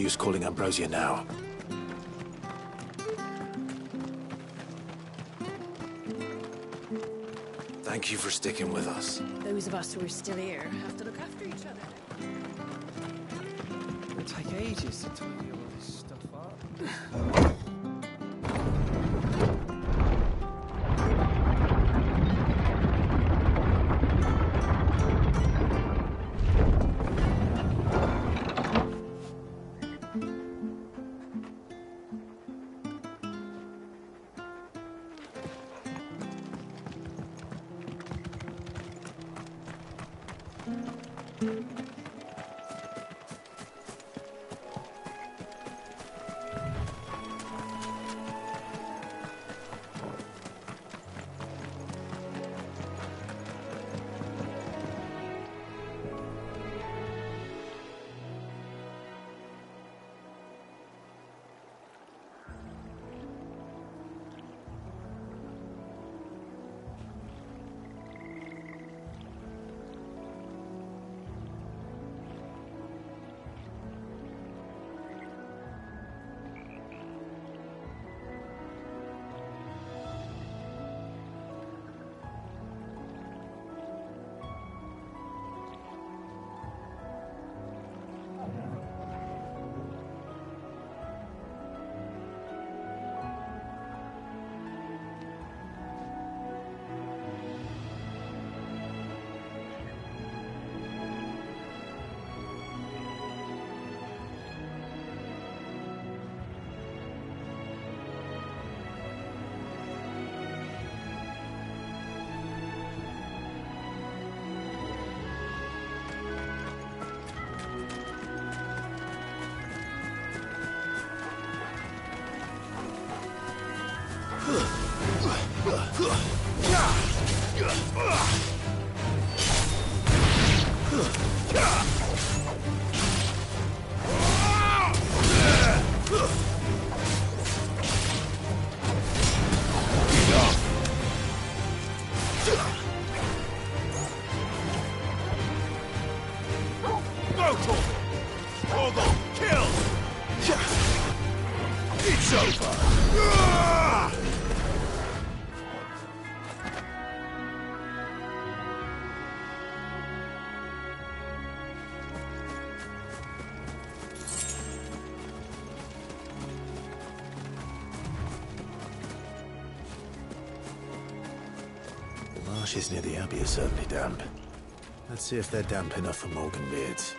use calling Ambrosia now. Thank you for sticking with us. Those of us who are still here have to look after each other. It'll take ages to tidy all this stuff up. The marshes near the Abbey are certainly damp. Let's see if they're damp enough for Morgan beards.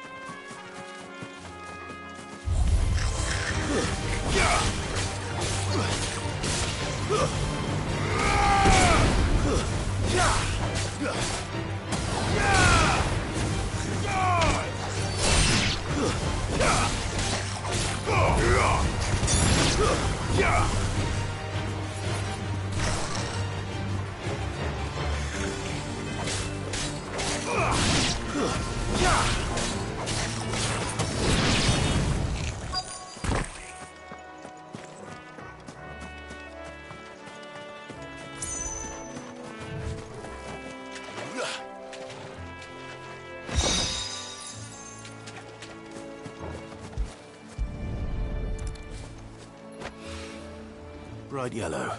Bright yellow.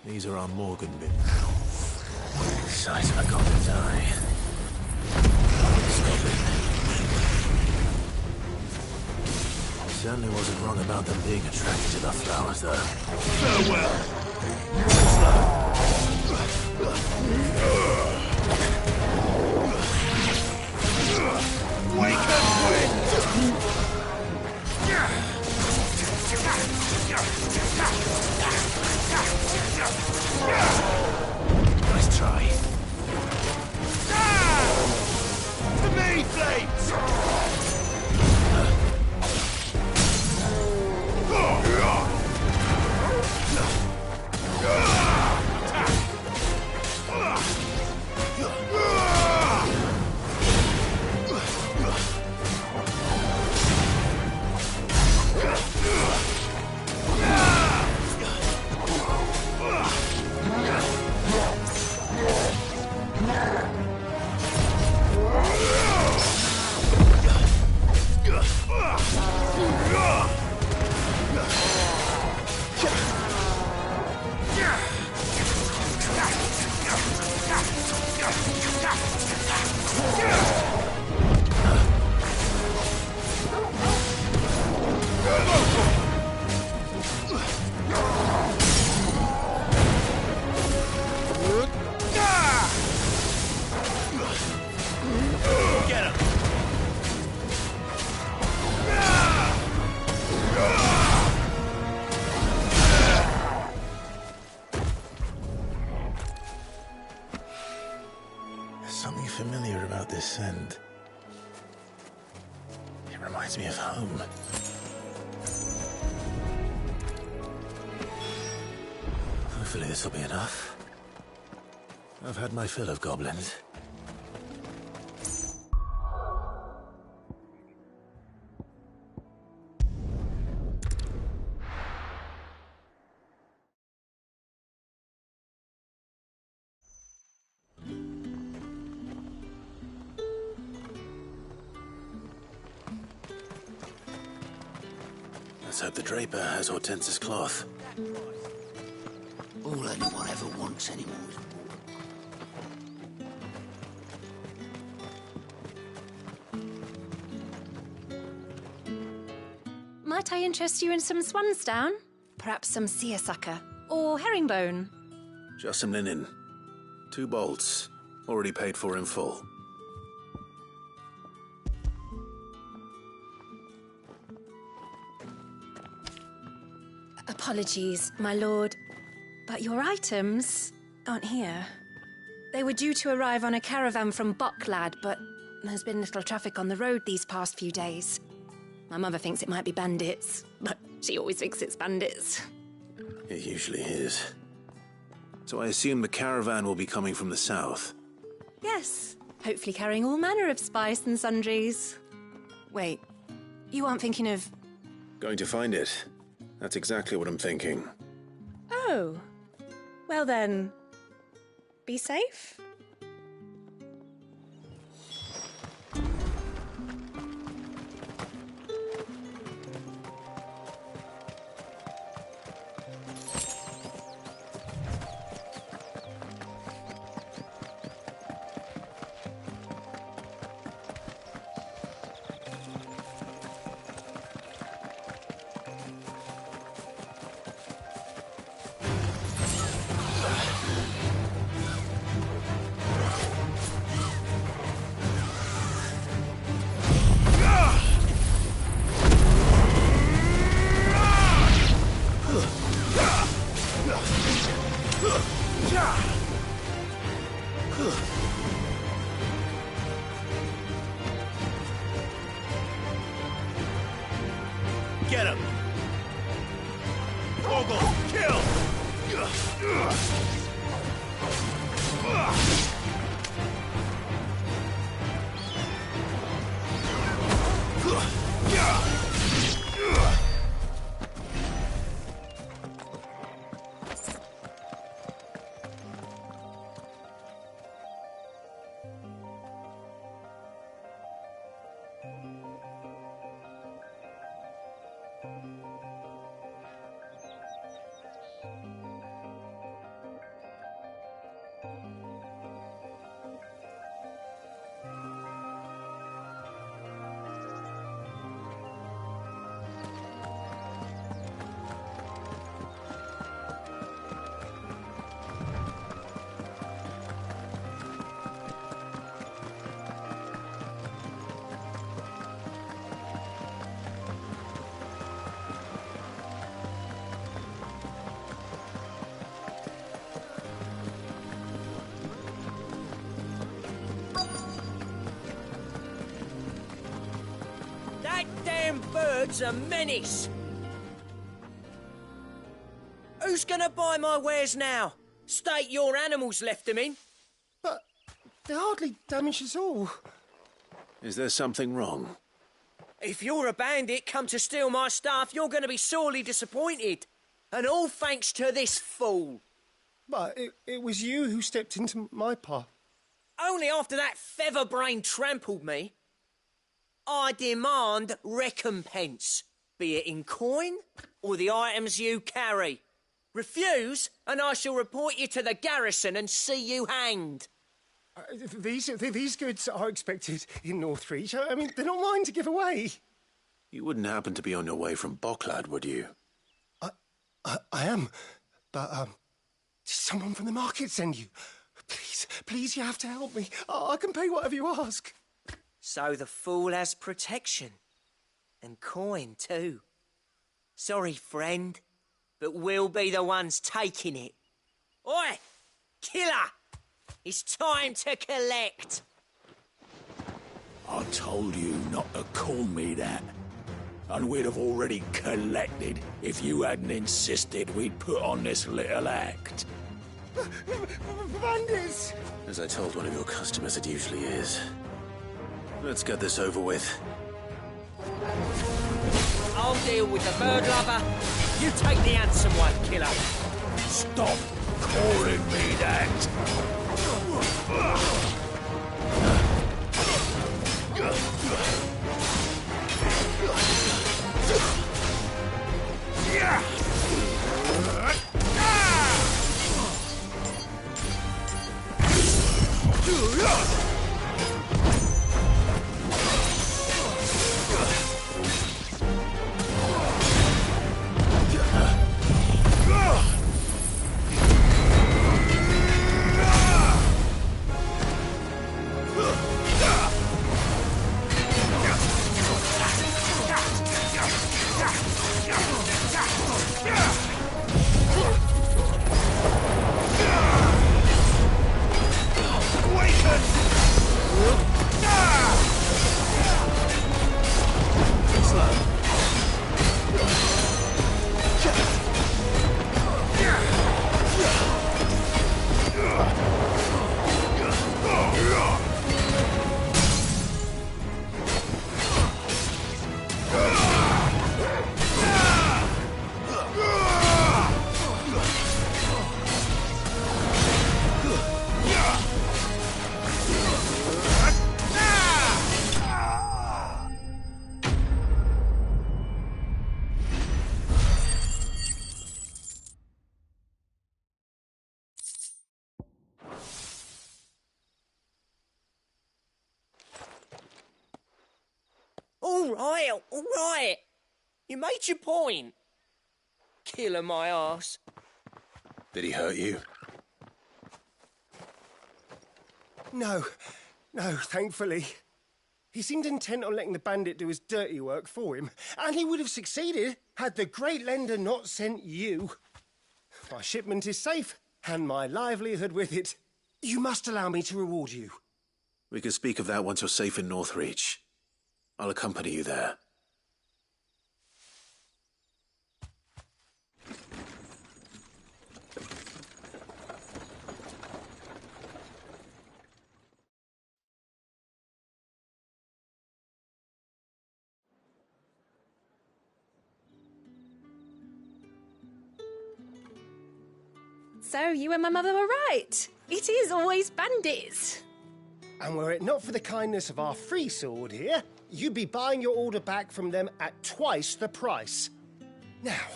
These are our Morgan bits. Size of a cobber's eye. Certainly wasn't wrong about them being attracted to the flowers, though. Farewell! Wake up, wind! Nice try. To me, flames! familiar about this scent. It reminds me of home. Hopefully this will be enough. I've had my fill of goblins. Let's hope the draper has Hortense's cloth. All anyone ever wants anymore is Might I interest you in some swansdown? Perhaps some seersucker or herringbone? Just some linen. 2 bolts. Already paid for in full. Apologies, my lord, but your items aren't here. They were due to arrive on a caravan from Bocklad, but there's been little traffic on the road these past few days. My mother thinks it might be bandits, but she always thinks it's bandits. It usually is. So I assume the caravan will be coming from the south. Yes, hopefully carrying all manner of spice and sundries. Wait, you aren't thinking of... Going to find it. That's exactly what I'm thinking. Oh, well then, be safe. Get him! Ogle, kill! That damn bird's a menace! Who's gonna buy my wares now? State your animals left them in. But they hardly damage us all. Is there something wrong? If you're a bandit come to steal my stuff, you're gonna be sorely disappointed. And all thanks to this fool. But it was you who stepped into my path. Only after that featherbrain trampled me. I demand recompense, be it in coin or the items you carry. Refuse, and I shall report you to the garrison and see you hanged. These goods are expected in Northreach. I mean, they're not mine to give away. You wouldn't happen to be on your way from Bocklad, would you? I am, but did someone from the market send you? Please, you have to help me. I can pay whatever you ask. So the fool has protection. And coin, too. Sorry, friend, but we'll be the ones taking it. Oi! Killer! It's time to collect! I told you not to call me that. And we'd have already collected if you hadn't insisted we'd put on this little act. Bandits! As I told one of your customers, it usually is. Let's get this over with. I'll deal with the bird lover. You take the handsome one, killer. Stop calling me that! All right. You made your point. Killer my ass. Did he hurt you? No, thankfully. He seemed intent on letting the bandit do his dirty work for him, and he would have succeeded had the great lender not sent you. My shipment is safe, and my livelihood with it. You must allow me to reward you. We can speak of that once you're safe in Northreach. I'll accompany you there. So, you and my mother were right. It is always bandits. And were it not for the kindness of our free sword here, you'd be buying your order back from them at twice the price. Now,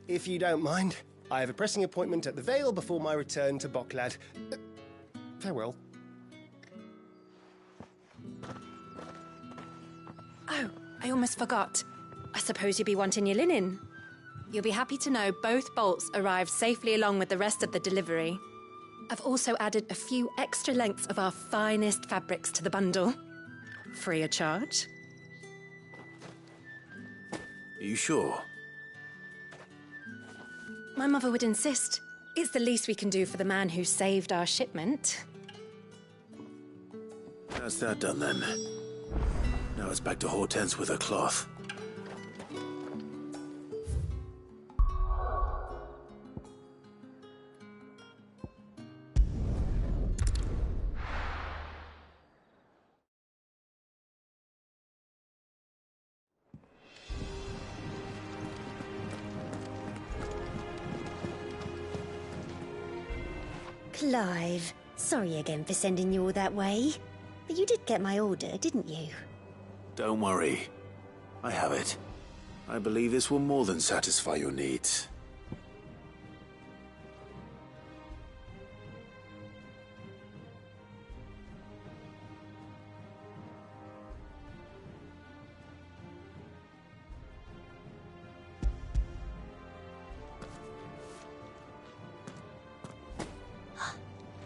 if you don't mind, I have a pressing appointment at the Vale before my return to Bocklad. Farewell. Oh, I almost forgot. I suppose you'll be wanting your linen. You'll be happy to know both bolts arrived safely along with the rest of the delivery. I've also added a few extra lengths of our finest fabrics to the bundle. Free of charge. Are you sure? My mother would insist. It's the least we can do for the man who saved our shipment. That's that done then. Now it's back to Hortense with her cloth. Clive, sorry again for sending you all that way. But you did get my order, didn't you? Don't worry. I have it. I believe this will more than satisfy your needs.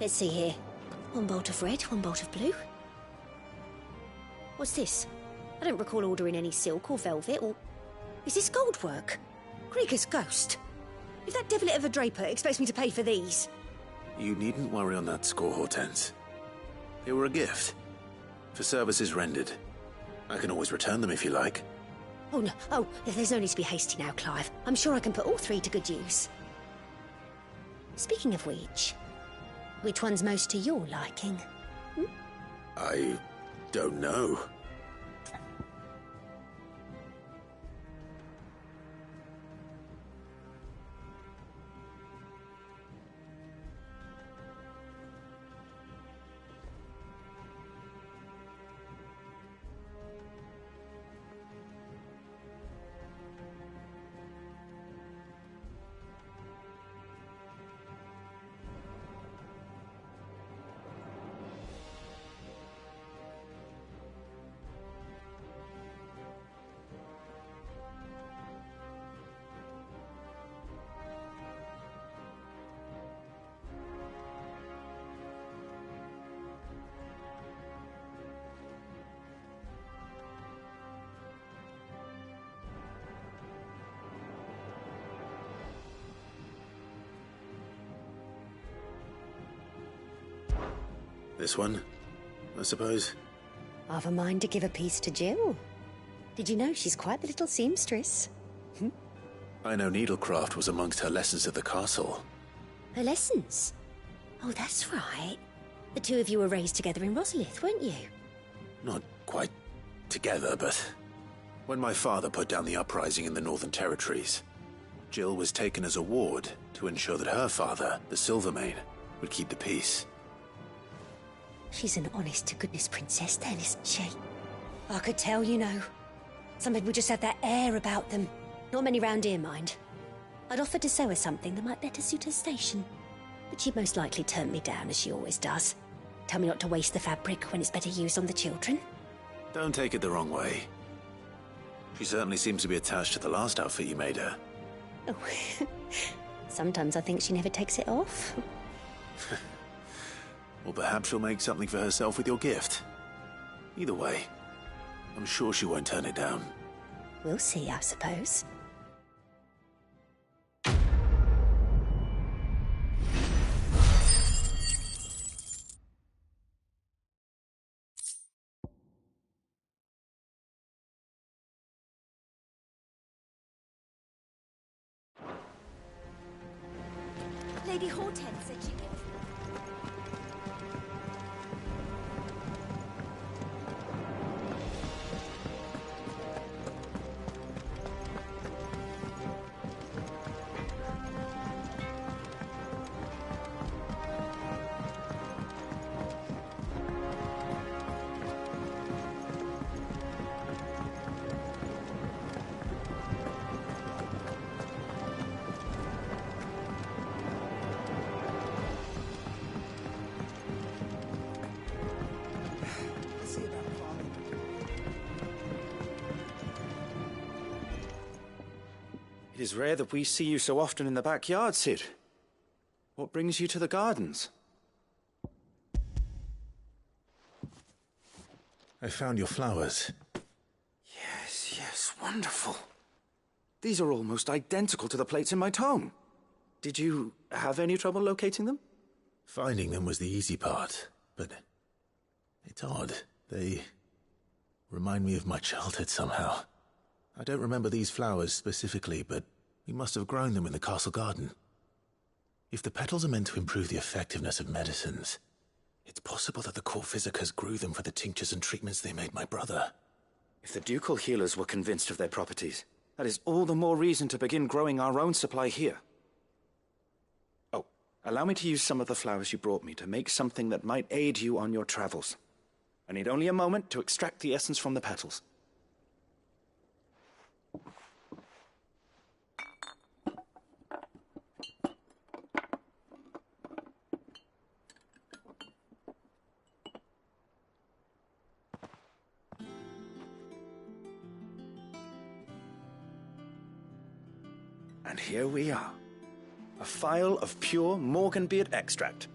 Let's see here. One bolt of red, one bolt of blue. What's this? I don't recall ordering any silk or velvet or... Is this gold work? Krieger's ghost. If that devilet of a draper expects me to pay for these... You needn't worry on that score, Hortense. They were a gift. For services rendered. I can always return them if you like. Oh, no. Oh, there's no need to be hasty now, Clive. I'm sure I can put all three to good use. Speaking of which one's most to your liking? I don't know. This one, I suppose. I've a mind to give a piece to Jill. Did you know she's quite the little seamstress? I know needlecraft was amongst her lessons at the castle. Her lessons? Oh, that's right. The two of you were raised together in Rosalith, weren't you? Not quite together, but when my father put down the uprising in the Northern Territories, Jill was taken as a ward to ensure that her father, the Silvermane, would keep the peace. She's an honest-to-goodness princess then, isn't she? I could tell, you know. Some people just have that air about them. Not many round here, mind. I'd offered to sew her something that might better suit her station. But she'd most likely turn me down, as she always does. Tell me not to waste the fabric when it's better used on the children. Don't take it the wrong way. She certainly seems to be attached to the last outfit you made her. Oh, sometimes I think she never takes it off. Or perhaps she'll make something for herself with your gift. Either way, I'm sure she won't turn it down. We'll see, I suppose. Lady Hortense said she... It is rare that we see you so often in the backyard, Cid. What brings you to the gardens? I found your flowers. Yes, wonderful. These are almost identical to the plates in my tome. Did you have any trouble locating them? Finding them was the easy part, but it's odd. They remind me of my childhood somehow. I don't remember these flowers specifically, but we must have grown them in the castle garden. If the petals are meant to improve the effectiveness of medicines, it's possible that the court physicers grew them for the tinctures and treatments they made my brother. If the ducal healers were convinced of their properties, that is all the more reason to begin growing our own supply here. Oh, allow me to use some of the flowers you brought me to make something that might aid you on your travels. I need only a moment to extract the essence from the petals. And here we are. A phial of pure Morganbeard extract.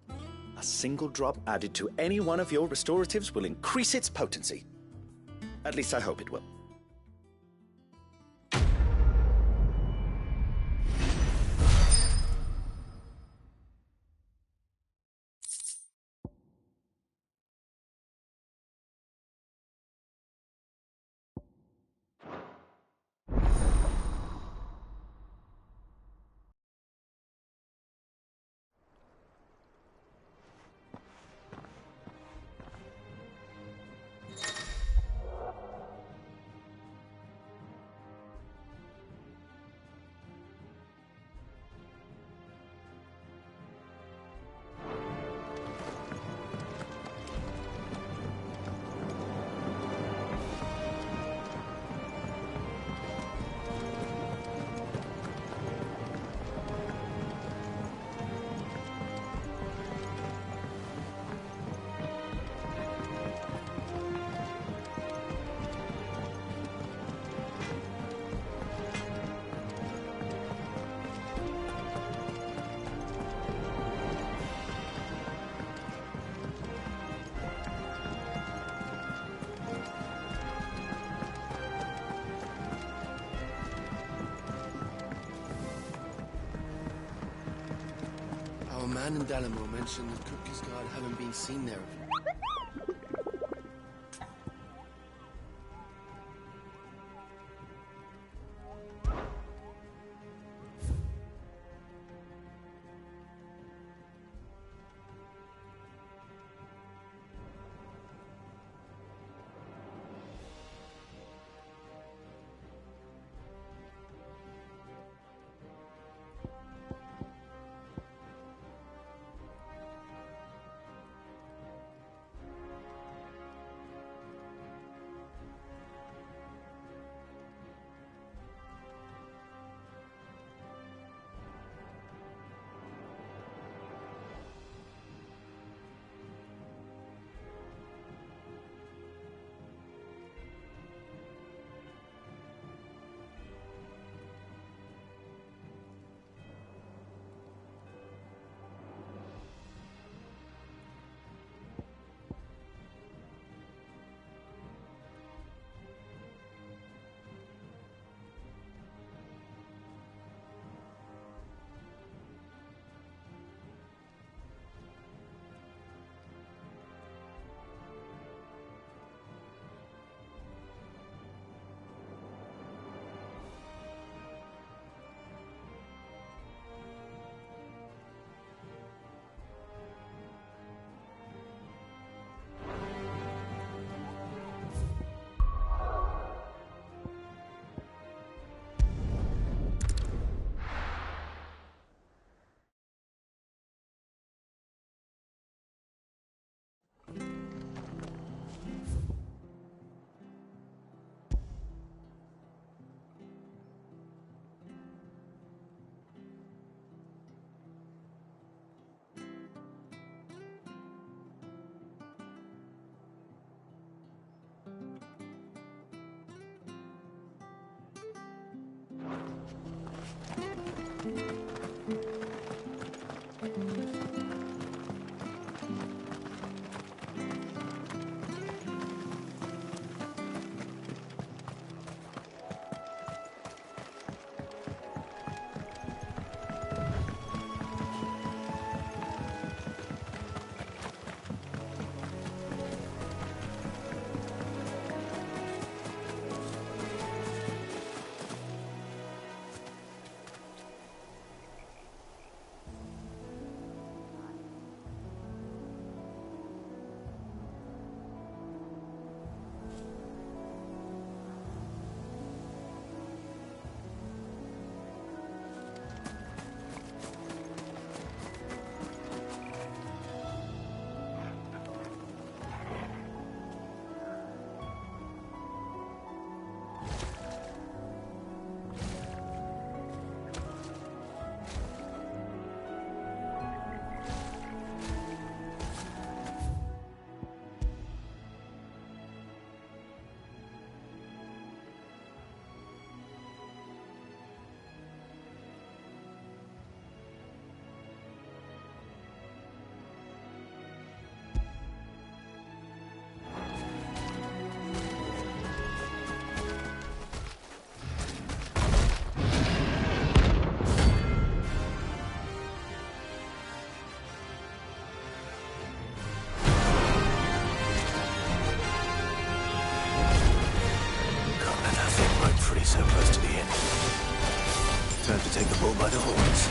A single drop added to any one of your restoratives will increase its potency. At least I hope it will. man in Dalamo mentioned the Cookie's Guard haven't been seen there. So close to the end. Time to take the bull by the horns.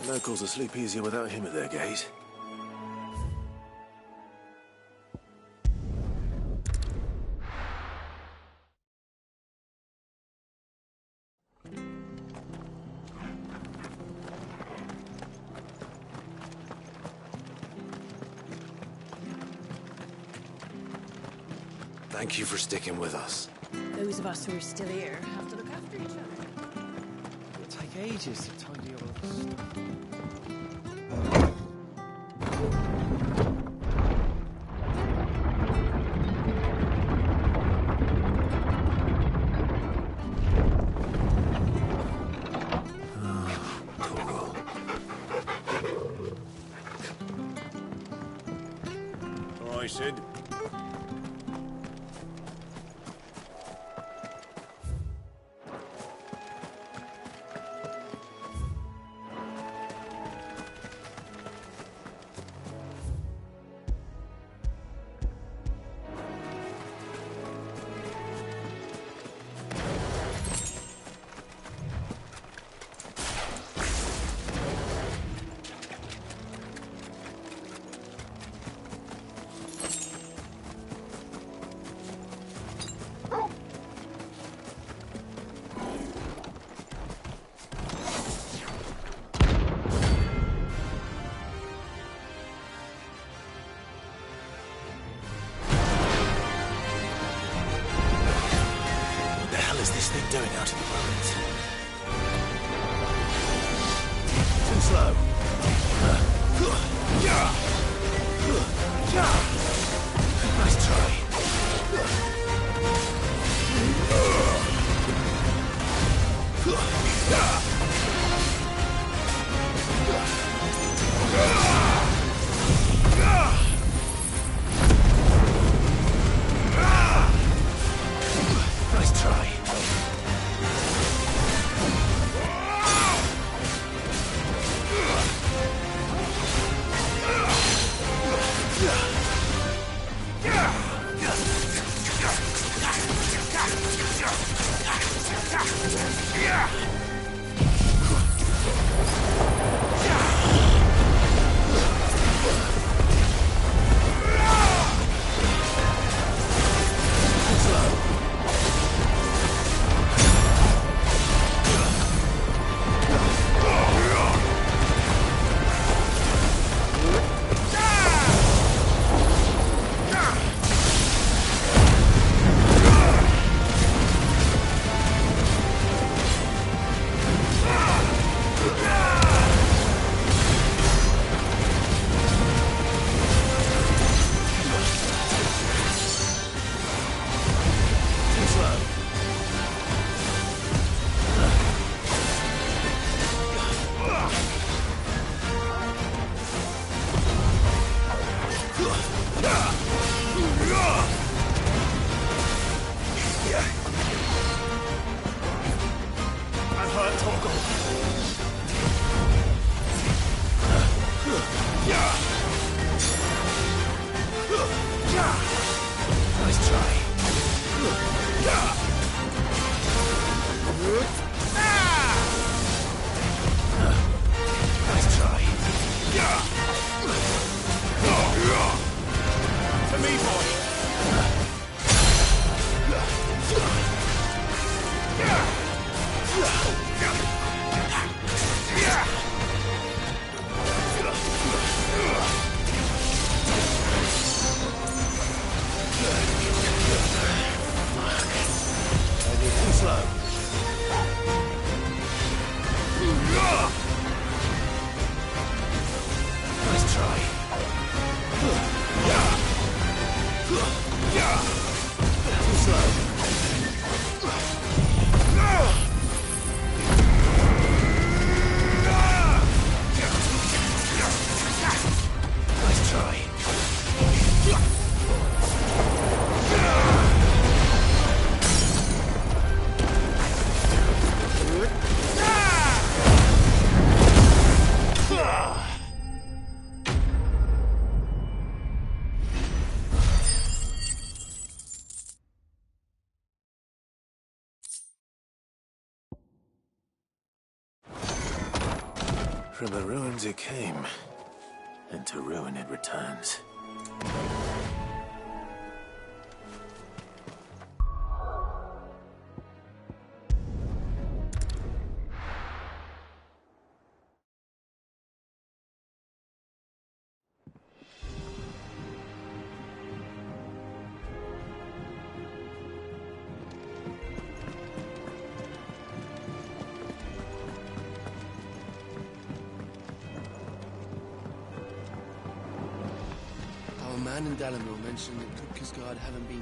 Locals will sleep easier without him at their gate. Thank you for sticking with us. Those of us who are still here have to look after each other. It'll take ages to tidy all this stuff. All right, Sid. What the hell is this thing doing out in the ruins? Too slow. Nice try. Nice try. From the ruins it came, and to ruin it returns. Our man in Dalamil mentioned that Kupka's guard haven't been...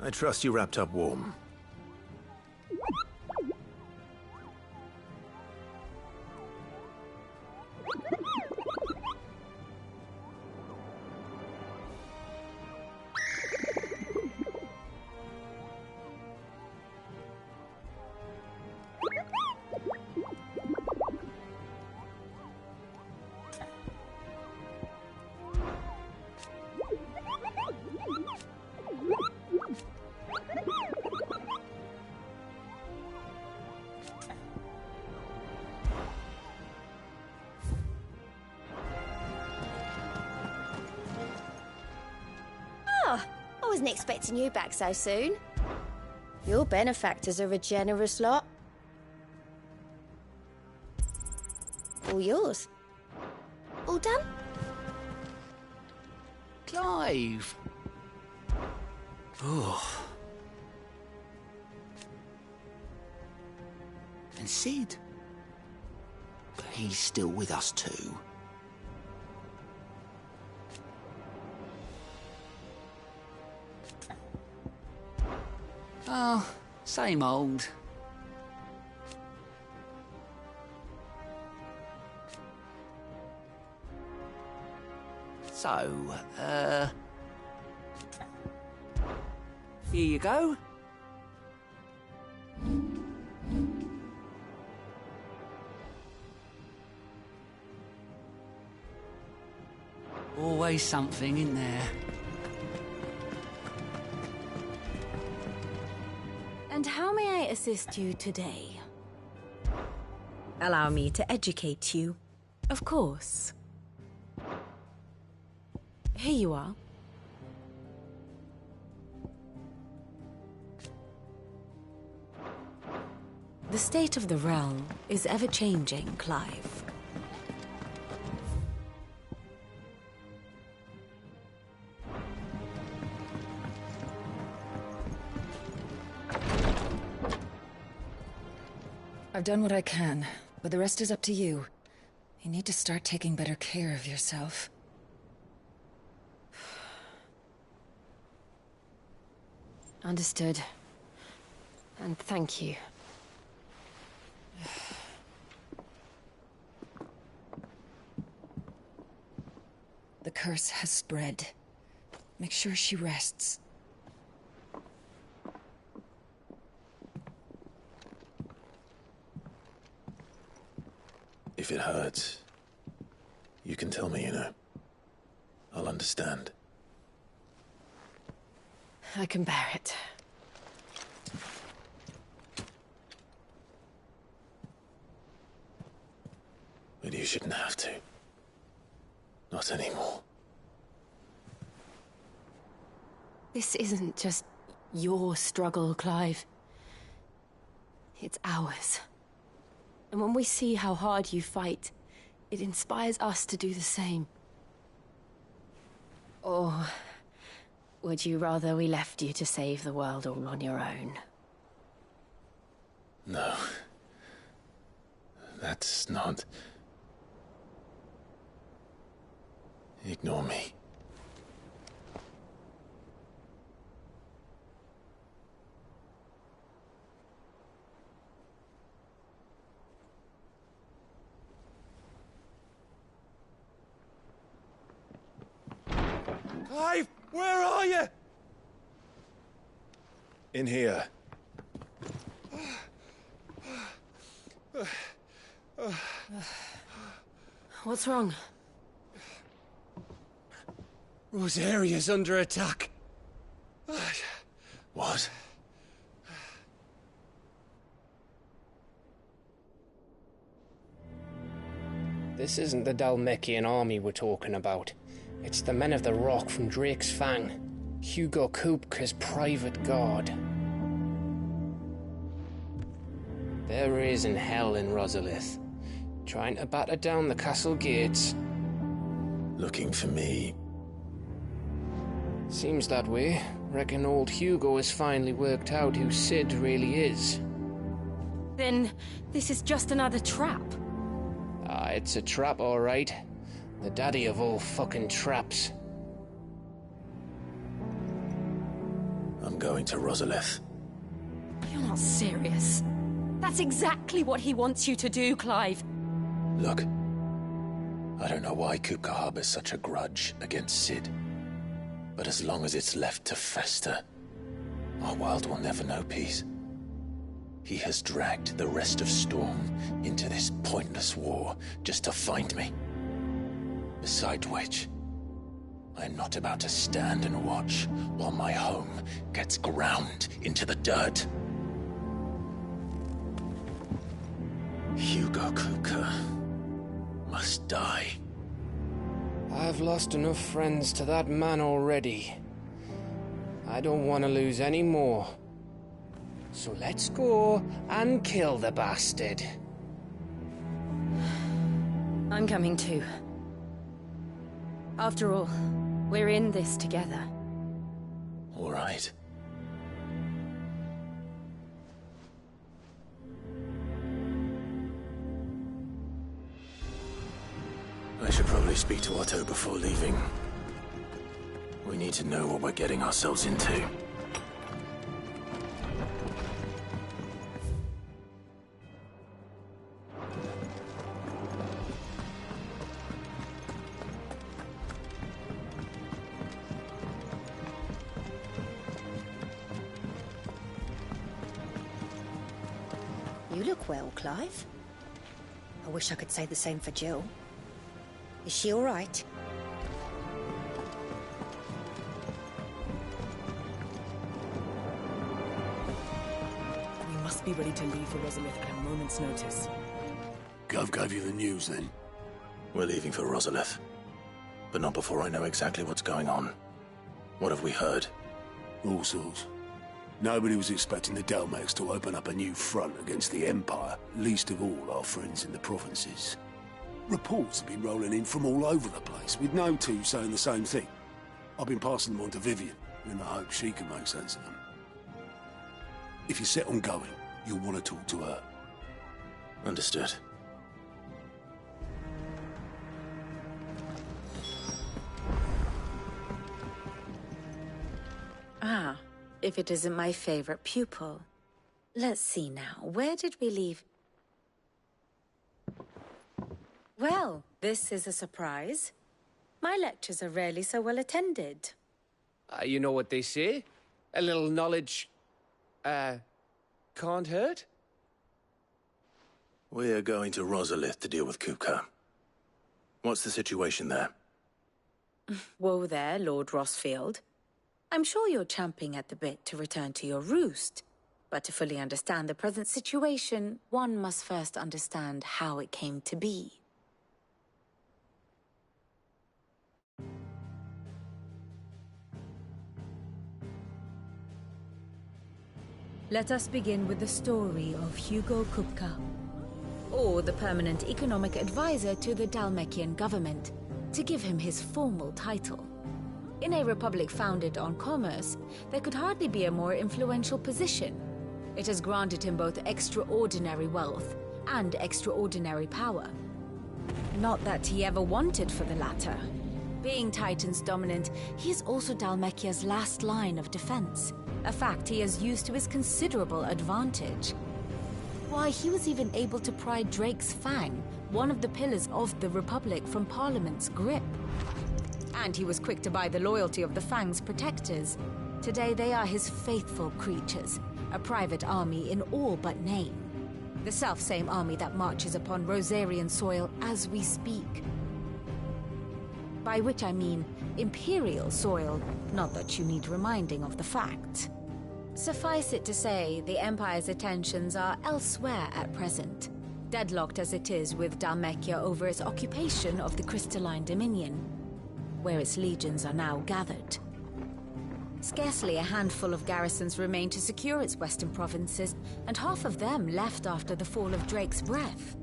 I trust you wrapped up warm. I wasn't expecting you back so soon. Your benefactors are a generous lot. All yours. All done? Clive! Oh. And Sid? He's still with us too. Oh, same old. So, here you go. Always something in there. And how may I assist you today? Allow me to educate you. Of course. Here you are. The state of the realm is ever-changing, Clive. I've done what I can, but the rest is up to you. You need to start taking better care of yourself. Understood. And thank you. The curse has spread. Make sure she rests. If it hurts, you can tell me, you know. I'll understand. I can bear it. But you shouldn't have to. Not anymore. This isn't just your struggle, Clive. It's ours. And when we see how hard you fight, it inspires us to do the same. Or would you rather we left you to save the world all on your own? No. That's not... Ignore me. Clive, where are you? In here. What's wrong? Rosaria's under attack. This isn't the Dalmekian army we're talking about. It's the men of the Rock from Drake's Fang. Hugo Kupka's private guard. There is in hell in Rosalith, trying to batter down the castle gates. Looking for me? Seems that way. Reckon old Hugo has finally worked out who Sid really is. Then this is just another trap. Ah, it's a trap, all right. The daddy of all fucking traps. I'm going to Rosalith. You're not serious. That's exactly what he wants you to do, Clive. Look, I don't know why Kupka harbors such a grudge against Sid. But as long as it's left to fester, our world will never know peace. He has dragged the rest of Storm into this pointless war just to find me. Besides which, I am not about to stand and watch while my home gets ground into the dirt. Hugo Kupka must die. I've lost enough friends to that man already. I don't want to lose any more. So let's go and kill the bastard. I'm coming too. After all, we're in this together. All right. I should probably speak to Otto before leaving. We need to know what we're getting ourselves into. You look well, Clive. I wish I could say the same for Jill. Is she all right? We must be ready to leave for Rosalith at a moment's notice. Gov gave you the news, then? We're leaving for Rosalith. But not before I know exactly what's going on. What have we heard? All sorts. Nobody was expecting the Dalmeks to open up a new front against the Empire, least of all our friends in the provinces. Reports have been rolling in from all over the place, with no two saying the same thing. I've been passing them on to Vivian, in the hope she can make sense of them. If you're set on going, you'll want to talk to her. Understood. Ah, if it isn't my favorite pupil. Let's see now, where did we leave? Well, this is a surprise. My lectures are rarely so well attended. You know what they say? A little knowledge, can't hurt? We're going to Rosalith to deal with Kupka. What's the situation there? Whoa there, Lord Rossfield. I'm sure you're champing at the bit to return to your roost. But to fully understand the present situation, one must first understand how it came to be. Let us begin with the story of Hugo Kupka, or the permanent economic advisor to the Dalmekian government, to give him his formal title. In a republic founded on commerce, there could hardly be a more influential position. It has granted him both extraordinary wealth and extraordinary power. Not that he ever wanted for the latter. Being Titan's dominant, he is also Dalmekia's last line of defense, a fact he has used to his considerable advantage. Why, he was even able to pry Drake's Fang, one of the pillars of the Republic, from Parliament's grip. And he was quick to buy the loyalty of the Fang's protectors. Today they are his faithful creatures, a private army in all but name. The self-same army that marches upon Rosarian soil as we speak. By which I mean Imperial soil, not that you need reminding of the fact. Suffice it to say, the Empire's attentions are elsewhere at present. deadlocked as it is with Dhalmekia over its occupation of the Crystalline Dominion, where its legions are now gathered. Scarcely a handful of garrisons remain to secure its western provinces, and half of them left after the fall of Drake's Breath.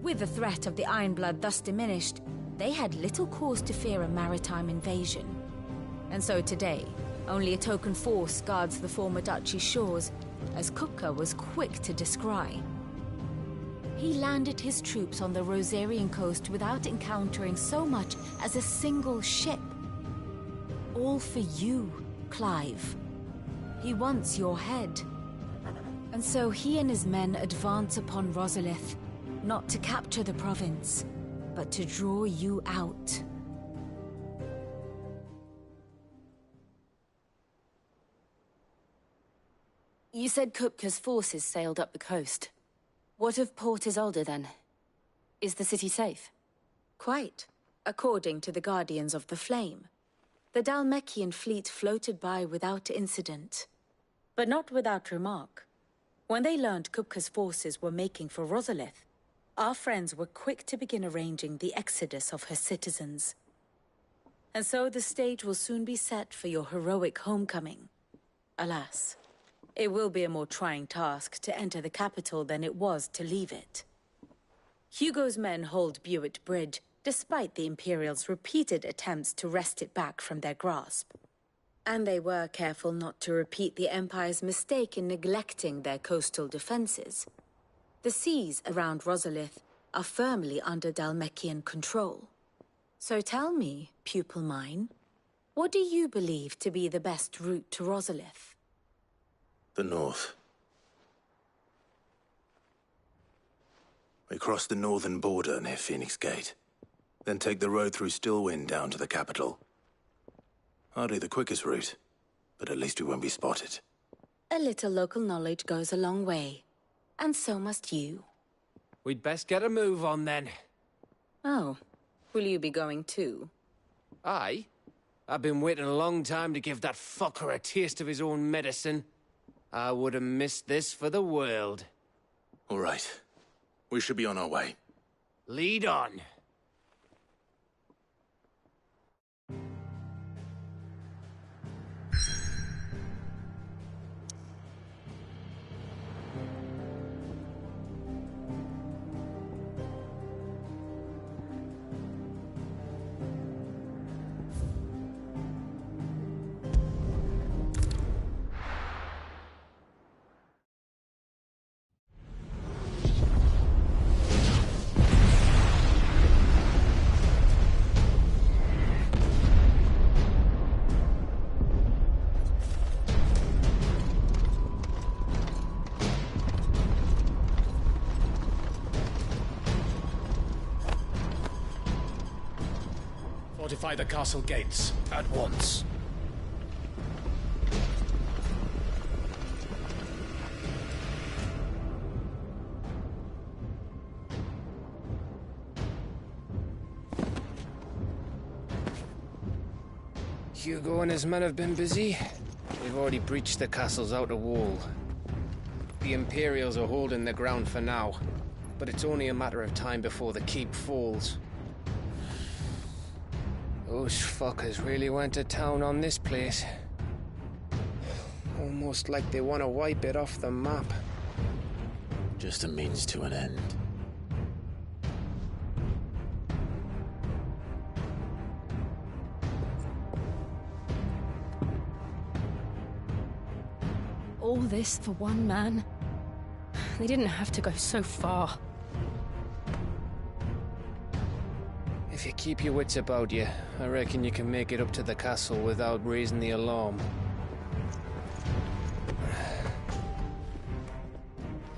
With the threat of the Ironblood thus diminished, they had little cause to fear a maritime invasion. And so today, only a token force guards the former duchy's shores, as Kupka was quick to descry. He landed his troops on the Rosarian coast without encountering so much as a single ship. All for you, Clive. He wants your head. And so he and his men advance upon Rosalith, not to capture the province, but to draw you out. You said Kupka's forces sailed up the coast. What of Port Isolde, then? Is the city safe? Quite, according to the Guardians of the Flame. The Dhalmekian fleet floated by without incident. But not without remark. When they learned Kupka's forces were making for Rosalith, our friends were quick to begin arranging the exodus of her citizens. And so the stage will soon be set for your heroic homecoming. Alas, it will be a more trying task to enter the capital than it was to leave it. Hugo's men hold Buett Bridge, despite the Imperials' repeated attempts to wrest it back from their grasp. And they were careful not to repeat the Empire's mistake in neglecting their coastal defenses. The seas around Rosalith are firmly under Dhalmekian control. So tell me, pupil mine, what do you believe to be the best route to Rosalith? The north. We cross the northern border near Phoenix Gate, then take the road through Stillwind down to the capital. Hardly the quickest route, but at least we won't be spotted. A little local knowledge goes a long way, and so must you. We'd best get a move on then. Oh, will you be going too? Aye. I've been waiting a long time to give that fucker a taste of his own medicine. I would have missed this for the world. All right. We should be on our way. Lead on. Fortify the castle gates, at once. Hugo and his men have been busy. They've already breached the castle's outer wall. The Imperials are holding the ground for now, but it's only a matter of time before the keep falls. Those fuckers really went to town on this place. Almost like they want to wipe it off the map. Just a means to an end. All this for one man? They didn't have to go so far. If you keep your wits about you, I reckon you can make it up to the castle without raising the alarm.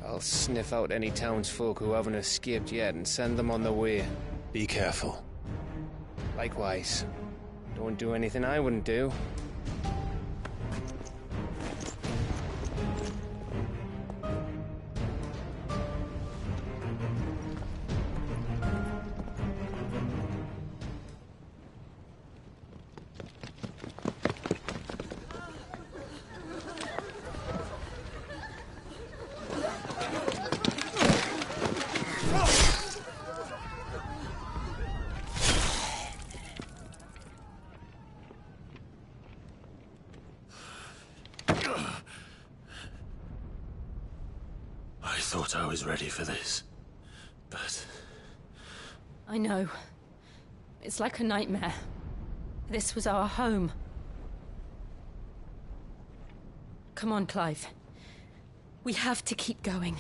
I'll sniff out any townsfolk who haven't escaped yet and send them on their way. Be careful. Likewise. Don't do anything I wouldn't do. thought I was ready for this, but... I know. It's like a nightmare. This was our home. Come on, Clive. We have to keep going.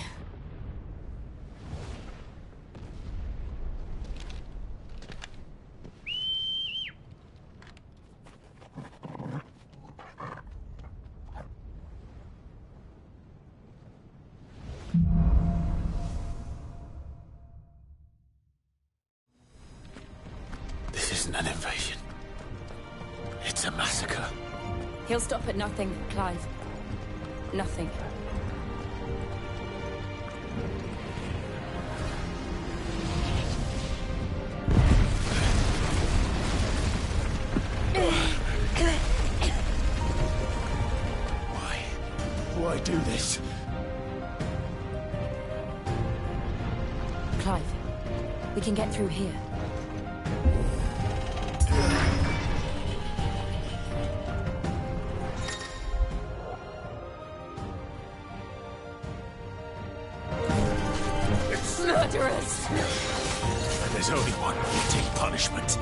This isn't an invasion. It's a massacre. He'll stop at nothing, Clive. Nothing. Why do this? Clive, we can get through here. Murderers! There's only one fitting punishment.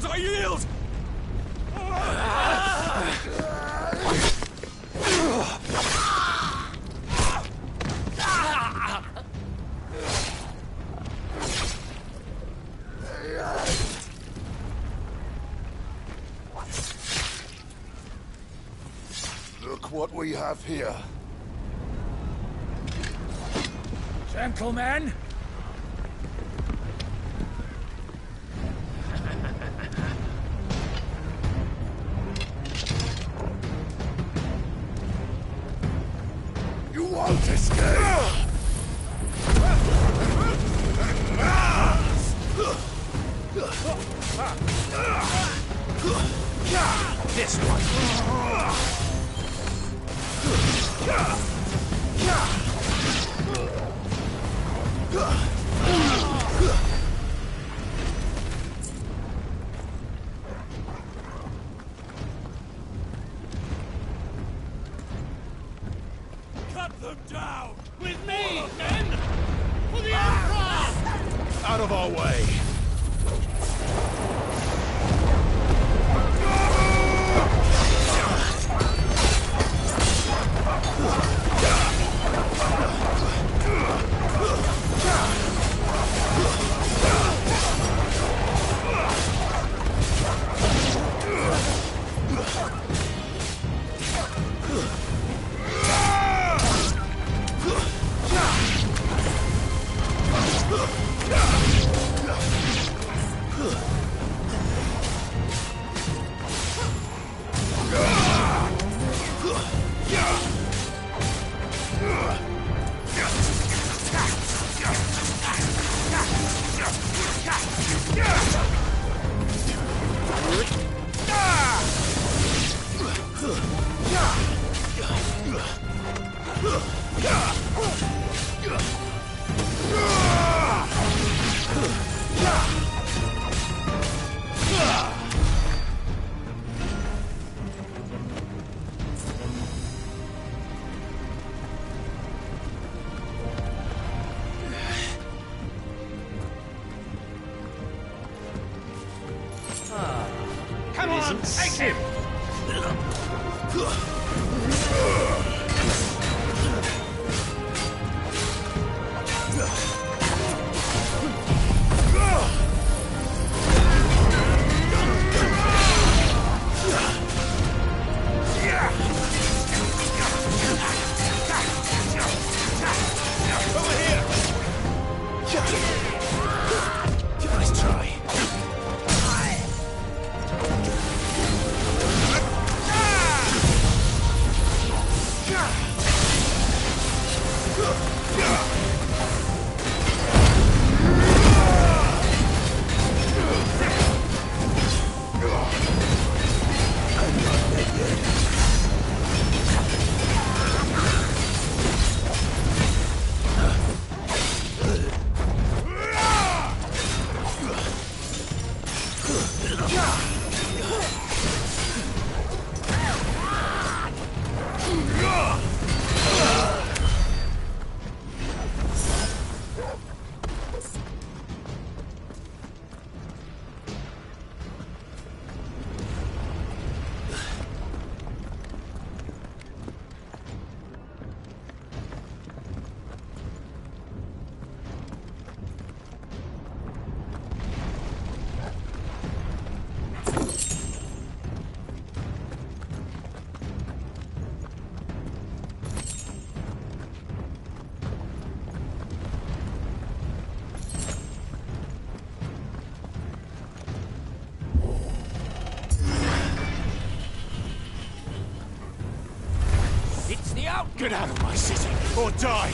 I yield! Look what we have here. Gentlemen! You won't escape! This one! Cut them down! With me, men! For the Emperor! Out of our way! Come on, take him! Get out of my city, or die!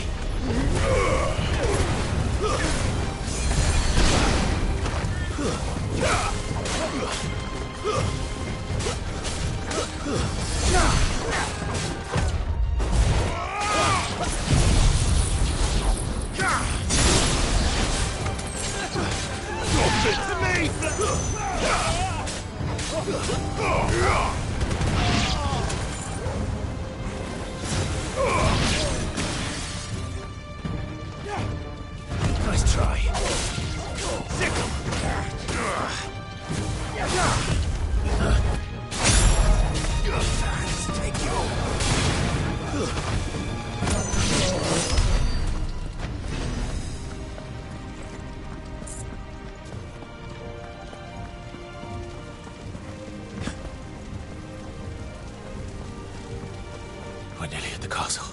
Nice try. We're nearly at the castle.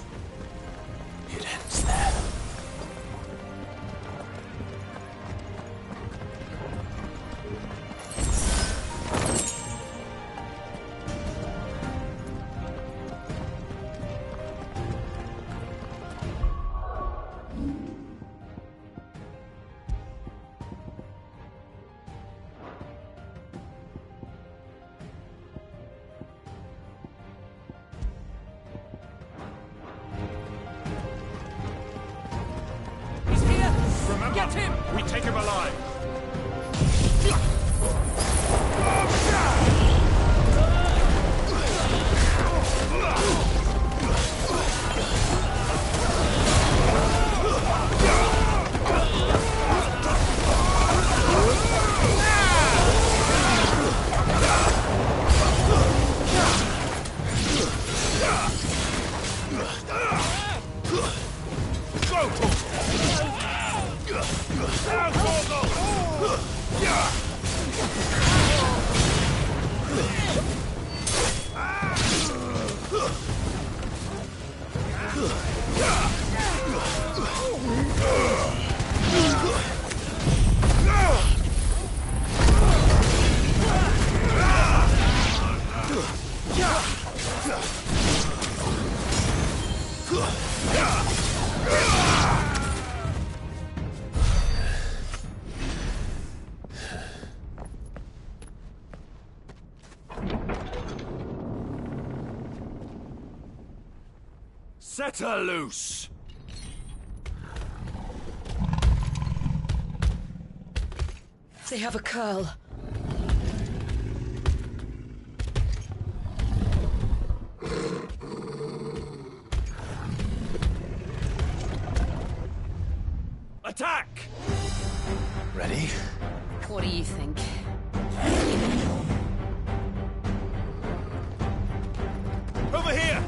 It ends there. Get him! We take him alive! Set her loose! They have a curl. Attack! Ready? What do you think? Over here!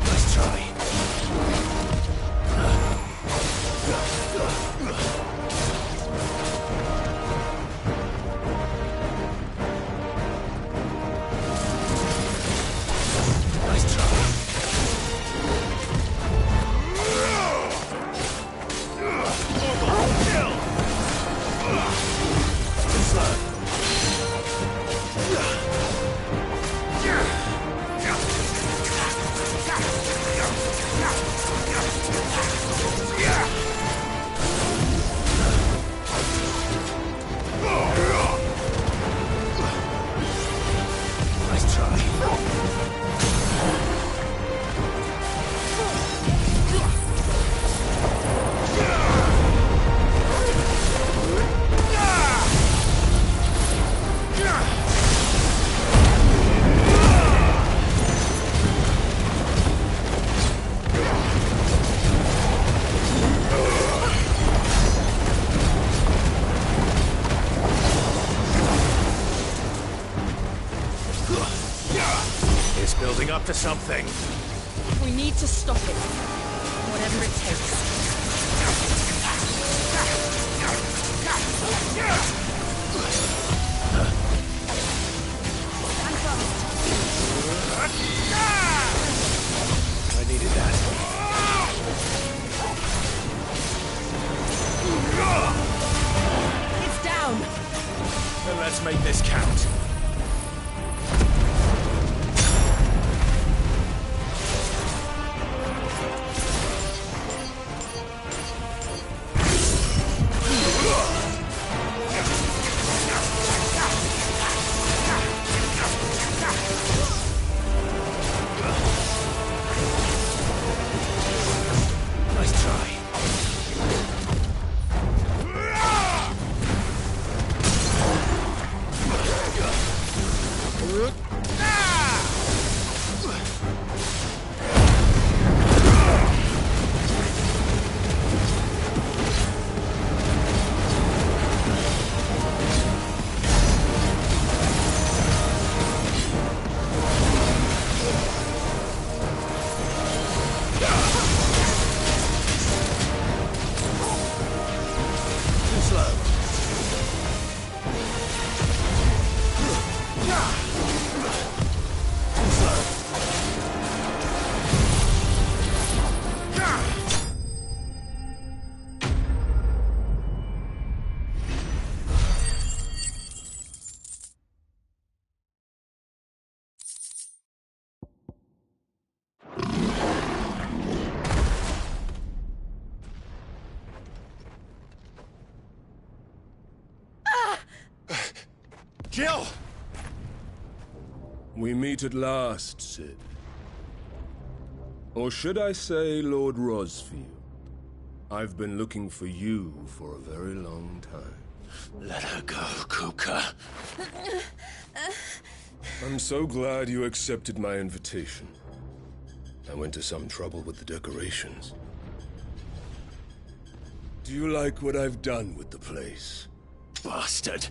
Nice try. Nice try. Nice try. It's building up to something. We need to stop it. Whatever it takes. I needed that. Let's make this count. Nice try. Jill! We meet at last, Sid. Or should I say, Lord Rosfield? I've been looking for you for a very long time. Let her go, Kupka. I'm so glad you accepted my invitation. I went to some trouble with the decorations. Do you like what I've done with the place? Bastard.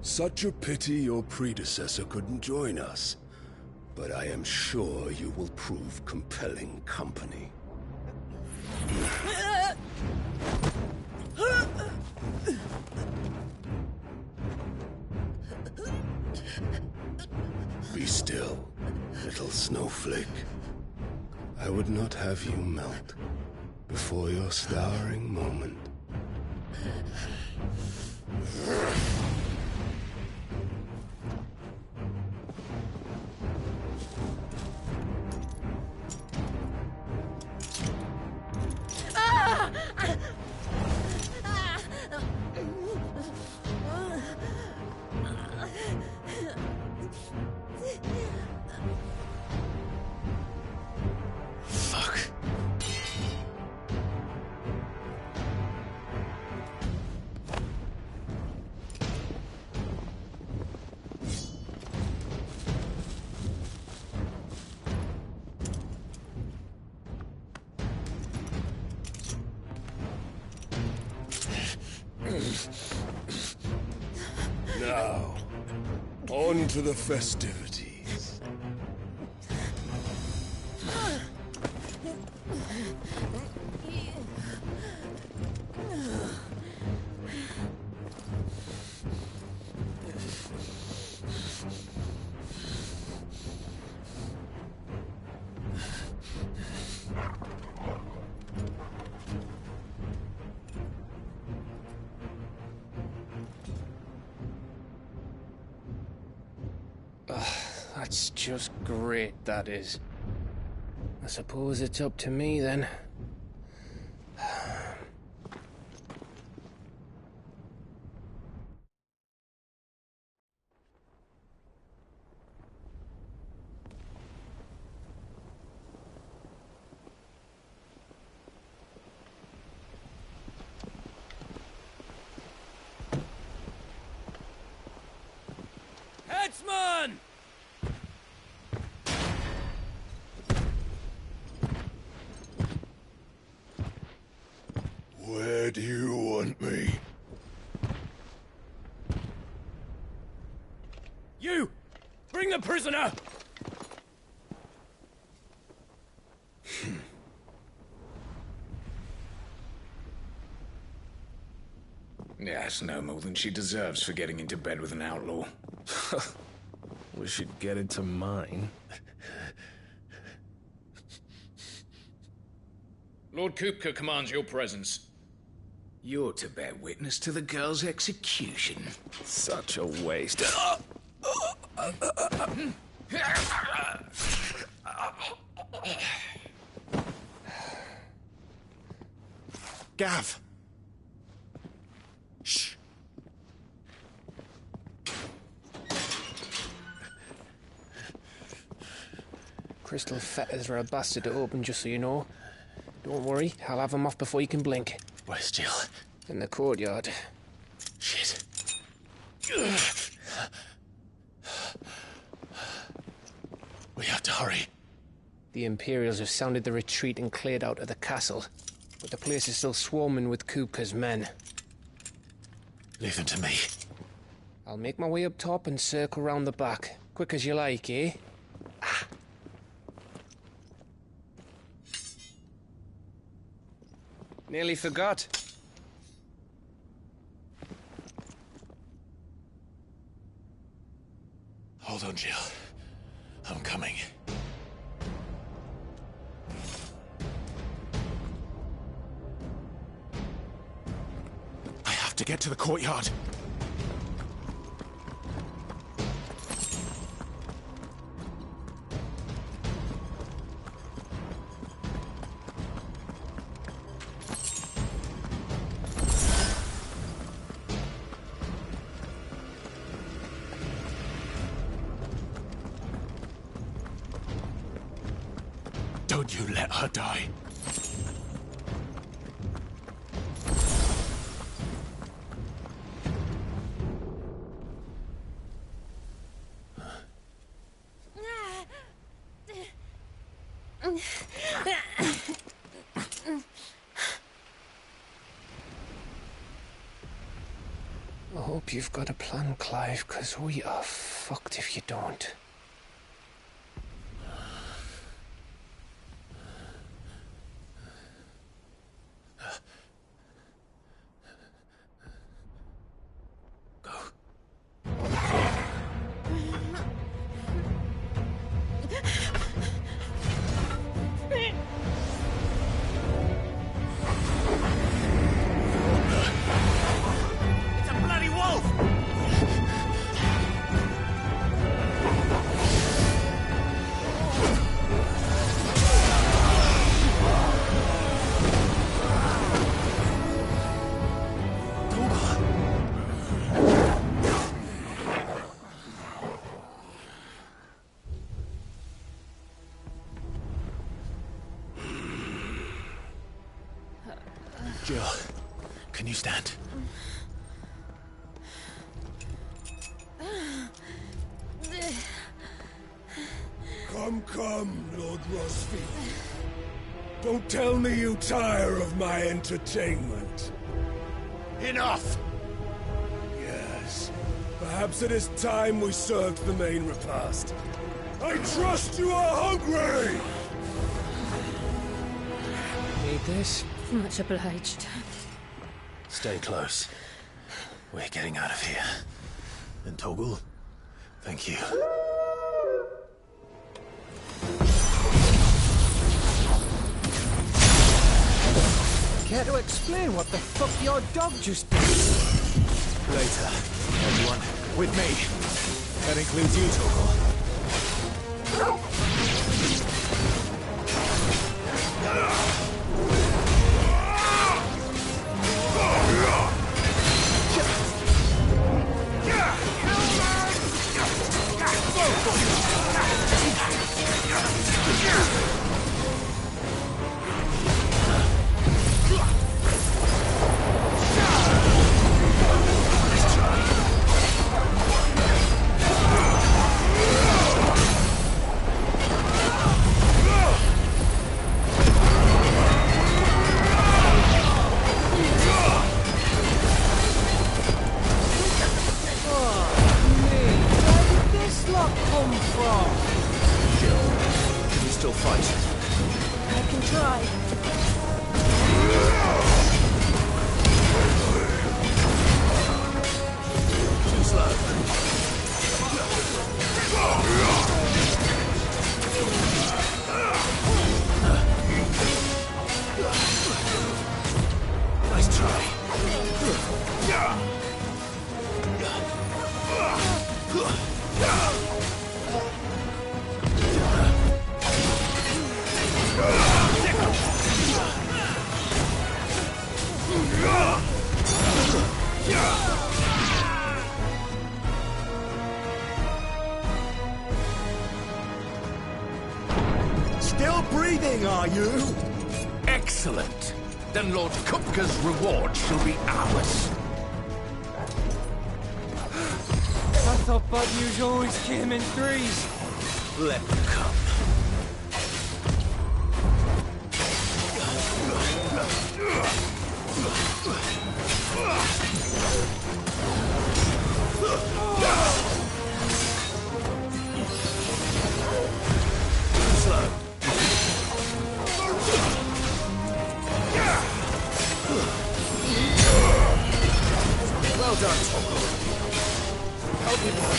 Such a pity your predecessor couldn't join us. But I am sure you will prove compelling company. Be still, little snowflake. I would not have you melt before your starring moment. Now, on to the festivities. That's just great, that is. I suppose it's up to me, then. Headsman! Where do you want me? You! Bring the prisoner! Yes, no more than she deserves for getting into bed with an outlaw. We should get into mine. Lord Kupka commands your presence. You're to bear witness to the girl's execution. Such a waste. Gav! Shh! Crystal fetters are a bastard to open, just so you know. Don't worry, I'll have them off before you can blink. Where's Jill? In the courtyard. Shit. We have to hurry. The Imperials have sounded the retreat and cleared out of the castle, but the place is still swarming with Kupka's men. Leave them to me. I'll make my way up top and circle round the back. Quick as you like, eh? Nearly forgot. Hold on, Jill. I'm coming. I have to get to the courtyard. Don't you let her die. I hope you've got a plan, Clive, because we are fucked if you don't. Jill, can you stand? Come, Lord Ffxvi. Don't tell me you tire of my entertainment. Enough! Yes. Perhaps it is time we served the main repast. I trust you are hungry! Need this? Much obliged. Stay close. We're getting out of here. And Toggle, thank you. Care to explain what the fuck your dog just did? Later, everyone, with me. That includes you, Toggle. Nice try. Still breathing, are you? Excellent. Then Lord Kupka's reward shall be ours. I thought bad news always came in threes. Let them come. Well done, Toggle. Help me, boy.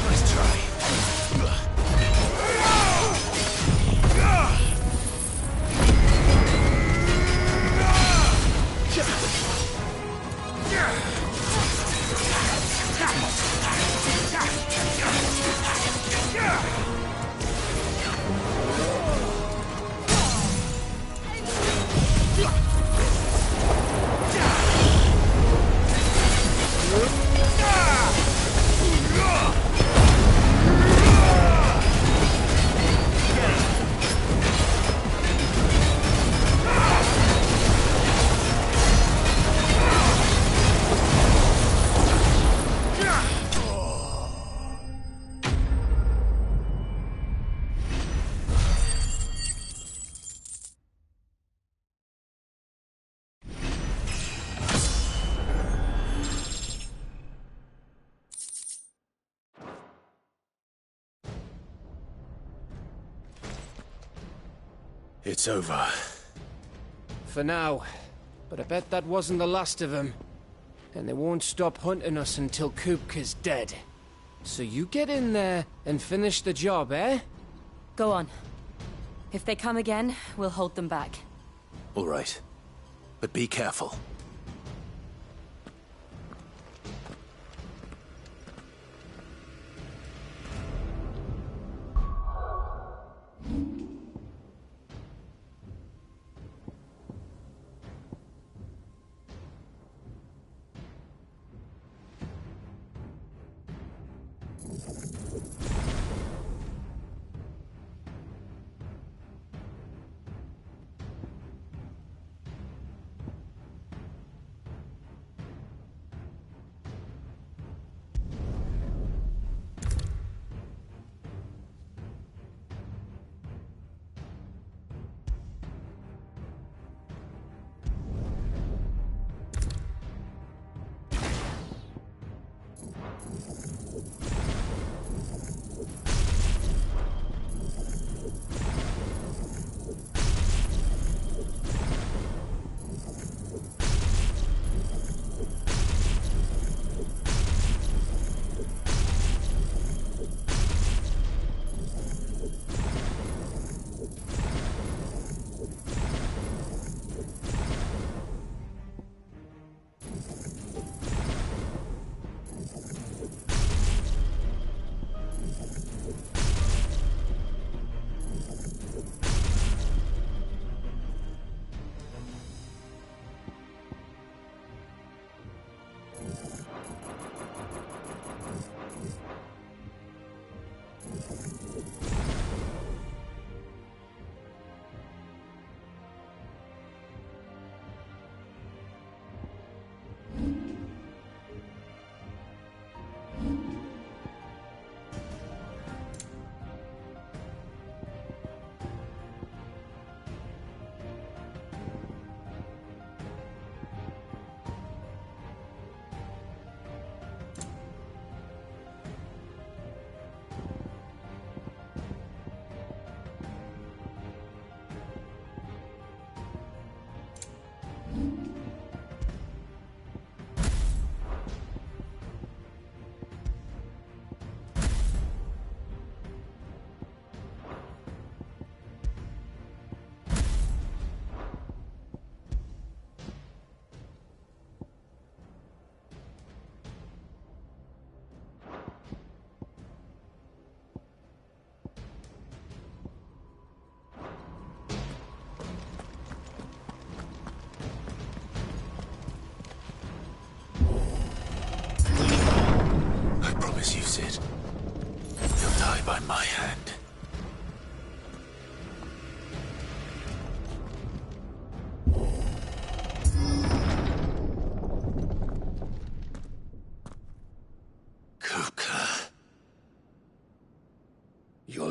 Nice try. It's over. For now. But I bet that wasn't the last of them. And they won't stop hunting us until Kupka's dead. So you get in there and finish the job, eh? Go on. If they come again, we'll hold them back. All right. But be careful.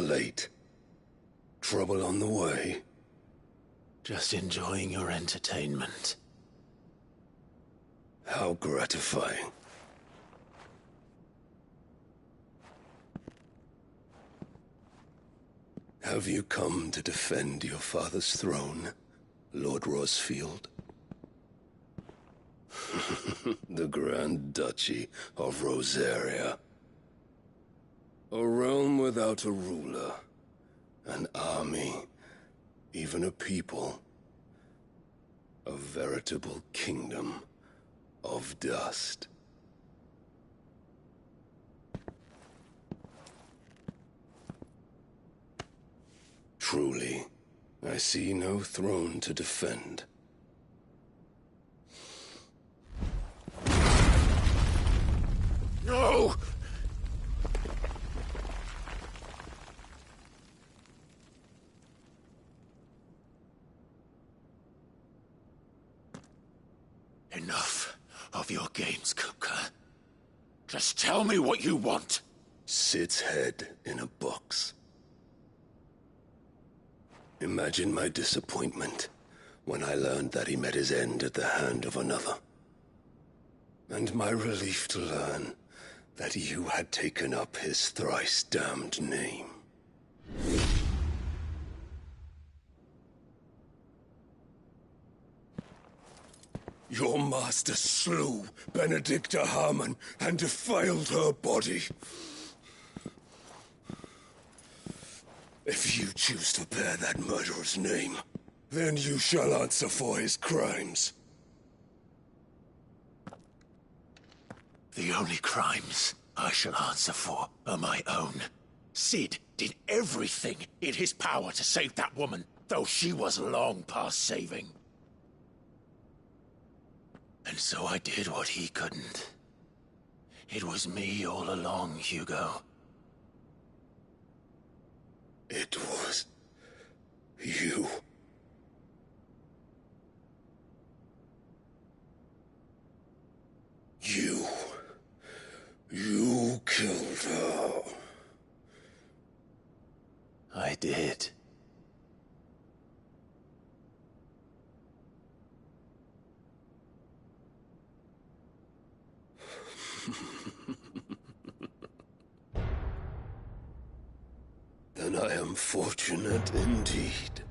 late. Trouble on the way? Just enjoying your entertainment. How gratifying. Have you come to defend your father's throne, Lord Rosfield? The Grand Duchy of Rosaria. A realm without a ruler, an army, even a people. A veritable kingdom of dust. Truly, I see no throne to defend. No! Enough of your games, Kupka. Just tell me what you want. Sid's head in a box. Imagine my disappointment when I learned that he met his end at the hand of another. And my relief to learn that you had taken up his thrice-damned name. Your master slew Benedicta Harmon and defiled her body. If you choose to bear that murderer's name, then you shall answer for his crimes. The only crimes I shall answer for are my own. Sid did everything in his power to save that woman, though she was long past saving. And so I did what he couldn't. It was me all along, Hugo. It was you. You killed her. I did. Then I am fortunate indeed.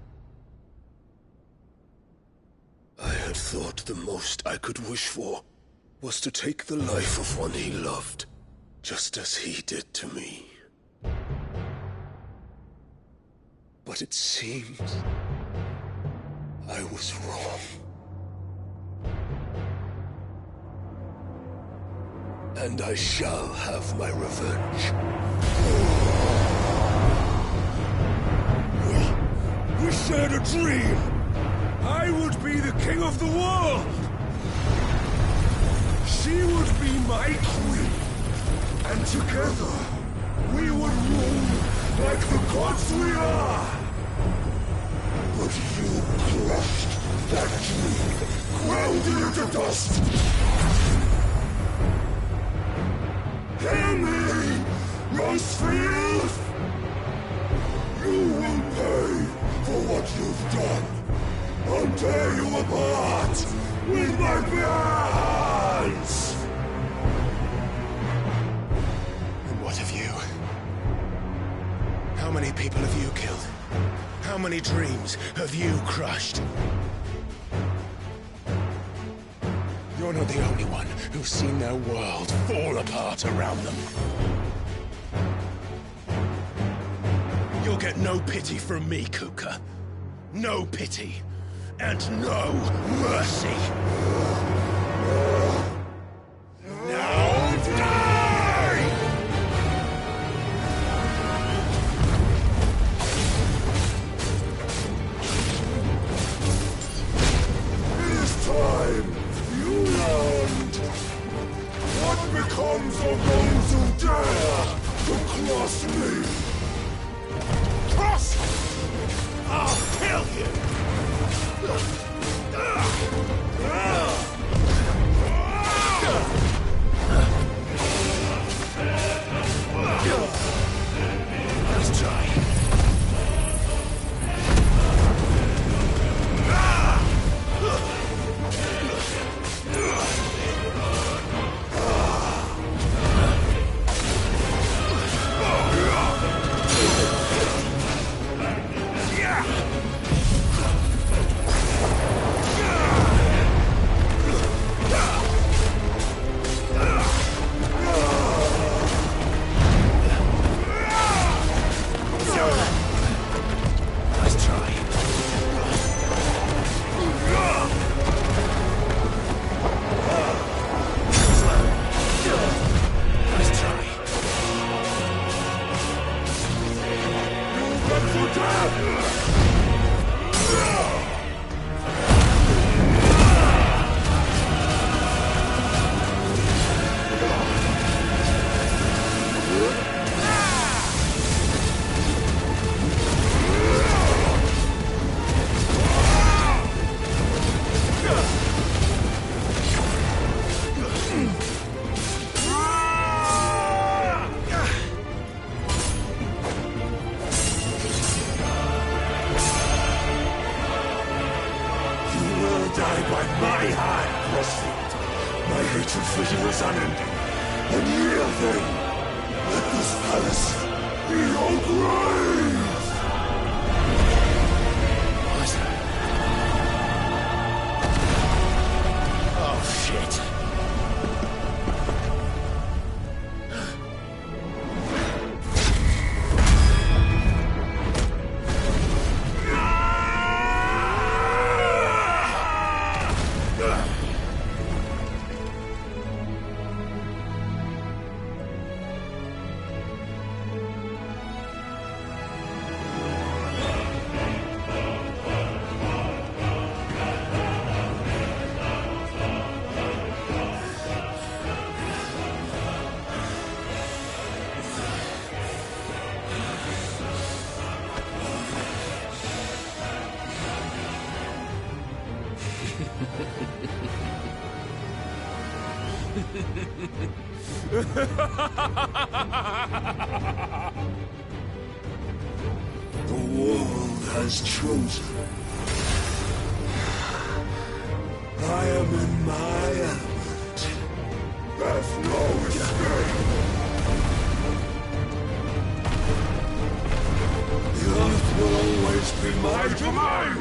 I had thought the most I could wish for was to take the life of one he loved, just as he did to me. But it seems I was wrong. And I shall have my revenge. We shared a dream! I would be the king of the world! She would be my queen! And together, we would rule like the gods we are! But you crushed that dream, ground it into dust! Hear me, Rosfield! You will pay for what you've done. I'll tear you apart with my bare hands! And what of you? How many people have you killed? How many dreams have you crushed? You're not the only one who's seen their world fall apart around them. You'll get no pity from me, Kupka. No pity. And no mercy. Now die! It is time you learned what becomes of those who dare to cross me. Cross! I'll kill you! Let's try. die by my hand, Crossfield. My hatred for you is unending. And here then, let this palace be your grave! What? Oh, shit. The world has chosen. I am in my element. There's no escape. The earth will always be my domain.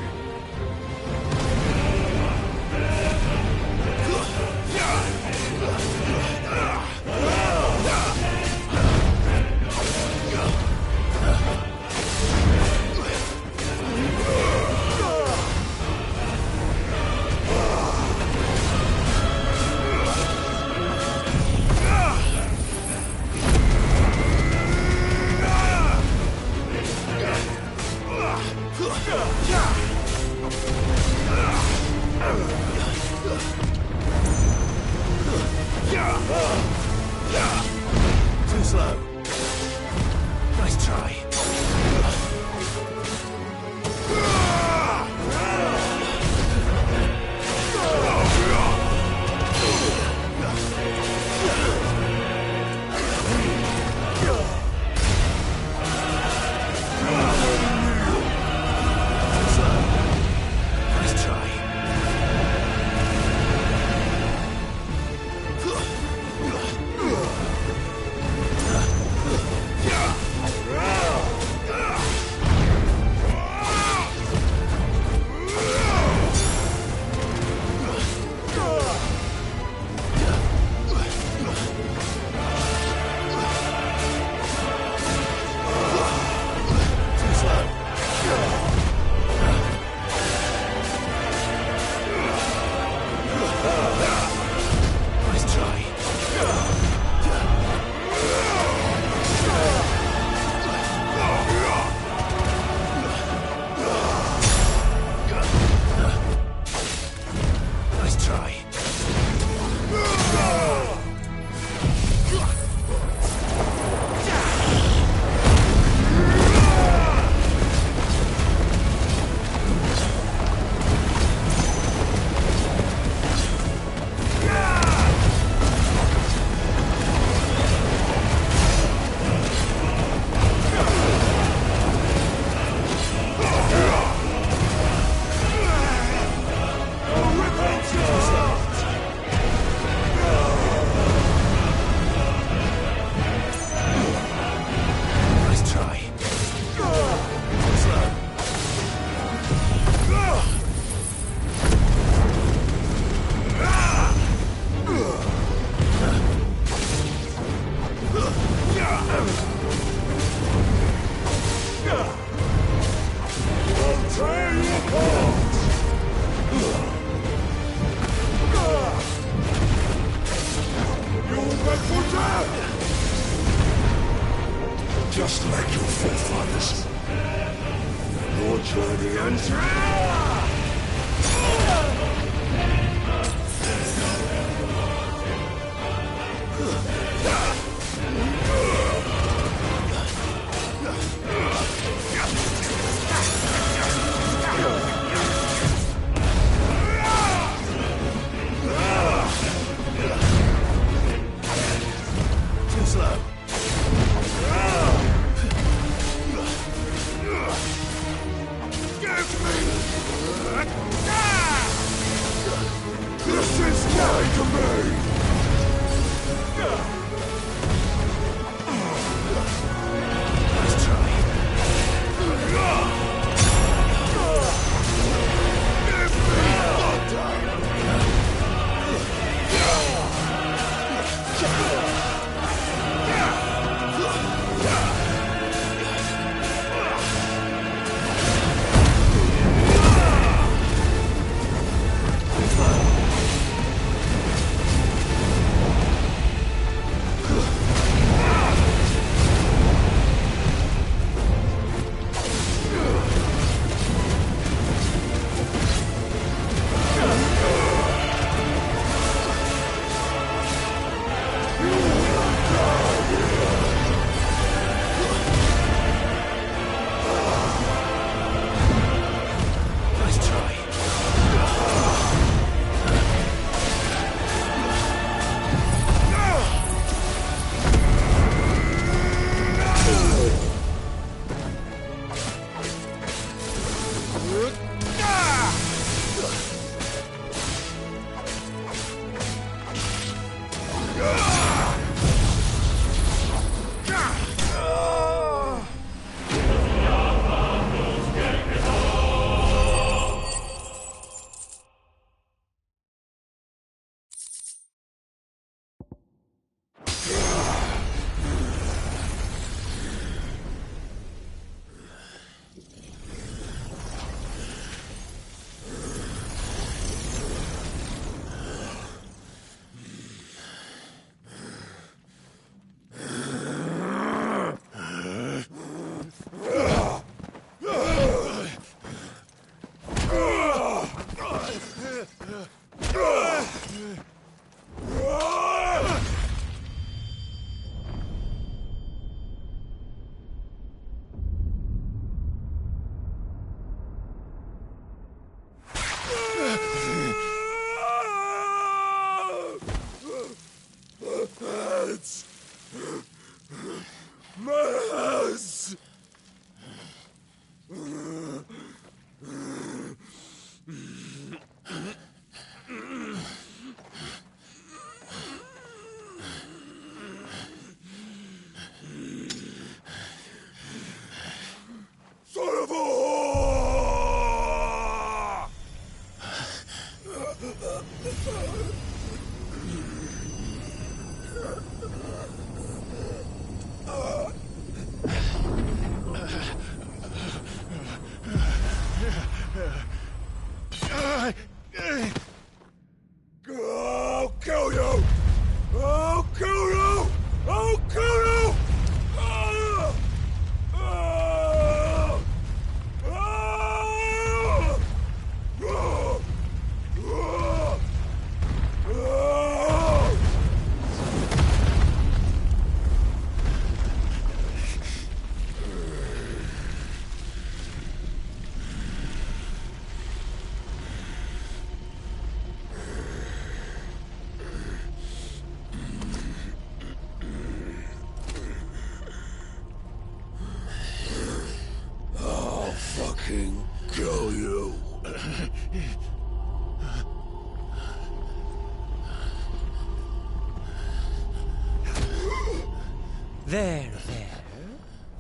There.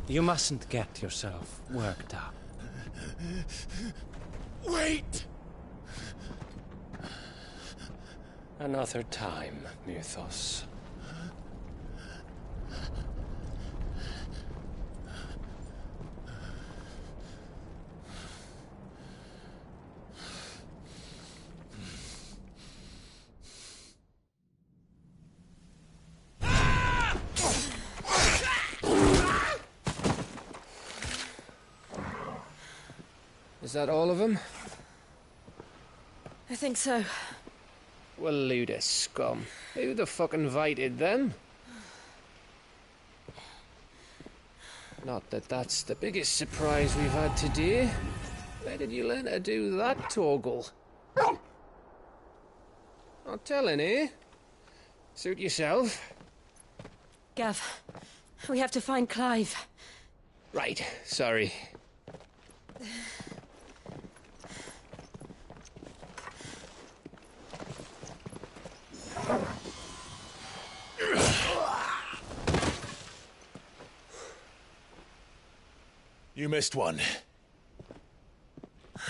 You mustn't get yourself worked up. Wait! Another time, Mythos. Is that all of them? I think so. Well, load of scum. Who the fuck invited them? Not that that's the biggest surprise we've had today. Where did you learn to do that, Torgal? Not telling, eh? Suit yourself. Gav, we have to find Clive. Right, sorry. You missed one.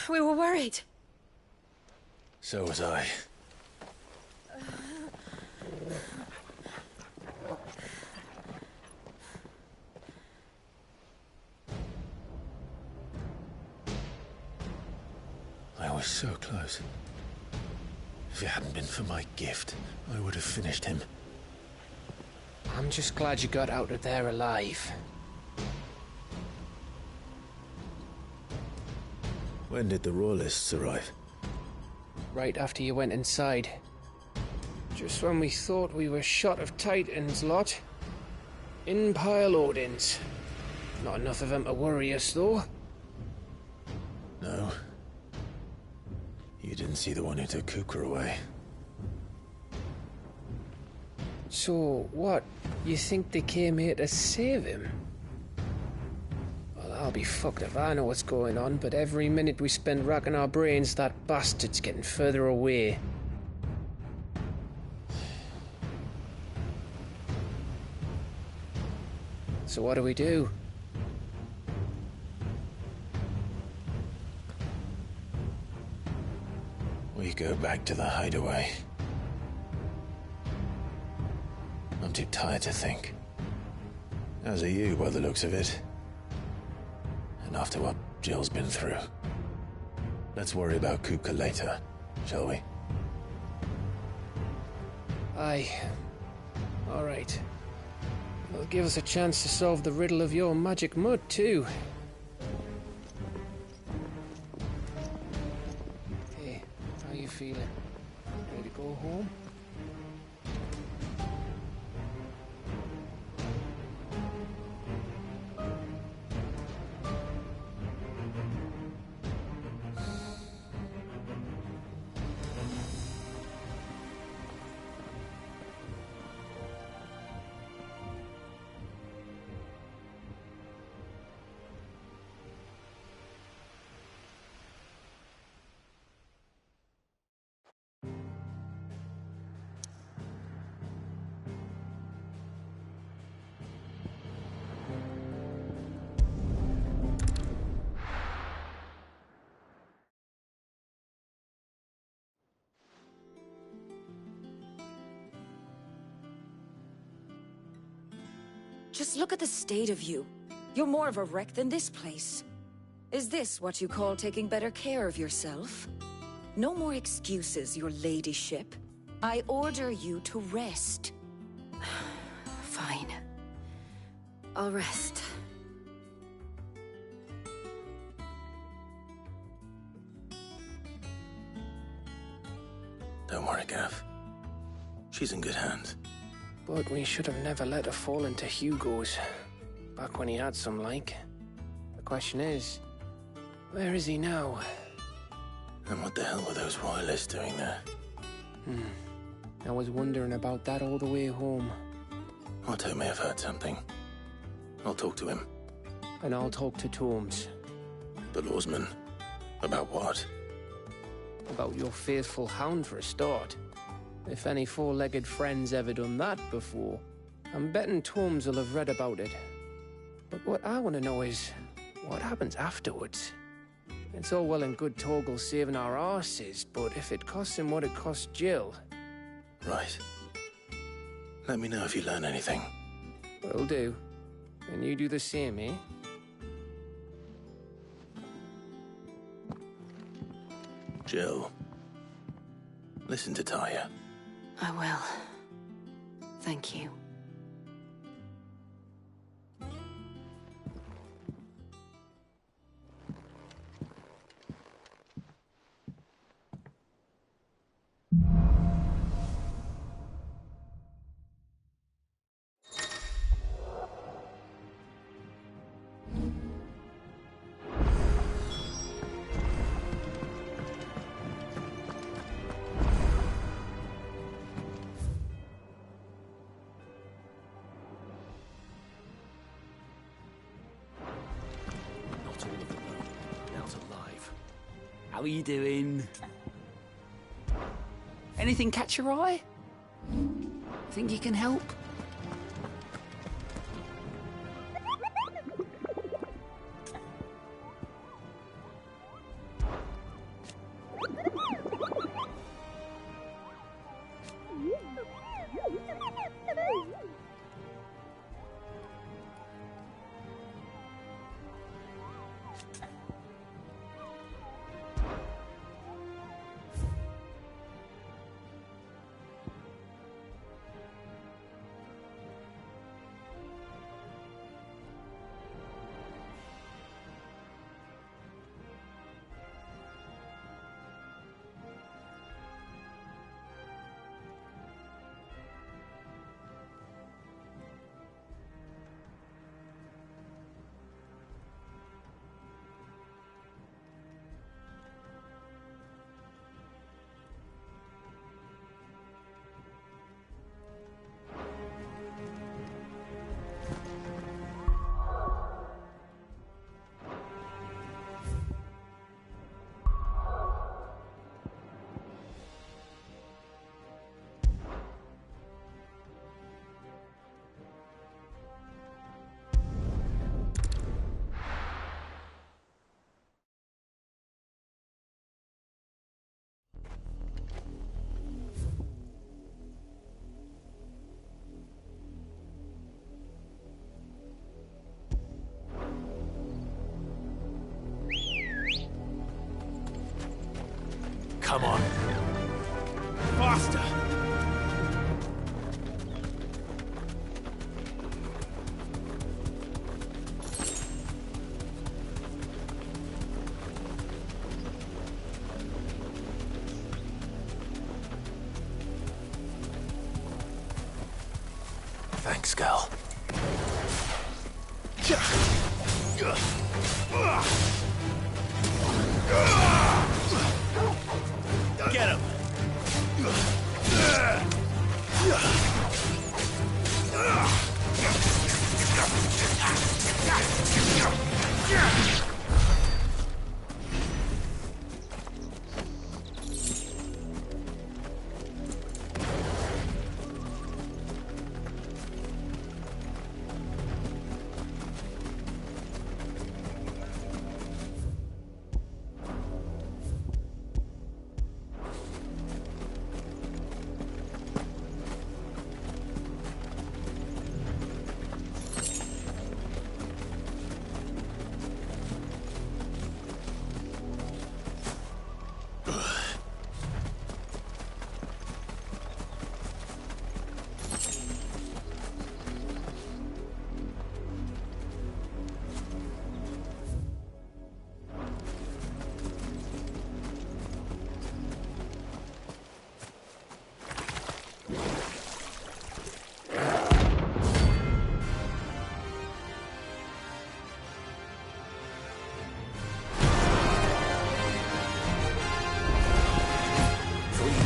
We were worried. So was I. I was so close. If it hadn't been for my gift, I would have finished him. I'm just glad you got out of there alive. When did the Royalists arrive? Right after you went inside. Just when we thought we were shot of Titans, lot. In pile Odins. Not enough of them to worry us, though. No. You didn't see the one who took Kukra away. So, what? You think they came here to save him? Well, I'll be fucked if I know what's going on, but every minute we spend racking our brains, that bastard's getting further away. So what do we do? We go back to the hideaway. I'm too tired to think. As are you, by the looks of it. And after what Jill's been through. Let's worry about Kupka later, shall we? Aye. All right. It'll give us a chance to solve the riddle of your magic mud, too. Hey, how you feeling? Ready to go home? Just look at the state of you. You're more of a wreck than this place. Is this what you call taking better care of yourself? No more excuses, your ladyship. I order you to rest. Fine. I'll rest. Don't worry, Gav. She's in good hands. But we should have never let her fall into Hugo's. Back when he had some like. The question is, where is he now? And what the hell were those royalists doing there? I was wondering about that all the way home. Otto may have heard something. I'll talk to him. And I'll talk to Tomes. The lawsman? About what? About your faithful hound for a start. If any four-legged friend's ever done that before, I'm betting Tomes will have read about it. But what I want to know is, what happens afterwards? It's all well and good Torgal saving our arses, but if it costs him what it cost Jill... Right. Let me know if you learn anything. Will do. And you do the same, eh? Jill, listen to Taya. I will. Thank you. How are you doing? Anything catch your eye? Think you can help? Come on. Faster! Thanks, girl. Get him!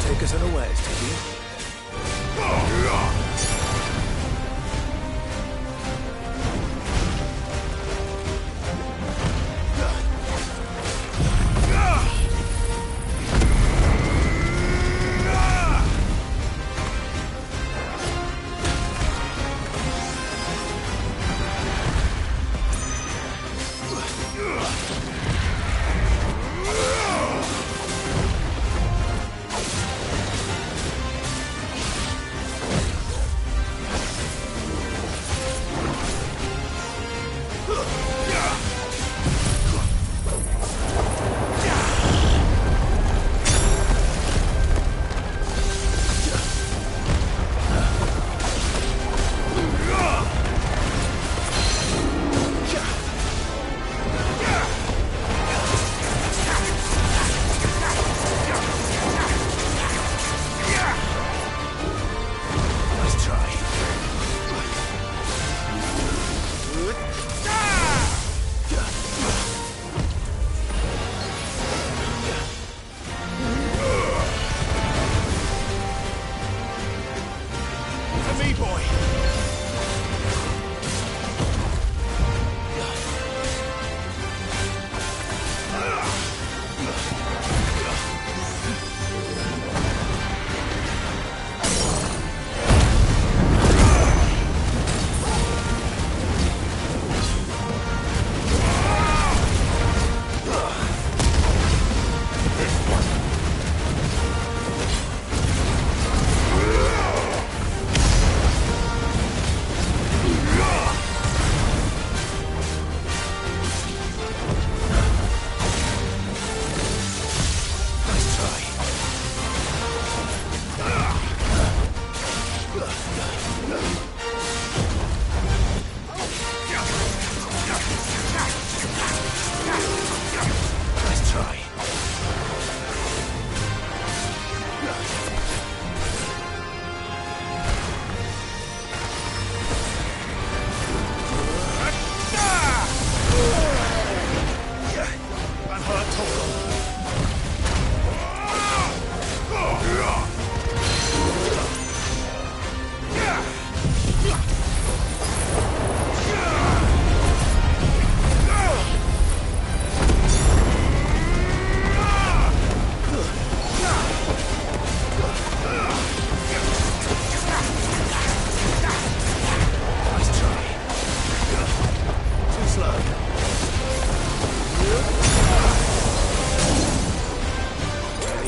Take us unawares, did you?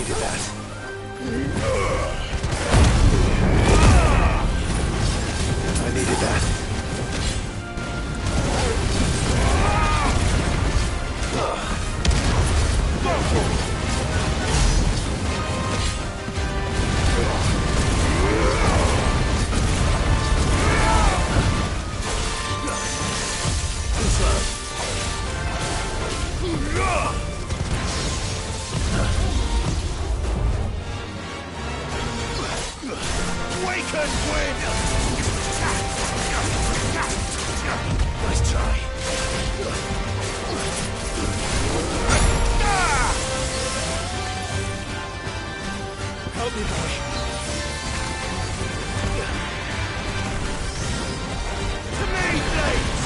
needed that. I needed that. Nice try. Help me, boy. To me, please!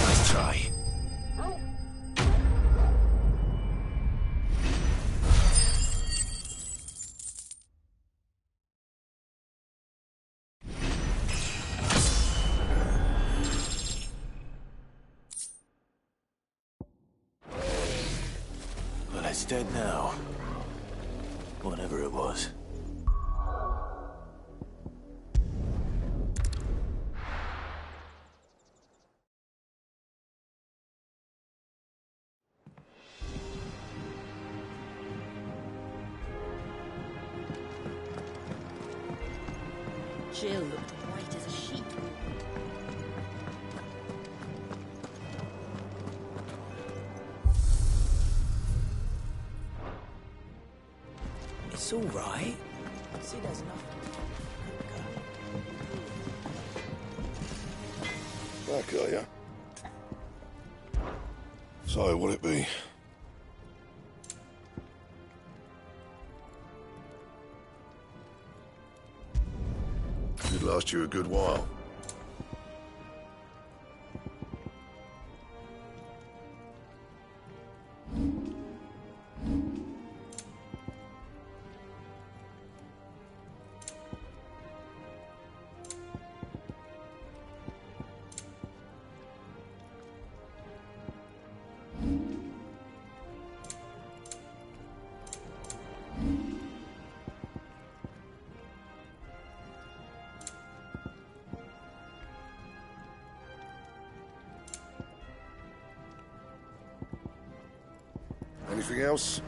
Nice try. Well, it's dead now. Whatever it was. Jill looked white as a sheet. It's all right. See, there's nothing. Back, are ya? So, what'll it be? Should last you a good while. Anything else?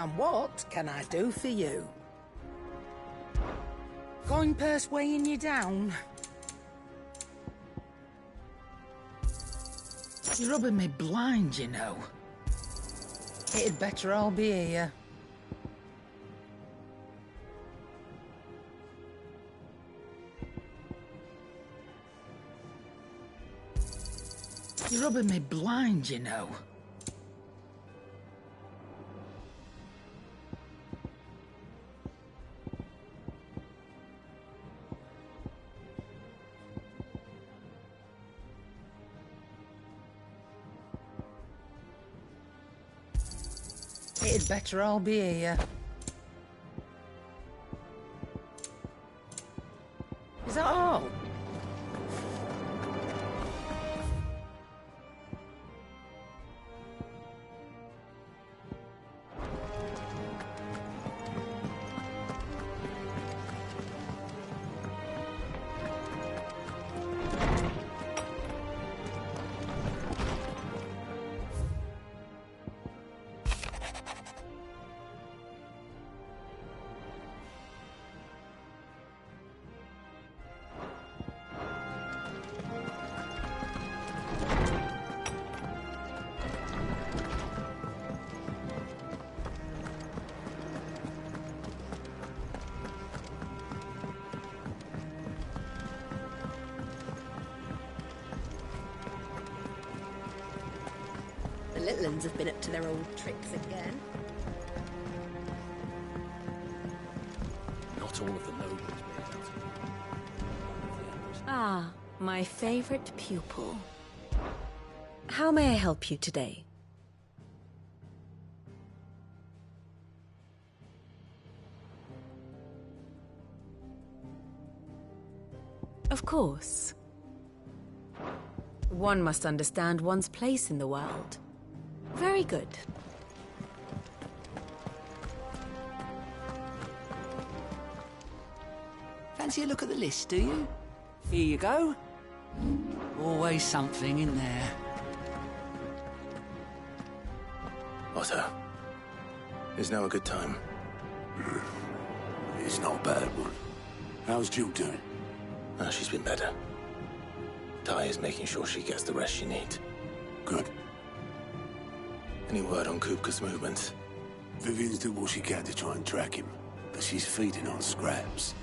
And what can I do for you? Coin purse weighing you down? You're rubbing me blind, you know. It'd better all be here. You're rubbing me blind, you know. It'd better all be here. Is that all? The little uns have been up to their old tricks again. Not all of the nobles bear that. Ah, my favorite pupil. How may I help you today? Of course. One must understand one's place in the world. Very good. Fancy a look at the list, do you? Here you go. Always something in there. Otto, is now a good time? It's not a bad one. How's Jill doing? She's been better. Ty is making sure she gets the rest she needs. Good. Any word on Kupka's movements? Vivian's did what she can to try and track him, but she's feeding on scraps.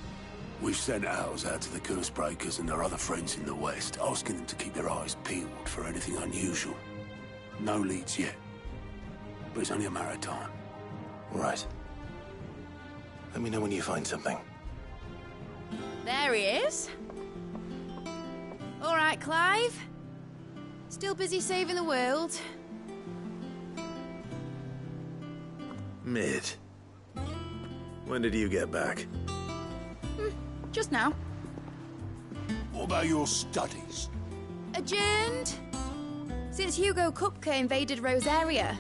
We've sent ours out to the Cursebreakers and their other friends in the West, asking them to keep their eyes peeled for anything unusual. No leads yet, but it's only a matter of time. Right. Let me know when you find something. There he is. All right, Clive. Still busy saving the world. Mid. When did you get back? Just now. What about your studies? Adjourned. Since Hugo Kupka invaded Rosaria.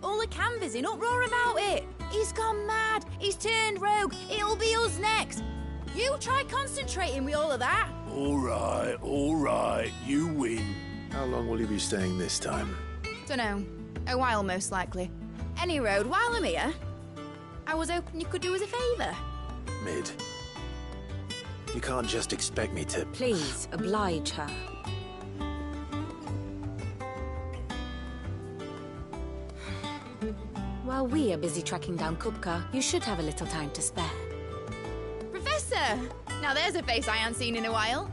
All the canvass in uproar about it. He's gone mad. He's turned rogue. It'll be us next. You try concentrating with all of that. All right. You win. How long will you be staying this time? Dunno. A while, most likely. Any road, while I'm here, I was hoping you could do us a favour. Mid. You can't just expect me to... Please, oblige her. While we are busy tracking down Kupka, you should have a little time to spare. Professor! Now there's a face I haven't seen in a while.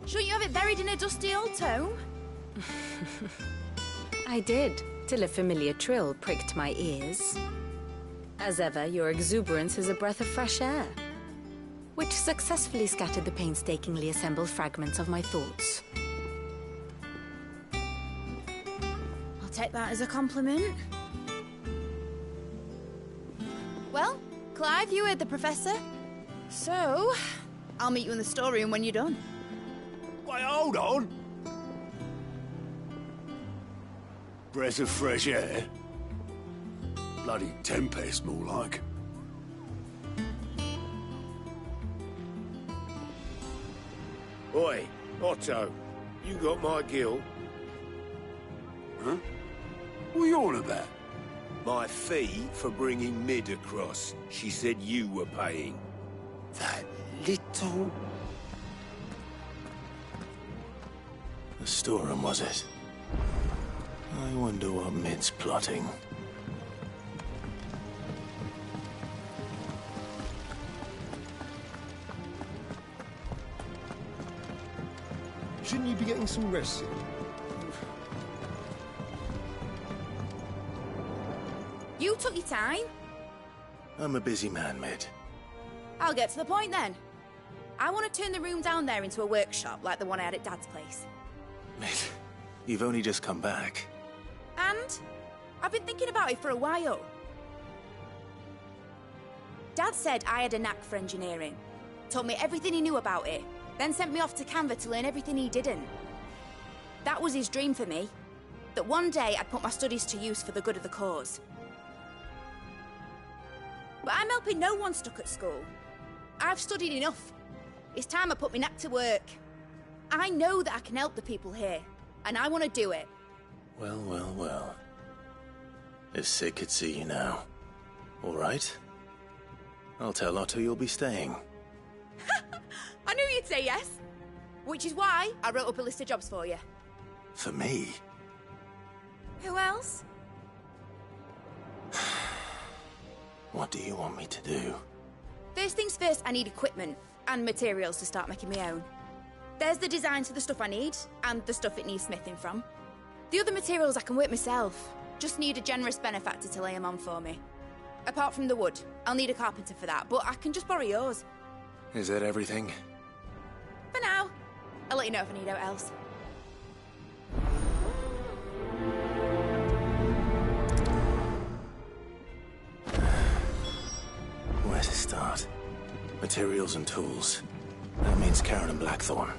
Shouldn't you have it buried in a dusty old tome? I did, till a familiar trill pricked my ears. As ever, your exuberance is a breath of fresh air, which successfully scattered the painstakingly assembled fragments of my thoughts. I'll take that as a compliment. Well, Clive, you heard the Professor. So, I'll meet you in the storeroom when you're done. Wait, hold on. Breath of fresh air? Bloody tempest, more like. Oi, Otto, you got my gill? Huh? What are you on about? My fee for bringing Mid across. She said you were paying. That little... The storeroom, was it? I wonder what Mid's plotting. Shouldn't you be getting some rest soon? You took your time. I'm a busy man, Mid. I'll get to the point then. I want to turn the room down there into a workshop like the one I had at Dad's place. Mid, you've only just come back. And I've been thinking about it for a while. Dad said I had a knack for engineering. Told me everything he knew about it. Then sent me off to Canva to learn everything he didn't. That was his dream for me. That one day I'd put my studies to use for the good of the cause. But I'm helping no one stuck at school. I've studied enough. It's time I put my knack to work. I know that I can help the people here, and I want to do it. Well, well, well. If Sid could see you now. All right. I'll tell Otto you'll be staying. I knew you'd say yes. Which is why I wrote up a list of jobs for you. For me? Who else? What do you want me to do? First things first, I need equipment and materials to start making my own. There's the designs for the stuff I need, and the stuff it needs smithing from. The other materials I can work myself. Just need a generous benefactor to lay them on for me. Apart from the wood, I'll need a carpenter for that, but I can just borrow yours. Is that everything? For now. I'll let you know if I need out else. Where to start? Materials and tools. That means Karen and Blackthorn.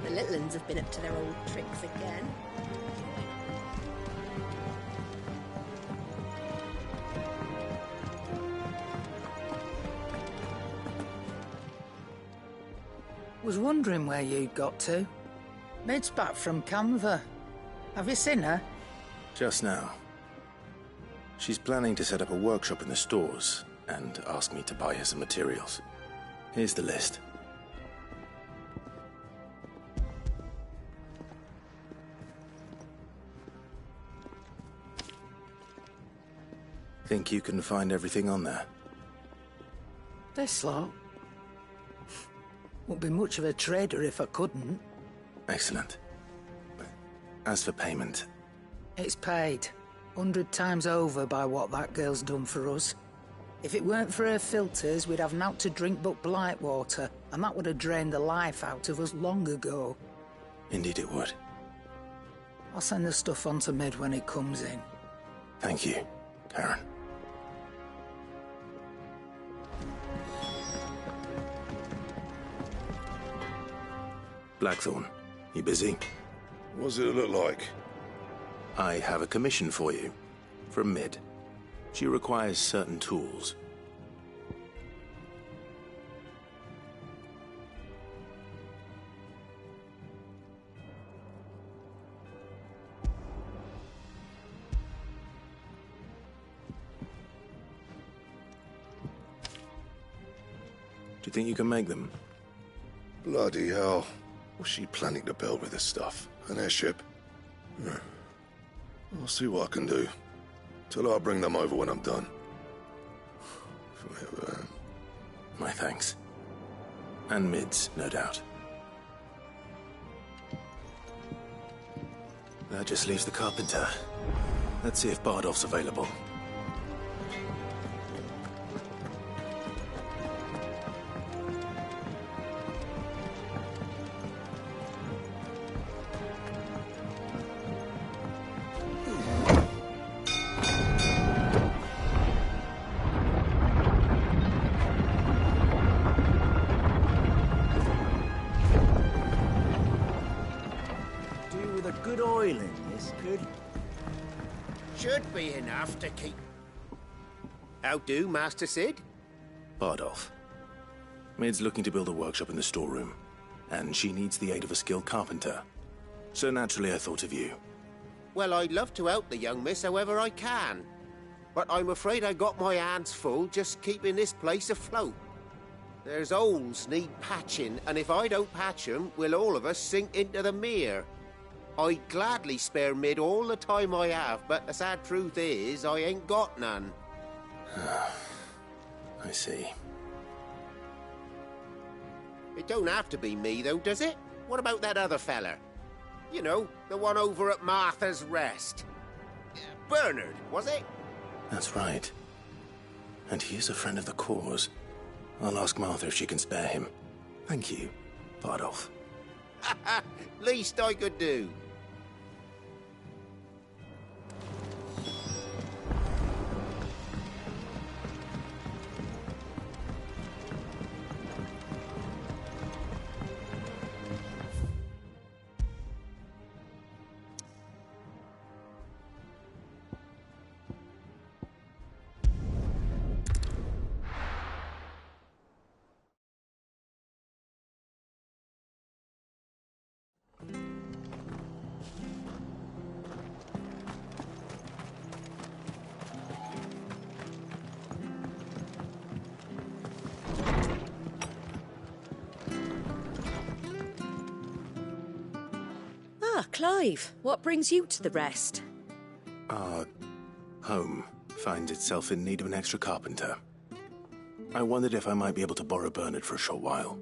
The little uns have been up to their old tricks again. Was wondering where you'd got to. Mid's back from Canva. Have you seen her? Just now. She's planning to set up a workshop in the stores and ask me to buy her some materials. Here's the list. Think you can find everything on there? This lot. Wouldn't be much of a trader if I couldn't. Excellent. As for payment... It's paid. 100 times over by what that girl's done for us. If it weren't for her filters, we'd have naught to drink but blight water, and that would have drained the life out of us long ago. Indeed it would. I'll send the stuff on to Mid when it comes in. Thank you, Karen. Blackthorn, you busy? What does it look like? I have a commission for you. From Mid. She requires certain tools. Do you think you can make them? Bloody hell. What's she planning to build with this stuff? An airship? I'll see what I can do. Tell her I'll bring them over when I'm done. My thanks. And Mid's, no doubt. That just leaves the carpenter. Let's see if Bardolph's available. with a good oiling, this could. Should be enough to keep... How do, Master Sid? Bardolph. Mid's looking to build a workshop in the storeroom, and she needs the aid of a skilled carpenter. So naturally I thought of you. Well, I'd love to help the young miss however I can. But I'm afraid I got my hands full just keeping this place afloat. There's holes need patching, and if I don't patch them, we'll all of us sink into the mere. I'd gladly spare Mid all the time I have, but the sad truth is, I ain't got none. I see. It don't have to be me, though, does it? What about that other fella? You know, the one over at Martha's Rest. Bernard, was it? That's right. And he is a friend of the cause. I'll ask Martha if she can spare him. Thank you, Bardolph. Least I could do. Ah, Clive, what brings you to the Rest? Our home finds itself in need of an extra carpenter. I wondered if I might be able to borrow Bernard for a short while.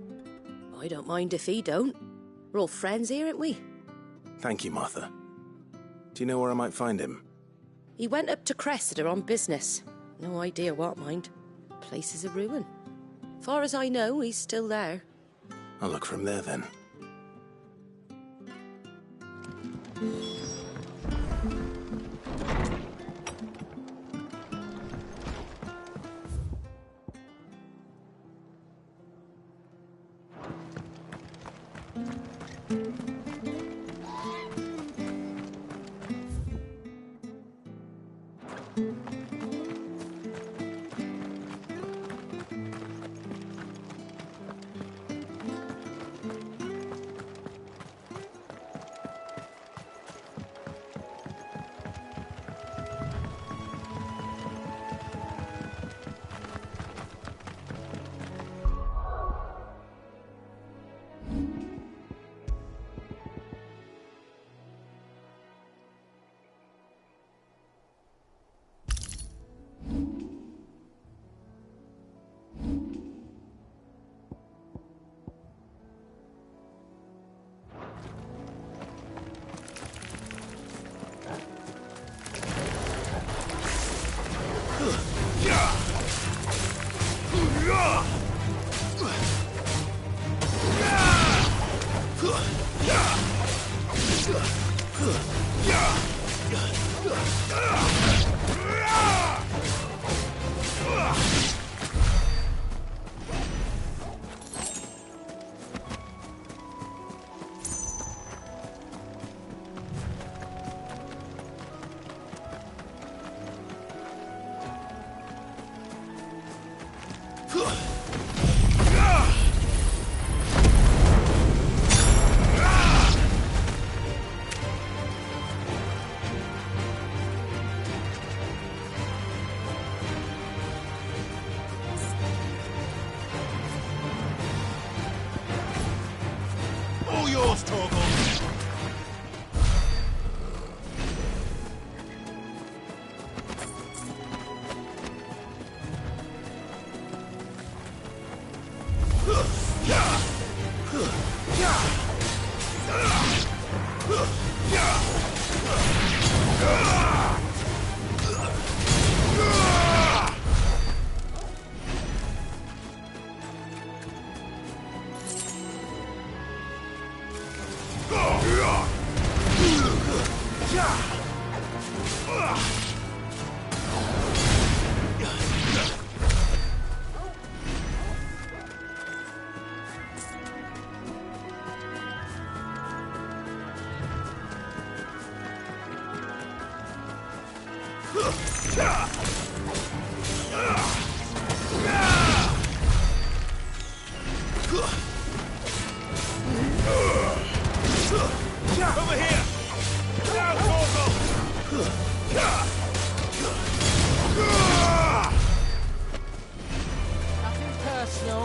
I don't mind if he don't. We're all friends here, aren't we? Thank you, Martha. Do you know where I might find him? He went up to Cressida on business. No idea what, mind. Place is a ruin. Far as I know, he's still there. I'll look from there, then. All yours, Torgal. Over here! Now, Torgal! Nothing personal.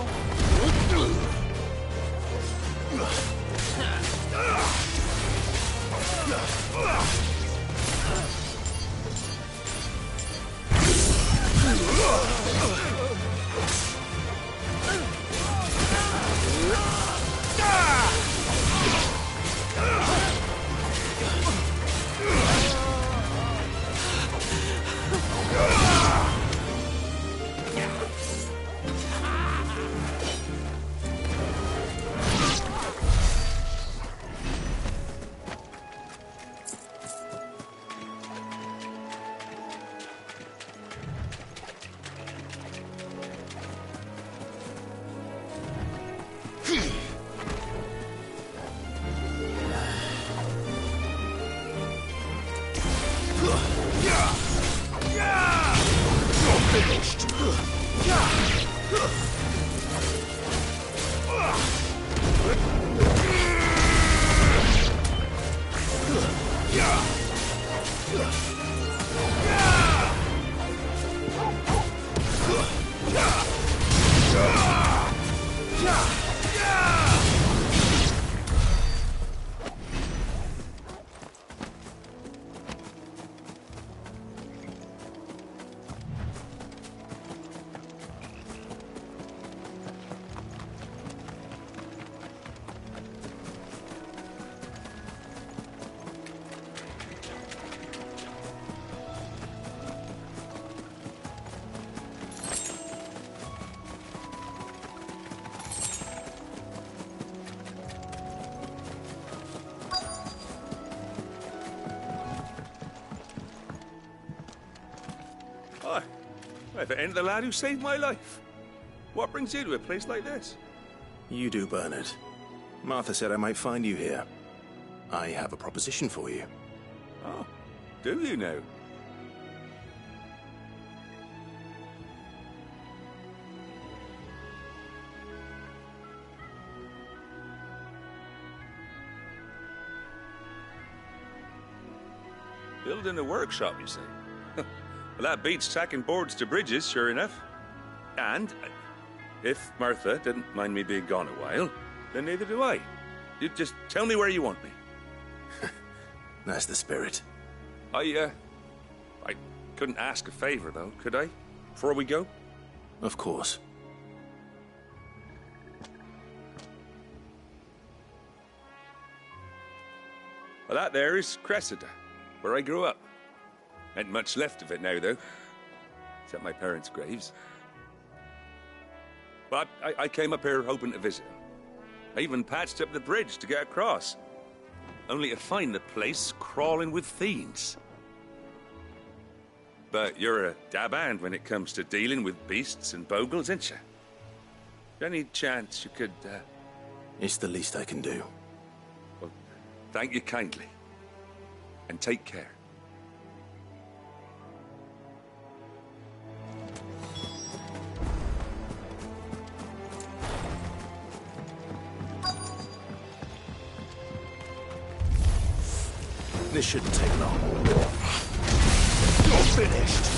Hi. If it ain't the lad who saved my life. What brings you to a place like this? You do, Bernard. Martha said I might find you here. I have a proposition for you. Oh, do you now? Building a workshop, you say? Well, that beats tacking boards to bridges, sure enough. And if Martha didn't mind me being gone a while, then neither do I. You just tell me where you want me. That's the spirit. I couldn't ask a favor, though, could I? Before we go? Of course. Well, that there is Cressida, where I grew up. Ain't much left of it now, though. Except my parents' graves. But I came up here hoping to visit them. I even patched up the bridge to get across. Only to find the place crawling with fiends. But you're a dab hand when it comes to dealing with beasts and bogles, ain't you? Any chance you could, It's the least I can do. Well, thank you kindly. And take care. This shouldn't take long. You're finished!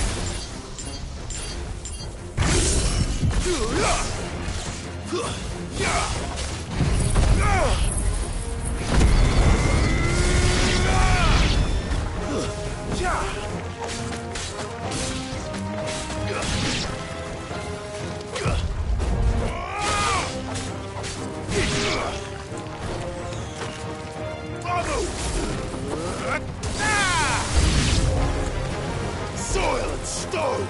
Soil and stone!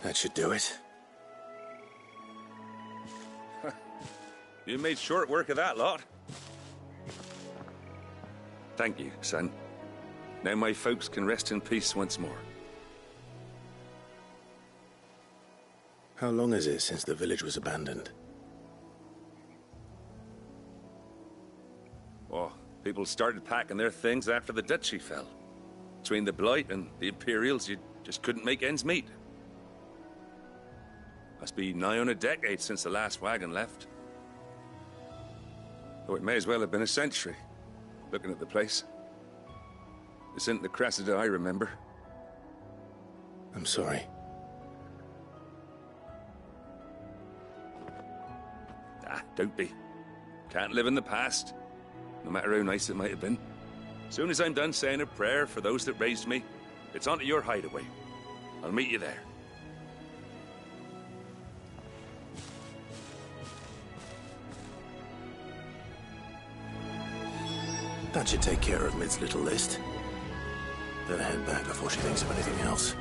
That should do it. You made short work of that lot. Thank you, son. Now my folks can rest in peace once more. How long is it since the village was abandoned? Oh, people started packing their things after the duchy fell. Between the Blight and the Imperials, you just couldn't make ends meet. Must be nigh on a decade since the last wagon left. Oh, it may as well have been a century, looking at the place. This isn't the Cressida I remember. I'm sorry. Ah, don't be. Can't live in the past, no matter how nice it might have been. Soon as I'm done saying a prayer for those that raised me, it's on to your hideaway. I'll meet you there. That should take care of Mid's little list. Better head back before she thinks of anything else.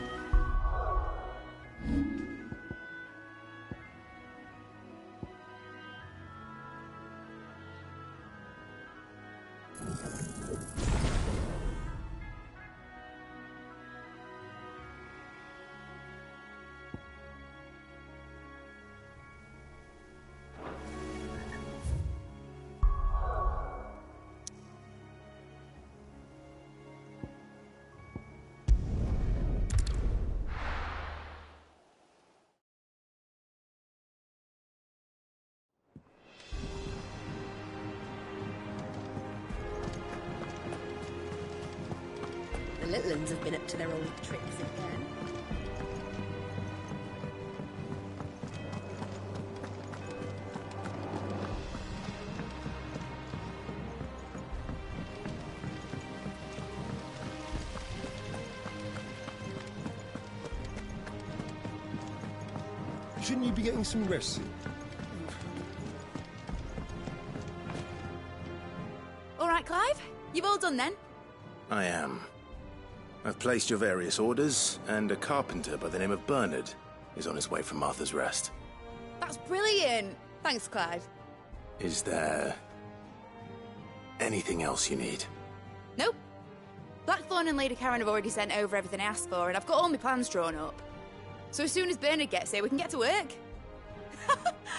The little ones have been up to their old tricks again. Shouldn't you be getting some rest soon? All right, Clive? You've all done then? I am. I've placed your various orders, and a carpenter by the name of Bernard is on his way from Martha's Rest. That's brilliant! Thanks, Clive. Is there anything else you need? Nope. Blackthorn and Lady Karen have already sent over everything I asked for, and I've got all my plans drawn up. So as soon as Bernard gets here, we can get to work.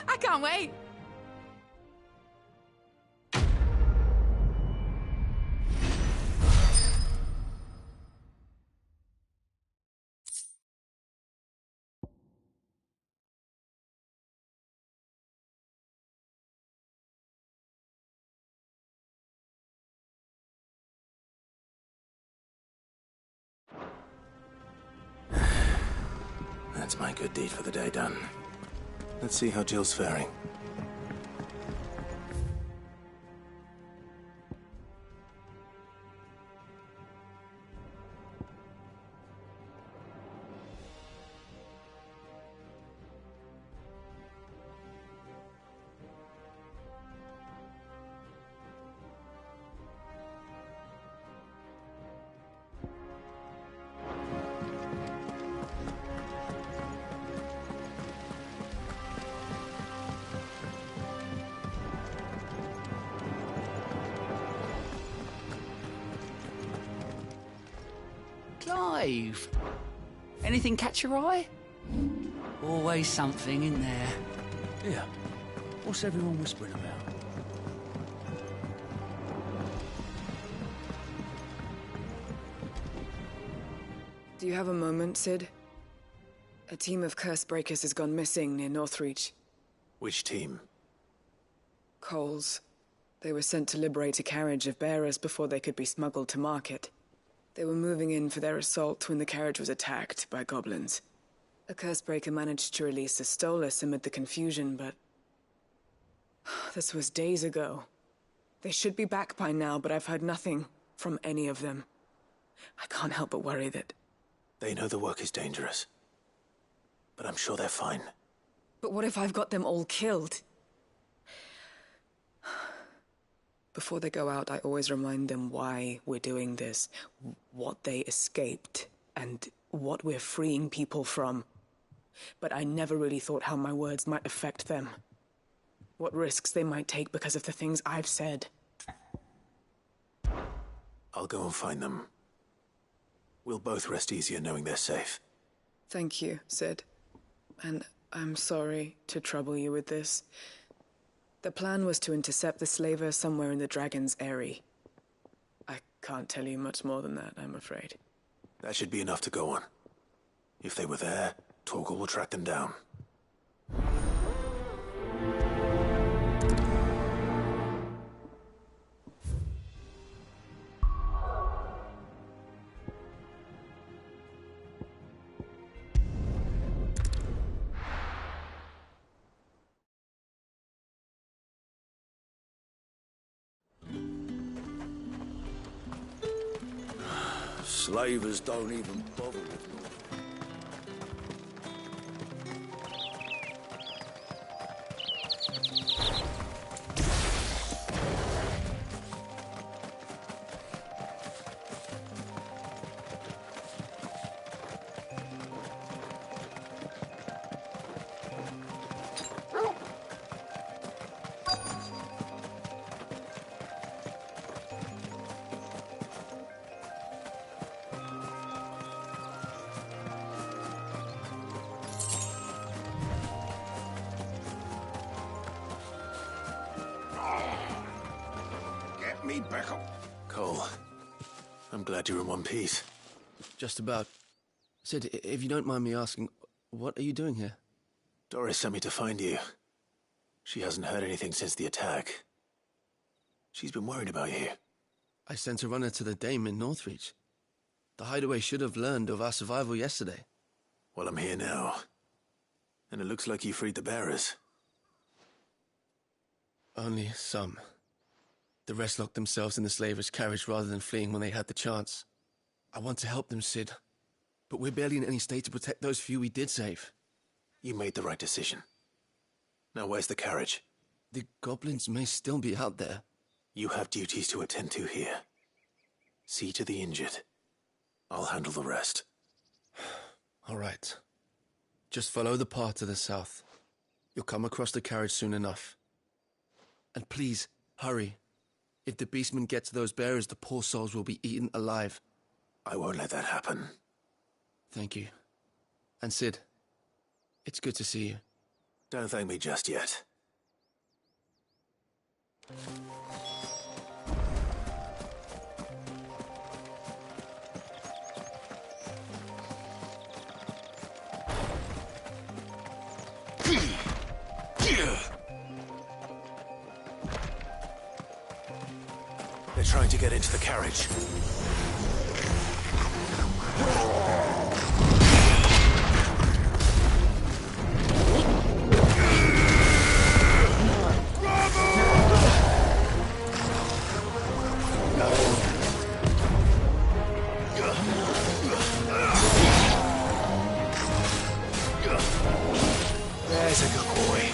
I can't wait. That's my good deed for the day done. Let's see how Jill's faring. Clive, anything catch your eye? Always something in there. Yeah. What's everyone whispering about? Do you have a moment, Sid? A team of curse breakers has gone missing near Northreach. Which team? Coles. They were sent to liberate a carriage of bearers before they could be smuggled to market. They were moving in for their assault when the carriage was attacked by goblins. A cursebreaker managed to release a Stolas amid the confusion, but... this was days ago. They should be back by now, but I've heard nothing from any of them. I can't help but worry that... They know the work is dangerous. But I'm sure they're fine. But what if I've got them all killed? Before they go out, I always remind them why we're doing this, what they escaped, and what we're freeing people from. But I never really thought how my words might affect them. What risks they might take because of the things I've said. I'll go and find them. We'll both rest easier knowing they're safe. Thank you, Sid. And I'm sorry to trouble you with this. The plan was to intercept the slaver somewhere in the Dragon's Eyrie. I can't tell you much more than that, I'm afraid. That should be enough to go on. If they were there, Torgal will track them down. Slavers don't even bother with me. Me back up. Cole, I'm glad you're in one piece. Just about. Sid, if you don't mind me asking, what are you doing here? Doris sent me to find you. She hasn't heard anything since the attack. She's been worried about you. I sent a runner to the Dame in Northreach. The hideaway should have learned of our survival yesterday. Well, I'm here now. And it looks like you freed the bearers. Only some. The rest locked themselves in the slaver's carriage rather than fleeing when they had the chance. I want to help them, Sid. But we're barely in any state to protect those few we did save. You made the right decision. Now where's the carriage? The goblins may still be out there. You have duties to attend to here. See to the injured. I'll handle the rest. All right. Just follow the path to the south. You'll come across the carriage soon enough. And please, hurry. If the beastmen get to those bearers, the poor souls will be eaten alive. I won't let that happen. Thank you. And Sid, it's good to see you. Don't thank me just yet. They're trying to get into the carriage. There's a good boy.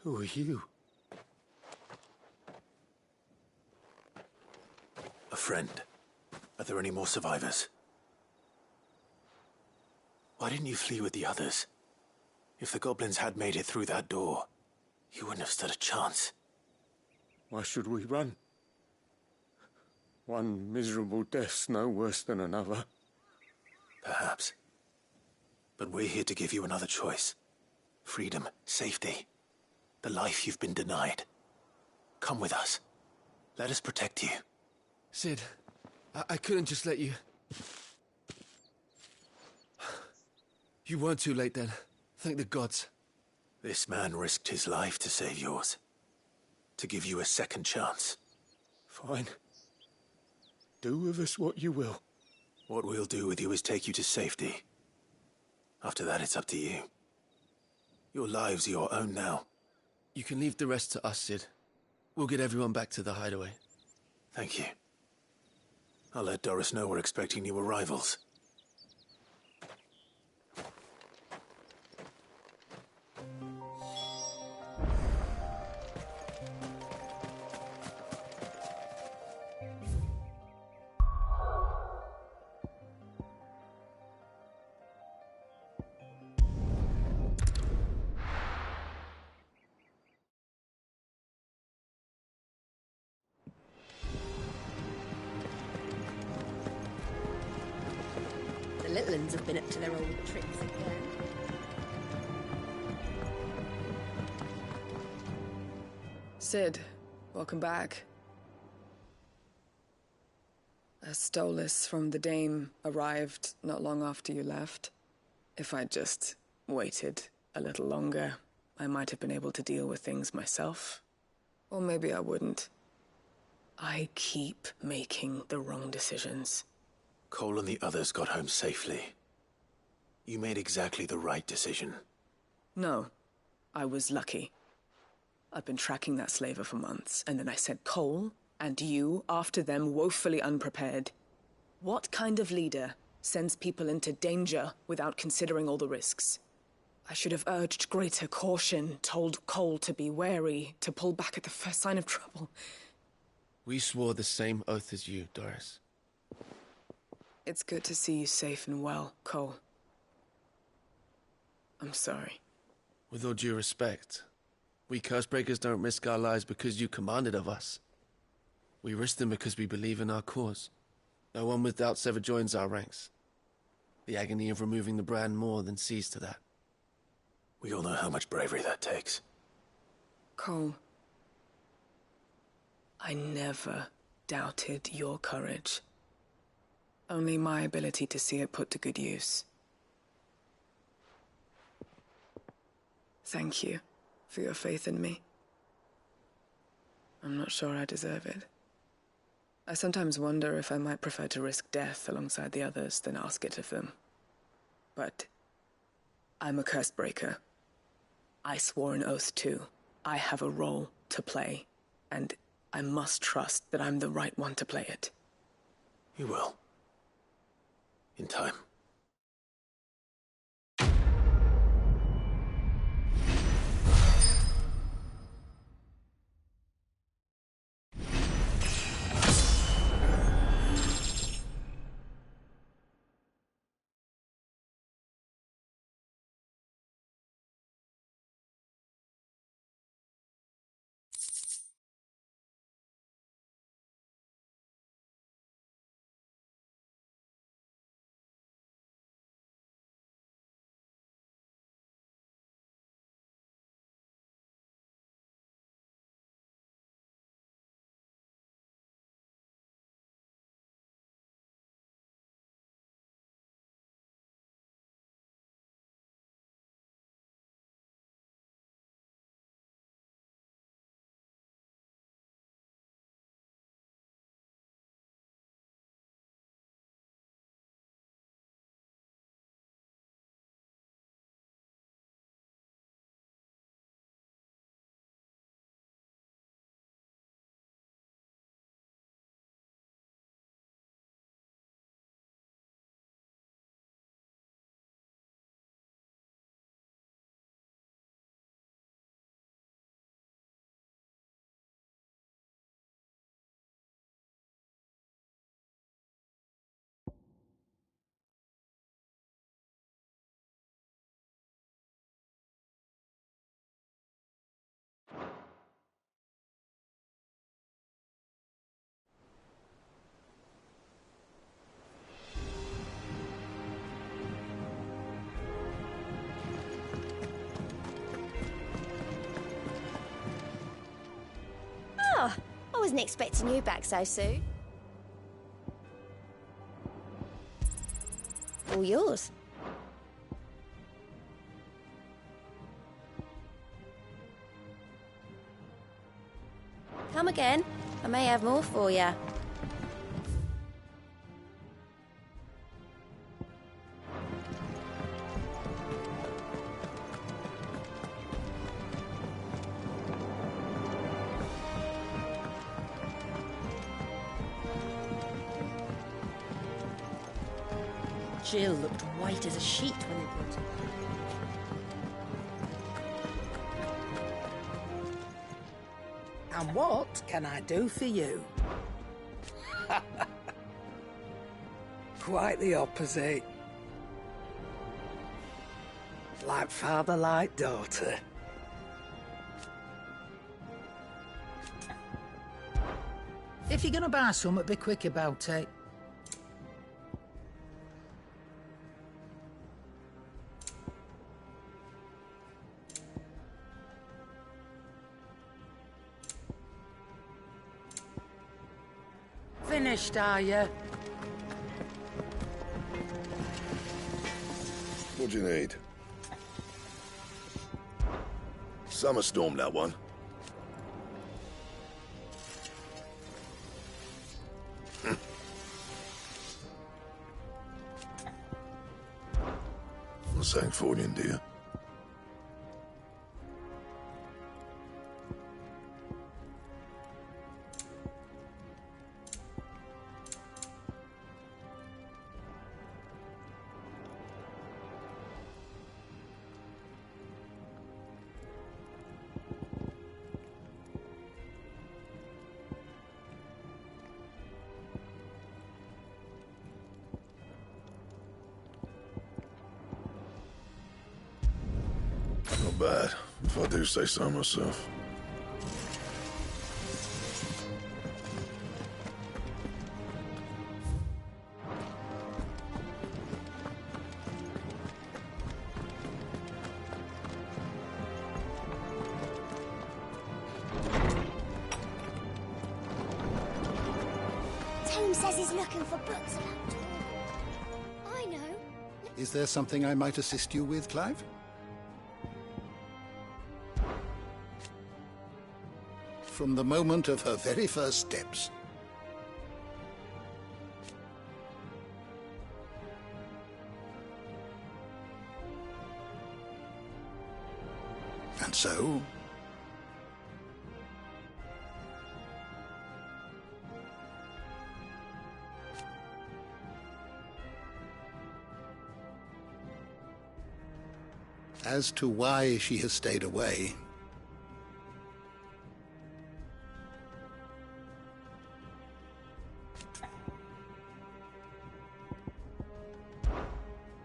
Who are you? A friend. Are there any more survivors? Why didn't you flee with the others? If the goblins had made it through that door, you wouldn't have stood a chance. Why should we run? One miserable death's no worse than another. Perhaps. But we're here to give you another choice. Freedom, safety, the life you've been denied. Come with us. Let us protect you. Sid, I couldn't just let you... You weren't too late then. Thank the gods. This man risked his life to save yours. To give you a second chance. Fine. Do with us what you will. What we'll do with you is take you to safety. After that, it's up to you. Your lives are your own now. You can leave the rest to us, Sid. We'll get everyone back to the hideaway. Thank you. I'll let Doris know we're expecting new arrivals. The little uns have been up to their old tricks again. Sid, welcome back. A Stolas from the Dame arrived not long after you left. If I'd just waited a little longer, I might have been able to deal with things myself. Or maybe I wouldn't. I keep making the wrong decisions. Cole and the others got home safely. You made exactly the right decision. No, I was lucky. I've been tracking that slaver for months, and then I sent Cole and you after them, woefully unprepared. What kind of leader sends people into danger without considering all the risks? I should have urged greater caution, told Cole to be wary, to pull back at the first sign of trouble. We swore the same oath as you, Doris. It's good to see you safe and well, Cole. I'm sorry. With all due respect, we Cursebreakers don't risk our lives because you commanded of us. We risk them because we believe in our cause. No one with doubts ever joins our ranks. The agony of removing the brand more than sees to that. We all know how much bravery that takes. Cole, I never doubted your courage. Only my ability to see it put to good use. Thank you for your faith in me. I'm not sure I deserve it. I sometimes wonder if I might prefer to risk death alongside the others than ask it of them. But I'm a Cursebreaker. I swore an oath too. I have a role to play, and I must trust that I'm the right one to play it. You will. In time. Oh, I wasn't expecting you back so soon. All yours. Come again. I may have more for you. Jill looked white as a sheet when they brought her. And what can I do for you? Quite the opposite. Like father, like daughter. If you're gonna buy something, be quick about it. Finished, are you? What do you need? Summer storm, that one. Not saying for you, do you? Not bad, if I do say so myself. Tome says he's looking for books about Torvald. I know. Is there something I might assist you with, Clive? From the moment of her very first steps. And so, as to why she has stayed away,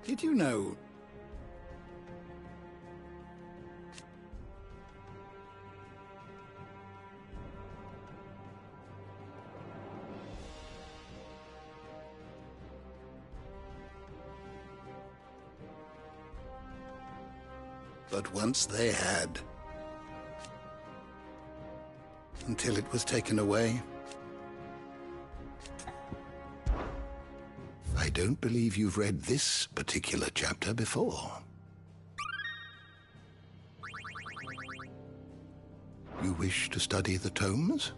did you know but once they had, until it was taken away? I don't believe you've read this particular chapter before. You wish to study the tomes?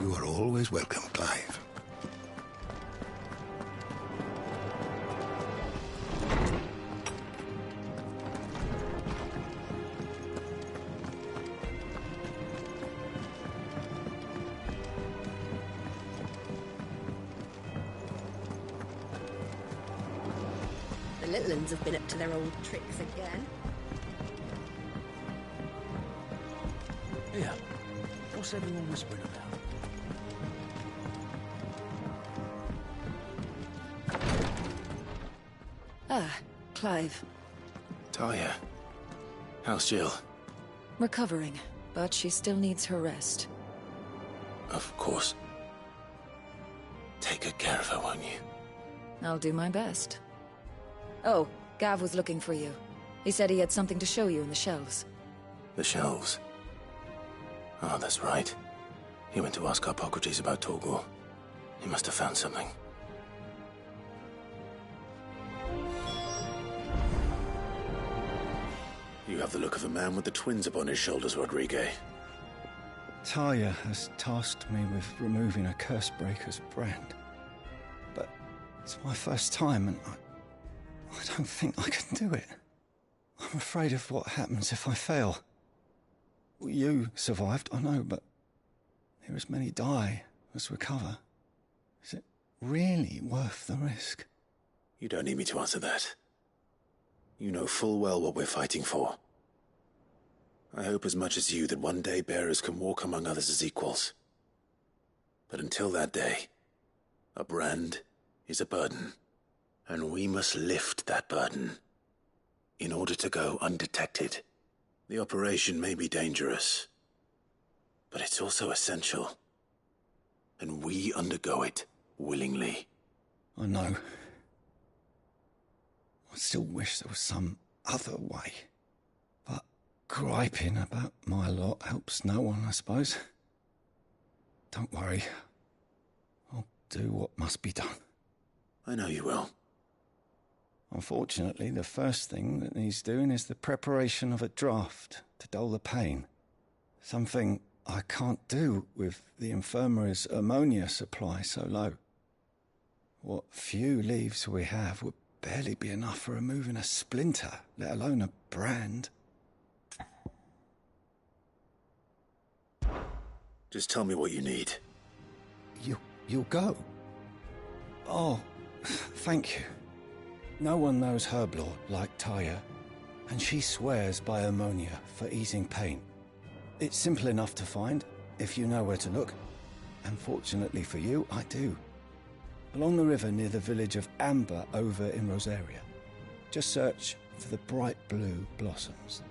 You are always welcome, Clive. The little uns have been up to their old tricks again. Yeah. What's everyone whispering about? Ah, Clive. Talia. How's Jill? Recovering, but she still needs her rest. Of course. Take good care of her, won't you? I'll do my best. Oh, Gav was looking for you. He said he had something to show you in the shelves. The shelves? Oh, that's right. He went to ask Hippocrates about Torgor. He must have found something. You have the look of a man with the twins upon his shoulders, Rodrigue. Talia has tasked me with removing a Cursebreaker's brand. But it's my first time, and I don't think I can do it. I'm afraid of what happens if I fail. You survived, I know, but there as many die as recover. Is it really worth the risk? You don't need me to answer that. You know full well what we're fighting for. I hope as much as you that one day bearers can walk among others as equals. But until that day, a brand is a burden, and we must lift that burden in order to go undetected. The operation may be dangerous, but it's also essential, and we undergo it willingly. I know. I still wish there was some other way. But griping about my lot helps no one, I suppose. Don't worry. I'll do what must be done. I know you will. Unfortunately, the first thing that needs doing is the preparation of a draft to dull the pain. Something I can't do with the infirmary's ammonia supply so low. What few leaves we have would barely be enough for removing a splinter, let alone a brand. Just tell me what you need. You'll go? Oh, thank you. No one knows Herblord like Taya, and she swears by ammonia for easing pain. It's simple enough to find, if you know where to look. And fortunately for you, I do. Along the river near the village of Amber over in Rosaria. Just search for the bright blue blossoms.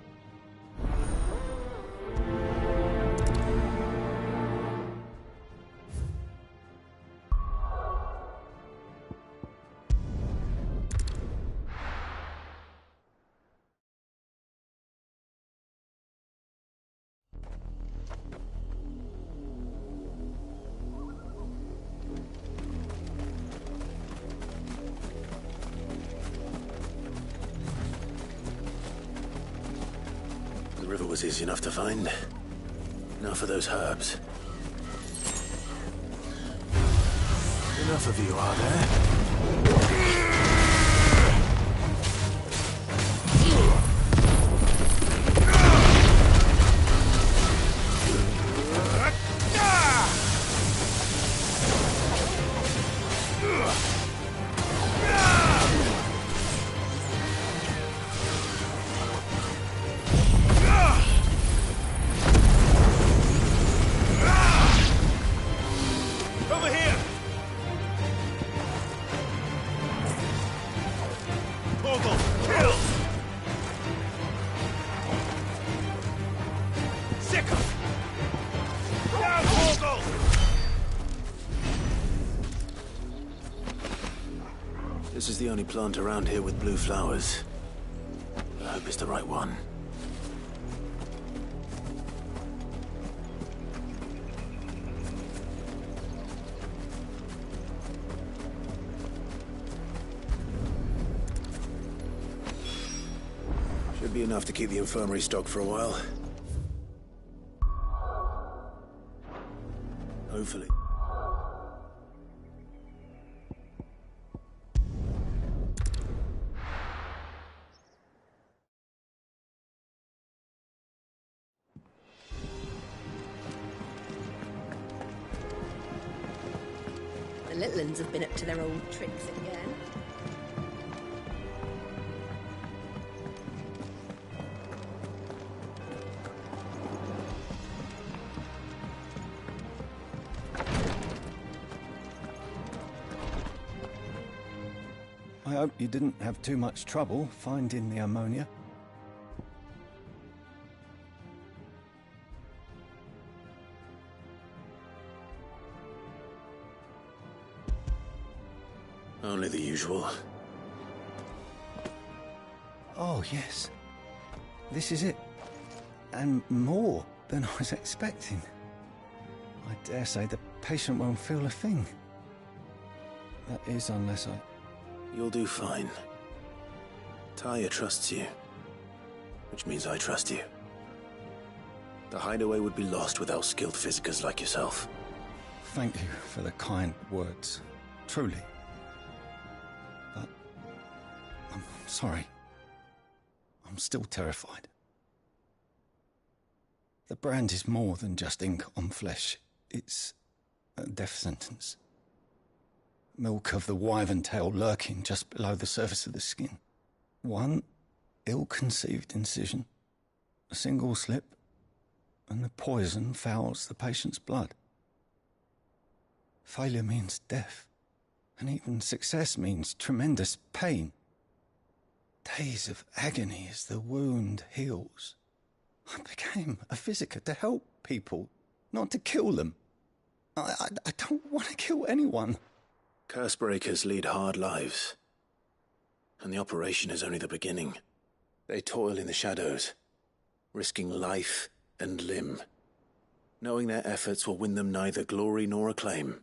The river was easy enough to find. Now for those herbs. Enough of you, are there? This is the only plant around here with blue flowers. I hope it's the right one. Should be enough to keep the infirmary stocked for a while. Hopefully. The little uns have been up to their old tricks again. I hope you didn't have too much trouble finding the ammonia. Only the usual. Oh, yes. This is it. And more than I was expecting. I dare say the patient won't feel a thing. That is, unless I... You'll do fine. Taya trusts you, which means I trust you. The hideaway would be lost without skilled physicers like yourself. Thank you for the kind words. Truly. But... I'm sorry. I'm still terrified. The brand is more than just ink on flesh. It's a death sentence. Milk of the wyvern tail lurking just below the surface of the skin. One ill-conceived incision, a single slip, and the poison fouls the patient's blood. Failure means death, and even success means tremendous pain. Days of agony as the wound heals. I became a physiker to help people, not to kill them. I don't want to kill anyone. Cursebreakers lead hard lives, and the operation is only the beginning. They toil in the shadows, risking life and limb, knowing their efforts will win them neither glory nor acclaim.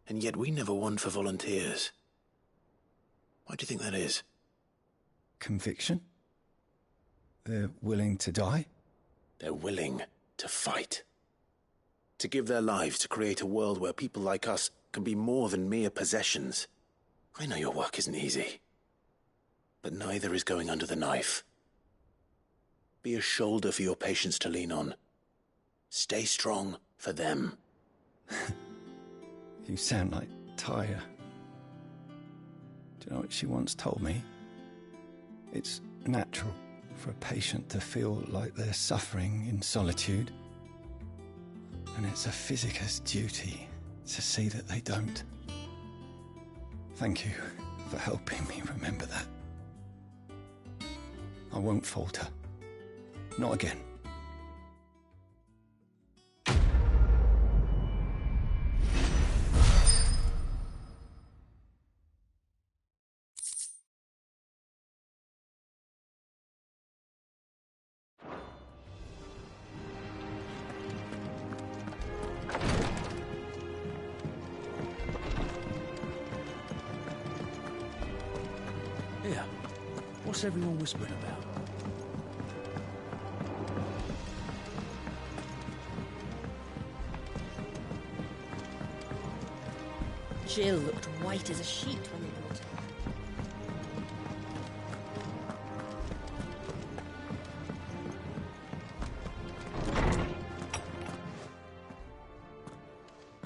And yet we never won for volunteers. Why do you think that is? Conviction? They're willing to die? They're willing to fight. To give their lives to create a world where people like us can be more than mere possessions. I know your work isn't easy, but neither is going under the knife. Be a shoulder for your patients to lean on. Stay strong for them. You sound like Taya. Do you know what she once told me? It's natural for a patient to feel like they're suffering in solitude. And it's a physiker's duty to see that they don't. Thank you for helping me remember that. I won't falter. Not again. Here, what's everyone whispering about? Jill looked white as a sheet when we brought her.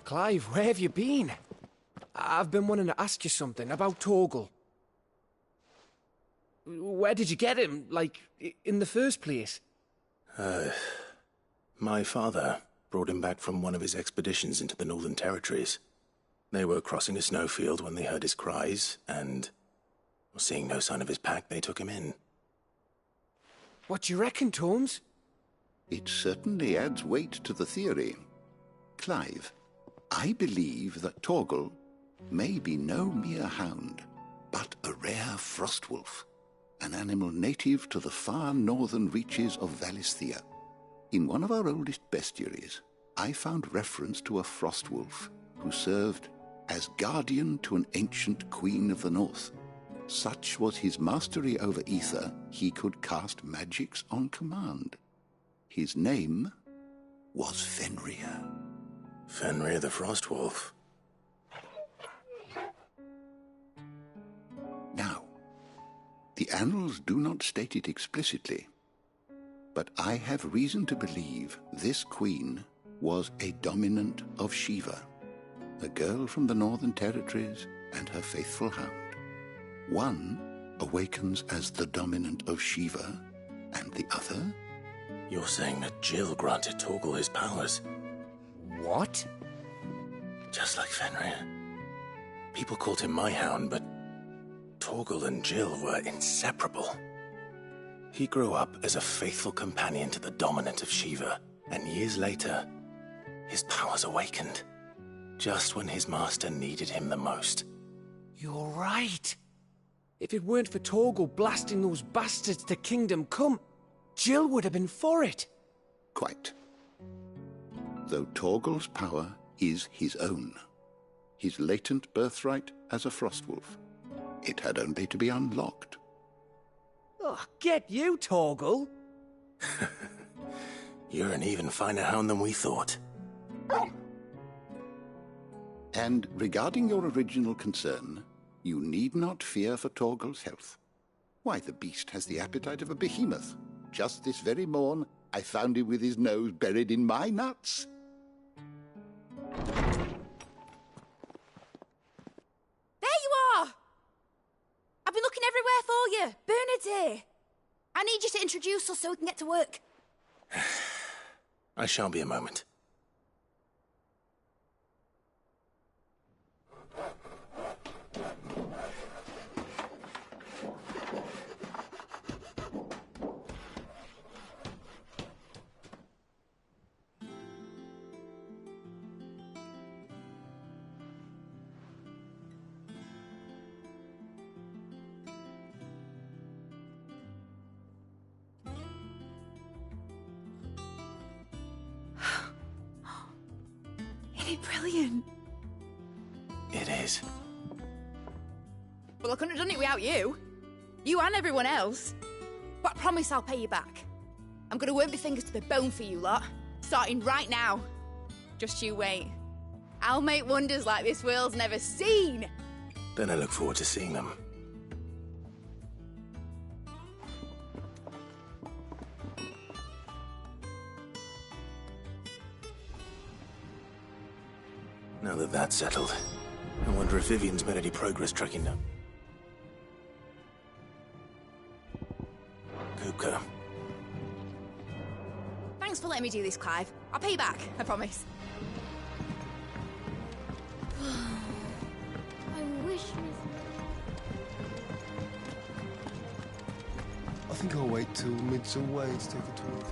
Clive, where have you been? I've been wanting to ask you something about Torgal. Where did you get him, like, in the first place? My father brought him back from one of his expeditions into the Northern Territories. They were crossing a snowfield when they heard his cries, and, seeing no sign of his pack, they took him in. What do you reckon, Tomes? It certainly adds weight to the theory. Clive, I believe that Torgal may be no mere hound, but a rare frostwolf, an animal native to the far northern reaches of Valisthea. In one of our oldest bestiaries, I found reference to a frostwolf who served as guardian to an ancient queen of the north. Such was his mastery over ether, he could cast magics on command. His name was Fenrir. Fenrir the Frostwolf. Now, the annals do not state it explicitly, but I have reason to believe this queen was a dominant of Shiva, a girl from the Northern Territories and her faithful hound. One awakens as the dominant of Shiva, and the other... You're saying that Jill granted Torgal his powers? What? Just like Fenrir. People called him my hound, but Torgal and Jill were inseparable. He grew up as a faithful companion to the dominant of Shiva, and years later, his powers awakened, just when his master needed him the most. You're right. If it weren't for Torgal blasting those bastards to Kingdom Come, Jill would have been for it. Quite. Though Torgal's power is his own, his latent birthright as a Frostwolf, it had only to be unlocked. Oh, get you, Torgal! You're an even finer hound than we thought. And regarding your original concern, you need not fear for Torgal's health. Why, the beast has the appetite of a behemoth. Just this very morn, I found him with his nose buried in my nuts. There you are! I've been looking everywhere for you. Bernard's here. I need you to introduce us so we can get to work. I shan't be a moment. Brilliant. It is. Well, I couldn't have done it without you. You and everyone else. But I promise I'll pay you back. I'm gonna work my fingers to the bone for you lot, starting right now. Just you wait. I'll make wonders like this world's never seen. Then I look forward to seeing them. Now that that's settled, I wonder if Vivian's made any progress tracking them. Kupka. Thanks for letting me do this, Clive. I'll pay you back, I promise. I wish I think I'll wait till mid's away to take a tour.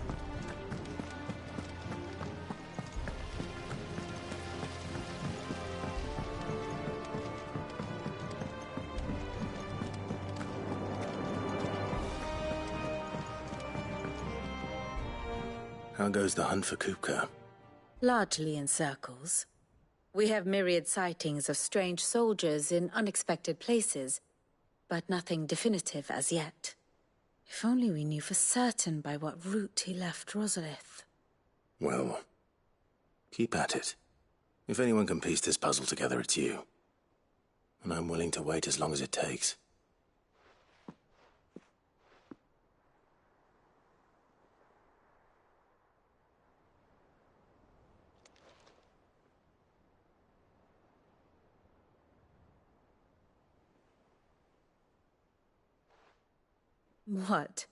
How goes the hunt for Kupka? Largely in circles. We have myriad sightings of strange soldiers in unexpected places, but nothing definitive as yet. If only we knew for certain by what route he left Rosalith. Well, keep at it. If anyone can piece this puzzle together, it's you. And I'm willing to wait as long as it takes. What?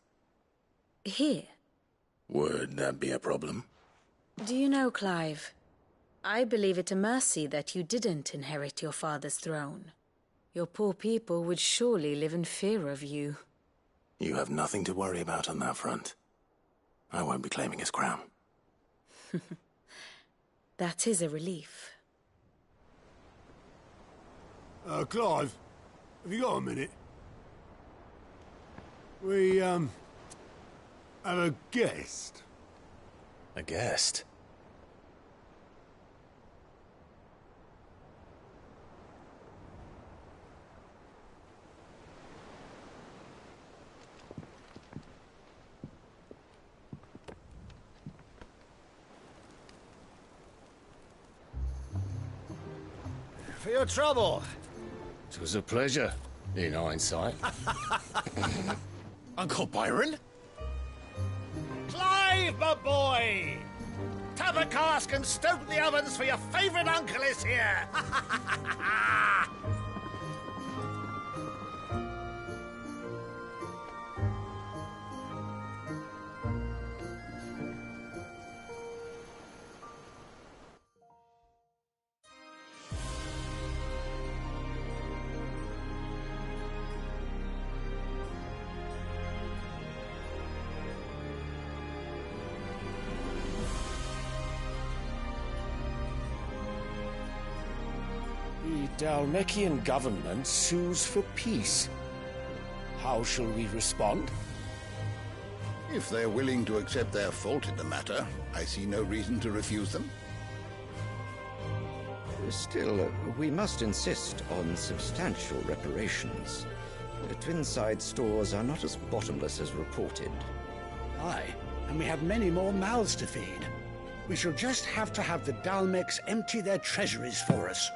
Here? Would that be a problem? Do you know, Clive, I believe it a mercy that you didn't inherit your father's throne. Your poor people would surely live in fear of you. You have nothing to worry about on that front. I won't be claiming his crown. That is a relief. Clive, have you got a minute? We, have a guest. A guest? For your trouble. It was a pleasure, in hindsight. Uncle Byron? Clive, my boy! Tap a cask and stoke the ovens, for your favourite uncle is here! Dhalmekian government sues for peace. How shall we respond? If they're willing to accept their fault in the matter, I see no reason to refuse them. Still, we must insist on substantial reparations. The Twinside stores are not as bottomless as reported. Aye, and we have many more mouths to feed. We shall just have to have the Dalmecs empty their treasuries for us.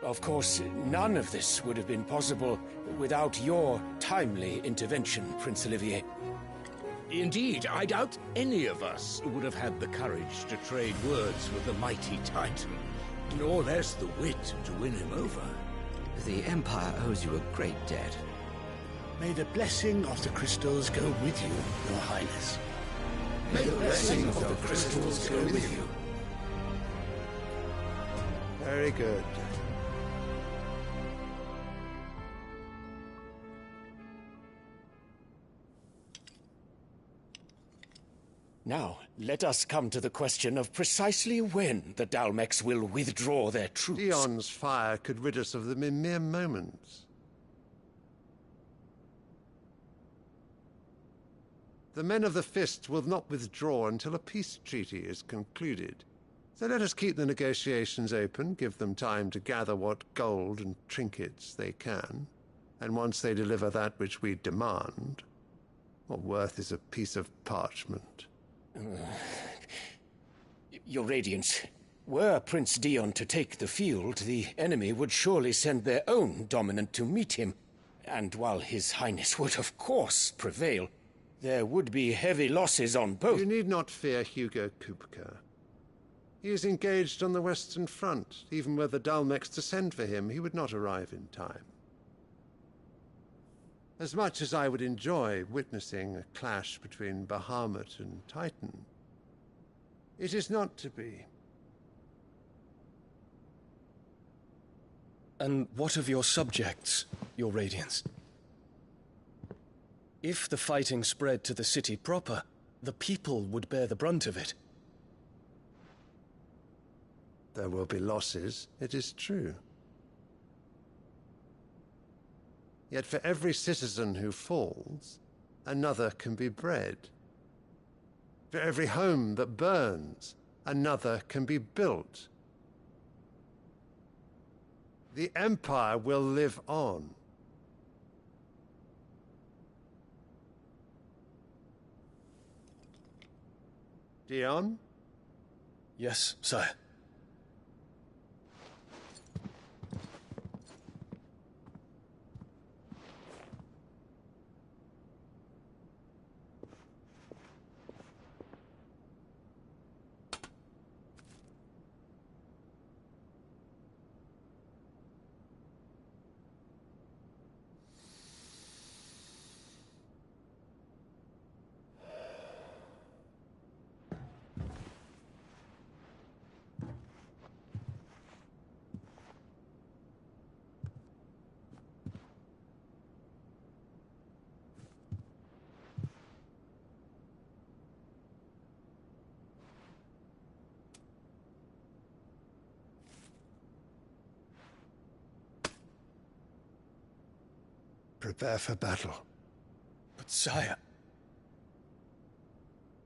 Of course, none of this would have been possible without your timely intervention, Prince Olivier. Indeed, I doubt any of us would have had the courage to trade words with the mighty Titan, nor less the wit to win him over. The Empire owes you a great debt. May the blessing of the crystals go with you, Your Highness. May the blessing of the crystals go with you. Very good. Now, let us come to the question of precisely when the Dalmecs will withdraw their troops. Dion's fire could rid us of them in mere moments. The men of the Fist will not withdraw until a peace treaty is concluded. So let us keep the negotiations open, give them time to gather what gold and trinkets they can, and once they deliver that which we demand, what worth is a piece of parchment? Your Radiance, were Prince Dion to take the field, the enemy would surely send their own dominant to meet him. And while His Highness would of course prevail, there would be heavy losses on both. You need not fear Hugo Kupka. He is engaged on the Western Front. Even were the Dalmecs to send for him, he would not arrive in time. As much as I would enjoy witnessing a clash between Bahamut and Titan, it is not to be. And what of your subjects, Your Radiance? If the fighting spread to the city proper, the people would bear the brunt of it. There will be losses, it is true. Yet for every citizen who falls, another can be bred. For every home that burns, another can be built. The Empire will live on. Dion? Yes, sire. Prepare for battle. But sire...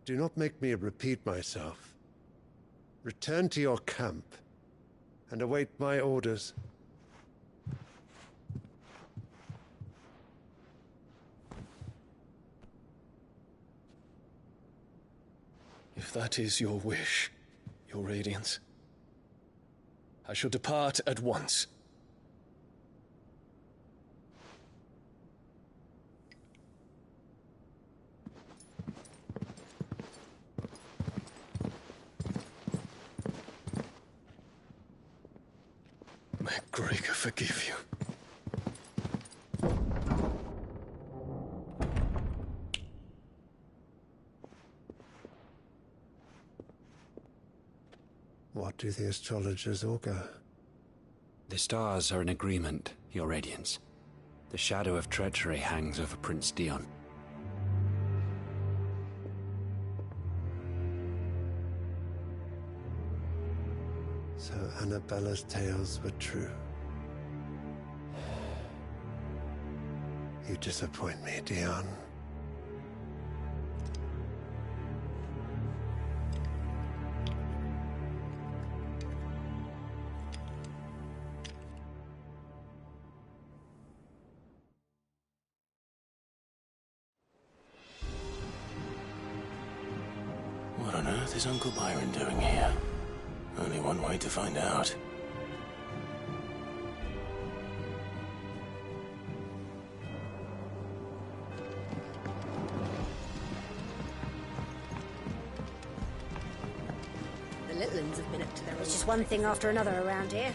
Do not make me repeat myself. Return to your camp and await my orders. If that is your wish, Your Radiance, I shall depart at once. May Gregor forgive you. What do the astrologers augur? The stars are in agreement, Your Radiance. The shadow of treachery hangs over Prince Dion. Annabella's tales were true. You disappoint me, Dion. What on earth is Uncle Byron doing here? Only one way to find out. The little uns have been up to their... There's just one thing after another around here.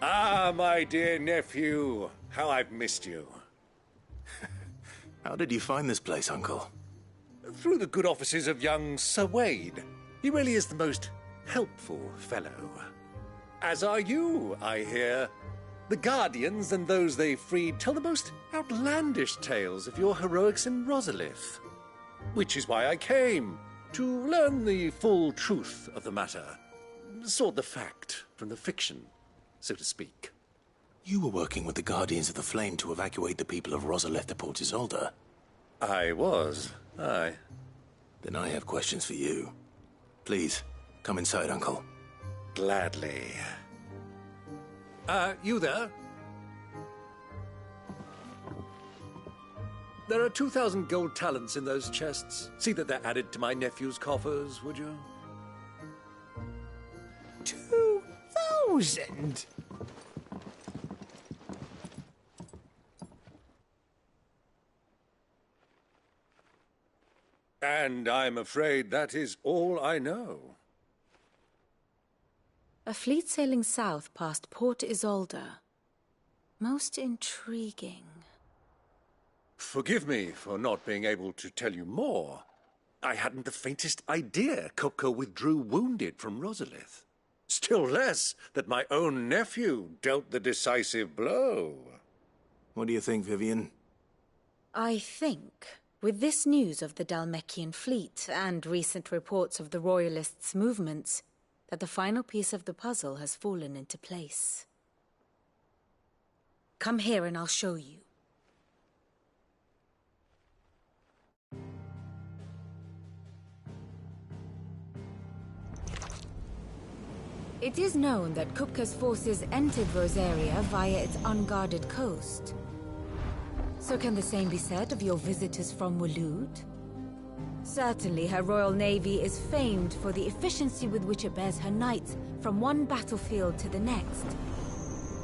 Ah, my dear nephew. How I've missed you. How did you find this place, Uncle? Through the good offices of young Sir Wade. He really is the most helpful fellow. As are you, I hear. The Guardians and those they freed tell the most outlandish tales of your heroics in Rosalith. Which is why I came, to learn the full truth of the matter. Sort the fact from the fiction, so to speak. You were working with the Guardians of the Flame to evacuate the people of Rosalith to Port Isolde. I was, aye. Then I have questions for you. Please, come inside, Uncle. Gladly. You there? There are 2,000 gold talents in those chests. See that they're added to my nephew's coffers, would you? 2,000? And I'm afraid that is all I know. A fleet sailing south past Port Isolde. Most intriguing. Forgive me for not being able to tell you more. I hadn't the faintest idea Kupka withdrew wounded from Rosalith. Still less that my own nephew dealt the decisive blow. What do you think, Vivian? I think, with this news of the Dhalmekian fleet and recent reports of the Royalists' movements, that the final piece of the puzzle has fallen into place. Come here and I'll show you. It is known that Kupka's forces entered Rosaria via its unguarded coast. So can the same be said of your visitors from Waloed? Certainly her Royal Navy is famed for the efficiency with which it bears her knights from one battlefield to the next.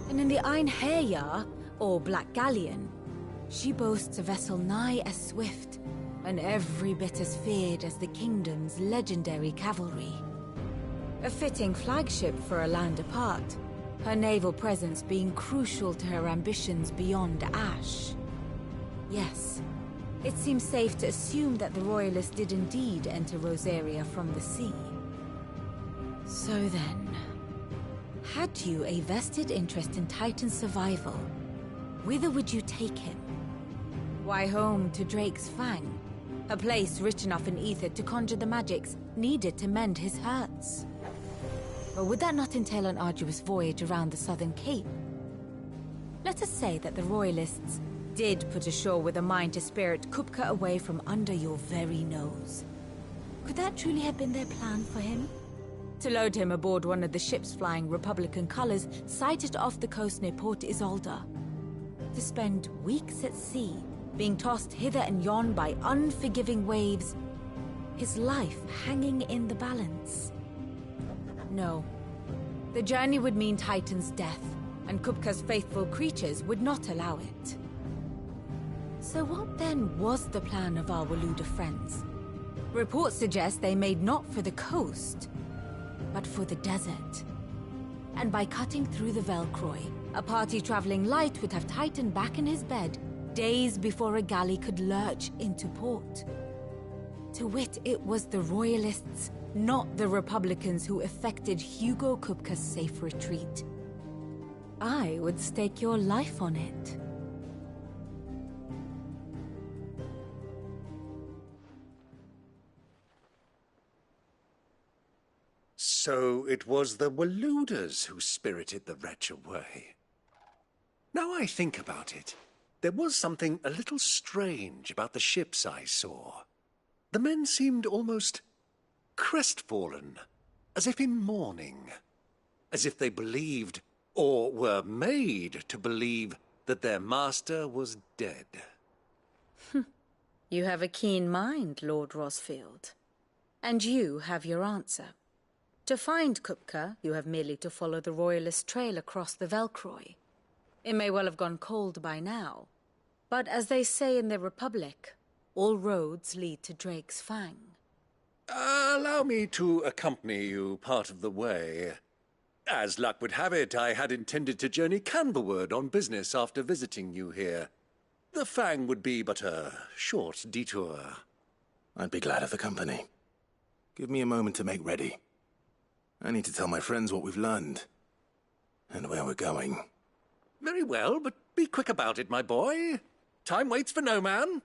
And in the Einherjar, or Black Galleon, she boasts a vessel nigh as swift, and every bit as feared as the kingdom's legendary cavalry. A fitting flagship for a land apart, her naval presence being crucial to her ambitions beyond Ash. Yes, it seems safe to assume that the Royalists did indeed enter Rosaria from the sea. So then, had you a vested interest in Titan's survival, whither would you take him? Why, home to Drake's Fang, a place rich enough in ether to conjure the magics needed to mend his hurts. Or would that not entail an arduous voyage around the southern cape? Let us say that the Royalists did put ashore with a mind to spirit Kupka away from under your very nose. Could that truly have been their plan for him? To load him aboard one of the ships flying Republican colors sighted off the coast near Port Isolde. To spend weeks at sea, being tossed hither and yon by unforgiving waves, his life hanging in the balance. No. The journey would mean Titan's death, and Kupka's faithful creatures would not allow it. So what then was the plan of our Waluda friends? Reports suggest they made not for the coast, but for the desert. And by cutting through the Velcroy, a party traveling light would have Titan back in his bed, days before a galley could lurch into port. To wit, it was the Royalists, not the Republicans, who effected Hugo Kupka's safe retreat. I would stake your life on it. So it was the Waluders who spirited the wretch away. Now I think about it, there was something a little strange about the ships I saw. The men seemed almost crestfallen, as if in mourning, as if they believed, or were made to believe, that their master was dead. You have a keen mind, Lord Rosfield. And you have your answer. To find Kupka, you have merely to follow the Royalist trail across the Velcroy. It may well have gone cold by now, but as they say in the Republic, all roads lead to Drake's Fang. Allow me to accompany you part of the way. As luck would have it, I had intended to journey Canberward on business after visiting you here. The Fang would be but a short detour. I'd be glad of the company. Give me a moment to make ready. I need to tell my friends what we've learned, and where we're going. Very well, but be quick about it, my boy. Time waits for no man.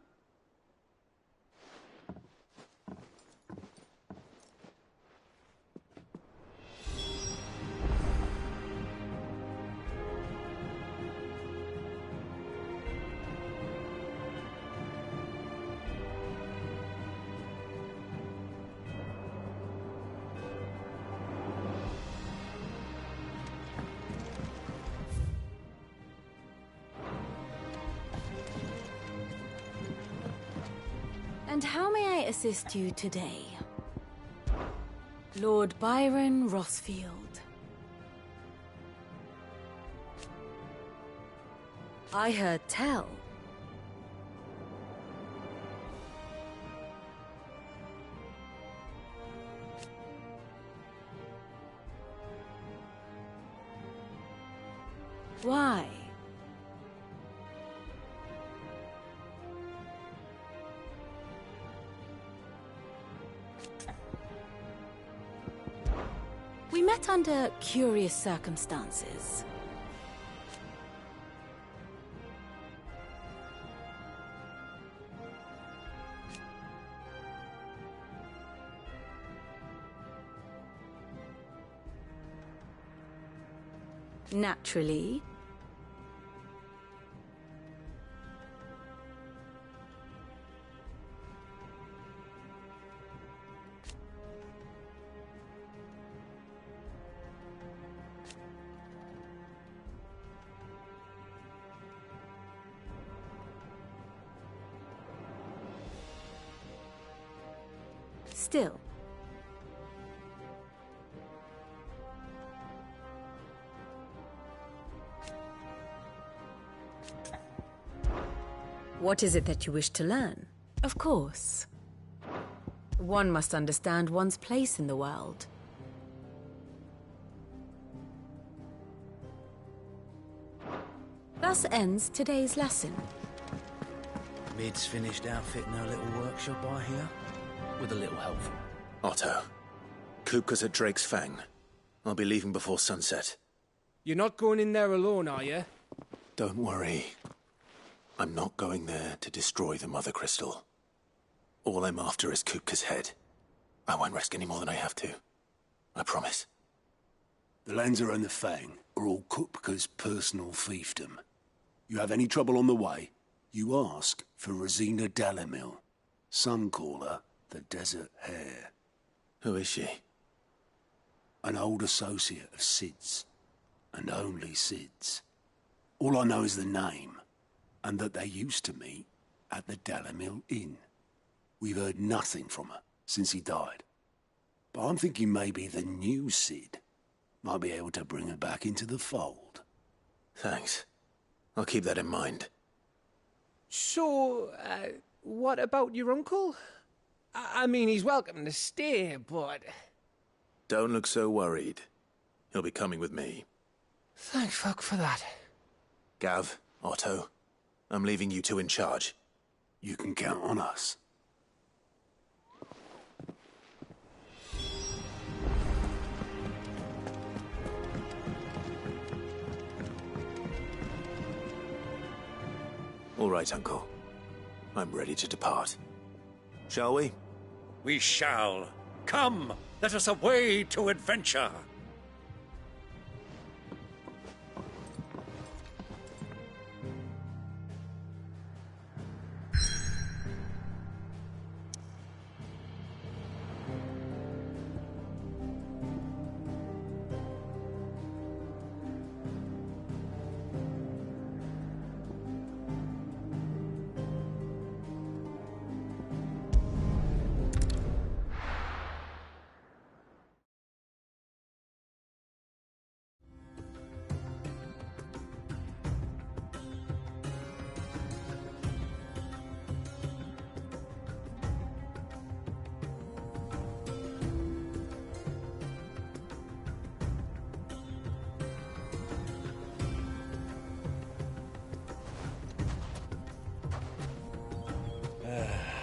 And how may I assist you today? Lord Byron Rosfield. I heard tell. Why? We met under curious circumstances. Naturally. Still. What is it that you wish to learn? Of course. One must understand one's place in the world. Thus ends today's lesson. Mid's finished outfitting her little workshop, I hear. With a little help. Otto, Kupka's at Drake's Fang. I'll be leaving before sunset. You're not going in there alone, are you? Don't worry. I'm not going there to destroy the Mother Crystal. All I'm after is Kupka's head. I won't risk any more than I have to. I promise. The Lancer and the Fang are all Kupka's personal fiefdom. You have any trouble on the way, you ask for Rosina Dalimil. Some call her the Desert Hare. Who is she? An old associate of Sid's, and only Sid's. All I know is the name, and that they used to meet at the Dalimil Inn. We've heard nothing from her since he died. But I'm thinking maybe the new Sid might be able to bring her back into the fold. Thanks. I'll keep that in mind. So, what about your uncle? I mean, he's welcome to stay, but... Don't look so worried. He'll be coming with me. Thank fuck for that. Gav, Otto, I'm leaving you two in charge. You can count on us. All right, Uncle. I'm ready to depart. Shall we? We shall. Come, let us away to adventure.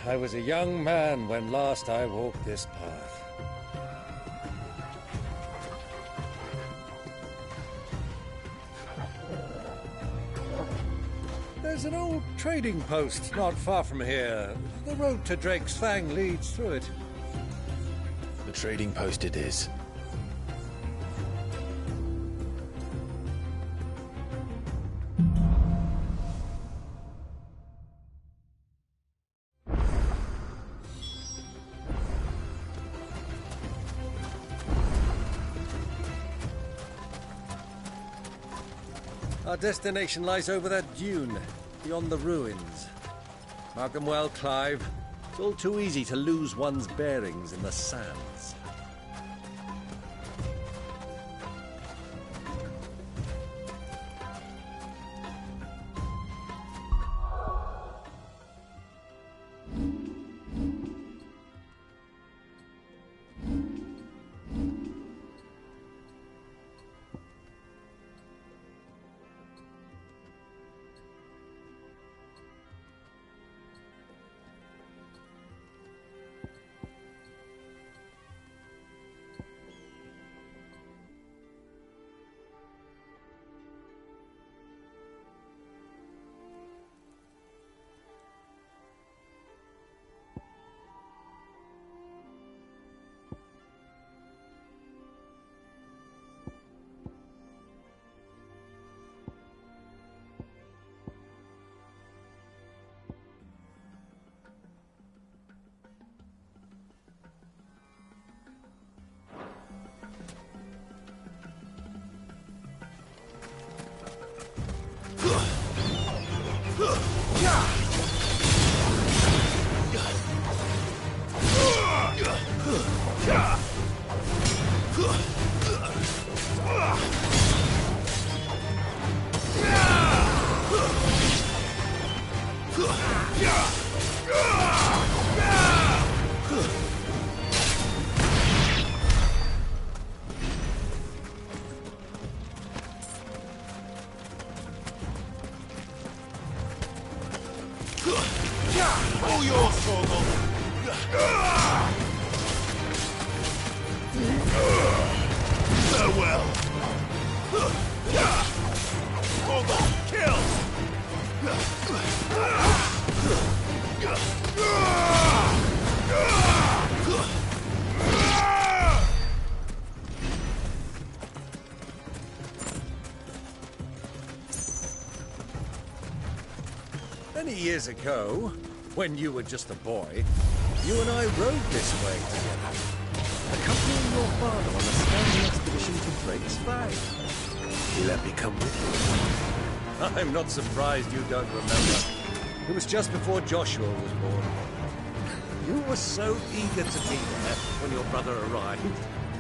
I was a young man when last I walked this path. There's an old trading post not far from here. The road to Drake's Fang leads through it. The trading post it is. Our destination lies over that dune, beyond the ruins. Mark them well, Clive. It's all too easy to lose one's bearings in the sands. All yours, Torgal. Farewell. Torgal, kill. Many years ago, when you were just a boy, you and I rode this way together, accompanying your father on a scouting expedition to Drake's Fang. You let me come with you? I'm not surprised you don't remember. It was just before Joshua was born. You were so eager to be there when your brother arrived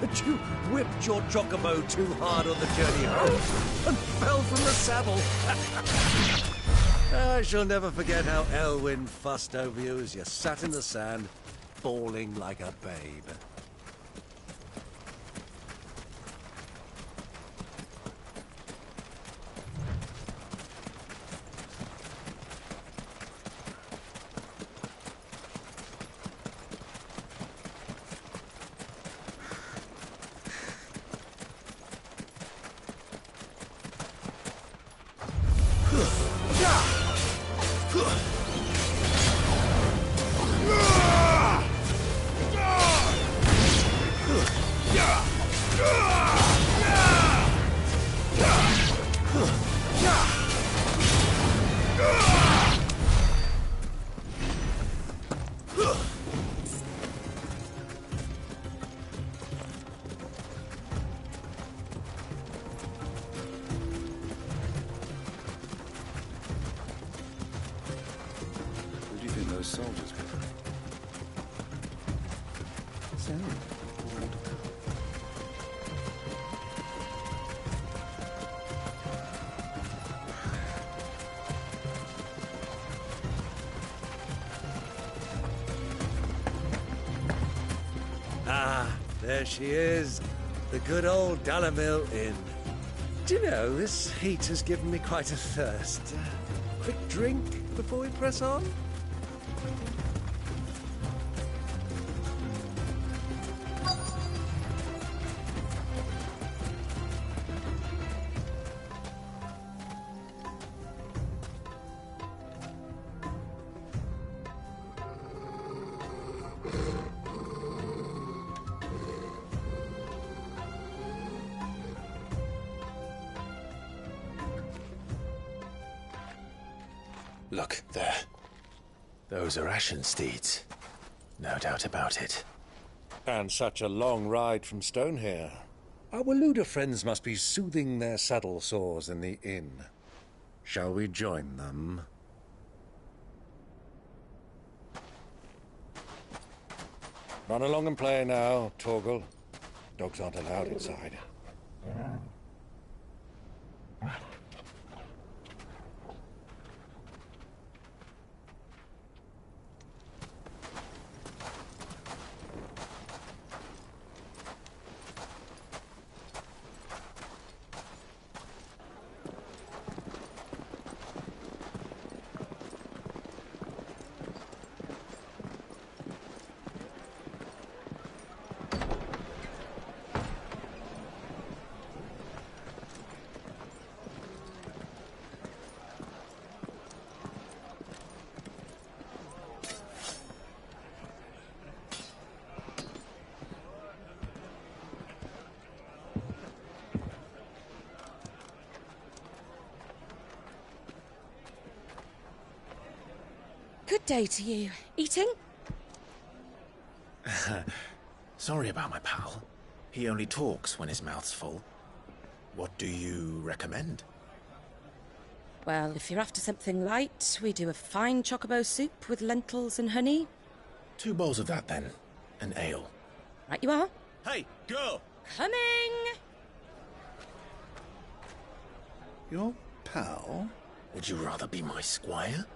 that you whipped your chocobo too hard on the journey home and fell from the saddle. I shall never forget how Elwyn fussed over you as you sat in the sand, bawling like a babe. So, Ah, there she is. The good old Dalamil Inn. Do you know, this heat has given me quite a thirst. Quick drink before we press on? Look, there. Those are Ashen steeds. No doubt about it. And such a long ride from Stone here. Our Waluda friends must be soothing their saddle sores in the inn. Shall we join them? Run along and play now, Torgal. Dogs aren't allowed inside. Good day to you. Eating? Sorry about my pal. He only talks when his mouth's full. What do you recommend? Well, if you're after something light, we do a fine chocobo soup with lentils and honey. 2 bowls of that, then. An ale. Right you are. Hey, girl! Coming! Your pal? Would you rather be my squire?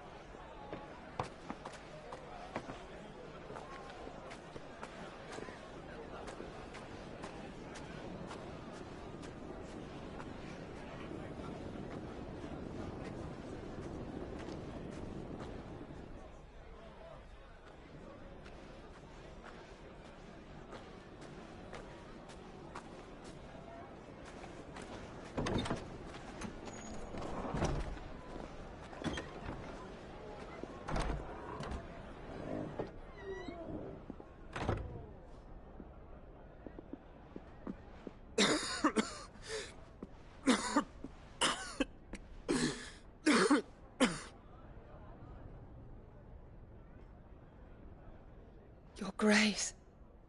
Your Grace,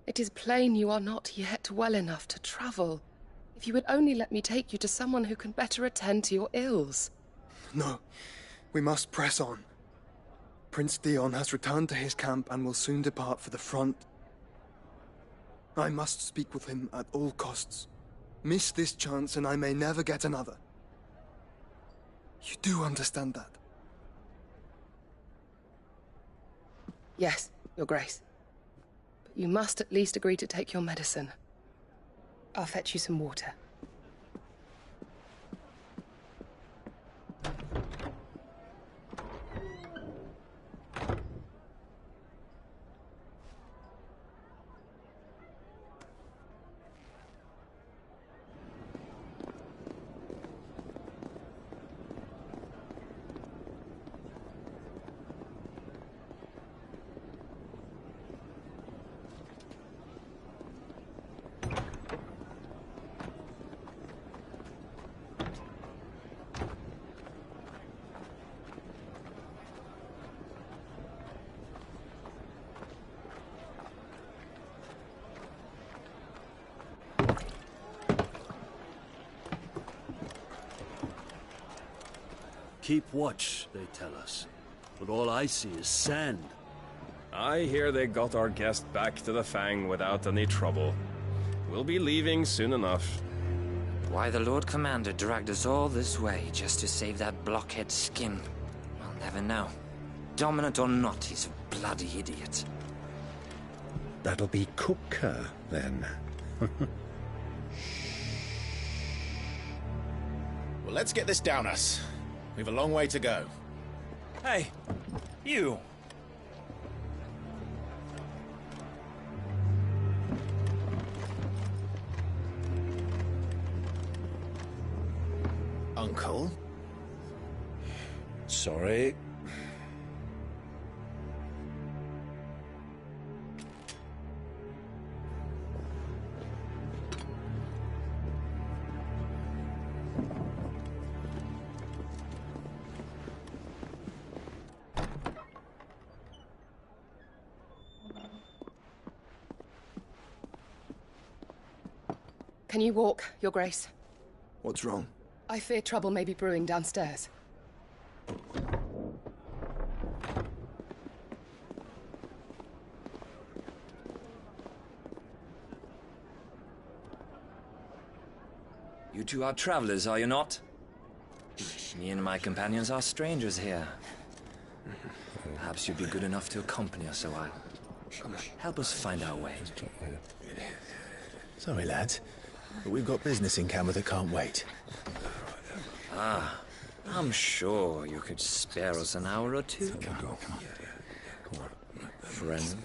it is plain you are not yet well enough to travel. If you would only let me take you to someone who can better attend to your ills. No, we must press on. Prince Theon has returned to his camp and will soon depart for the front. I must speak with him at all costs. Miss this chance and I may never get another. You do understand that? Yes, Your Grace. But you must at least agree to take your medicine. I'll fetch you some water. Keep watch, they tell us. But all I see is sand. I hear they got our guest back to the Fang without any trouble. We'll be leaving soon enough. Why the Lord Commander dragged us all this way just to save that blockhead skin, I'll never know. Dominant or not, he's a bloody idiot. That'll be Cooker, then. Well, let's get this down us. We've a long way to go. Hey, you! Uncle? Sorry. Can you walk, Your Grace? What's wrong? I fear trouble may be brewing downstairs. You two are travelers, are you not? Me and my companions are strangers here. Perhaps you'd be good enough to accompany us a while. Help us find our way. Sorry, lads, but we've got business in camera that can't wait. Ah, I'm sure you could spare us an hour or two. Friend.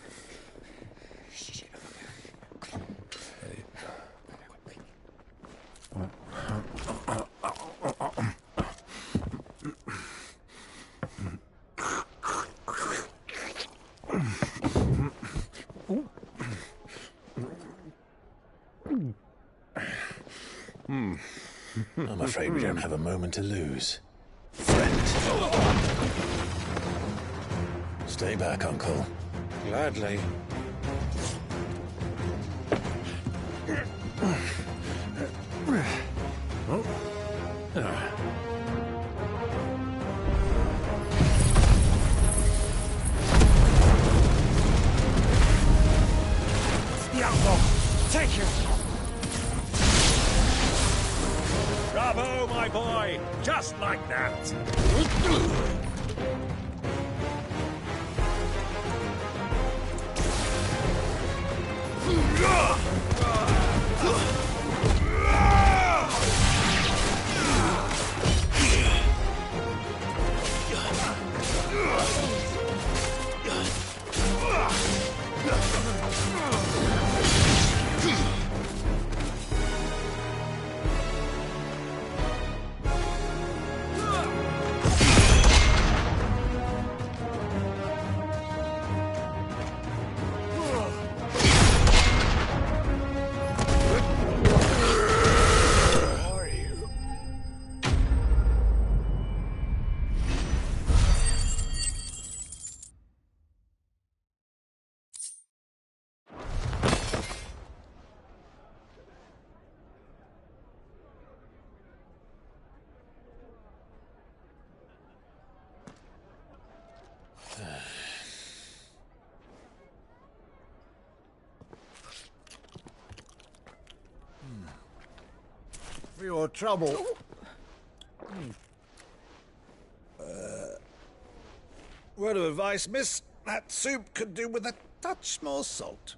I'm afraid we don't have a moment to lose. Friend. Stay back, Uncle. Gladly. The outlaw! Take him! Bravo, my boy! Just like that! For your trouble. Word of advice, miss. That soup could do with a touch more salt.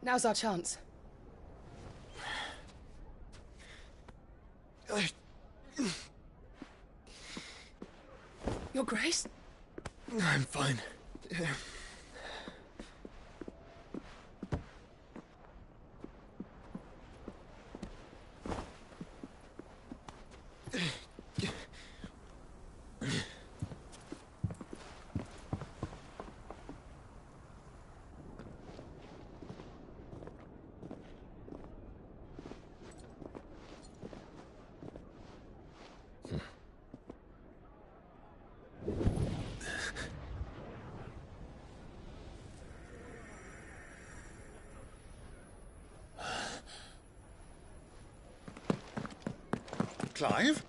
Now's our chance. Your Grace? I'm fine. Clive?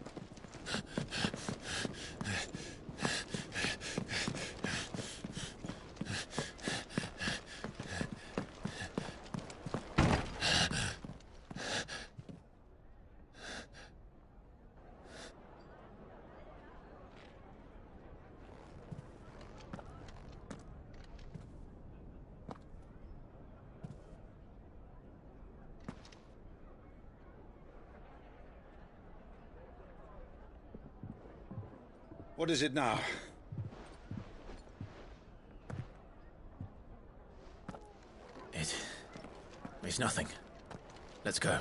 What is it now? It's nothing. Let's go.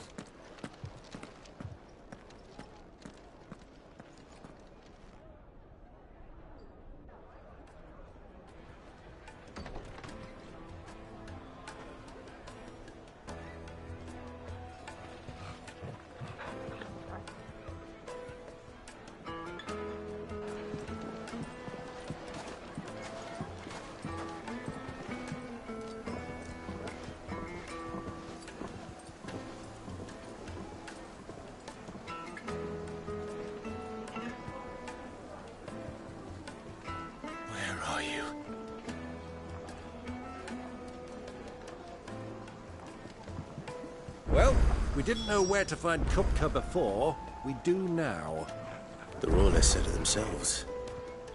Well, we didn't know where to find Kupka before. We do now. The Royalists said it themselves.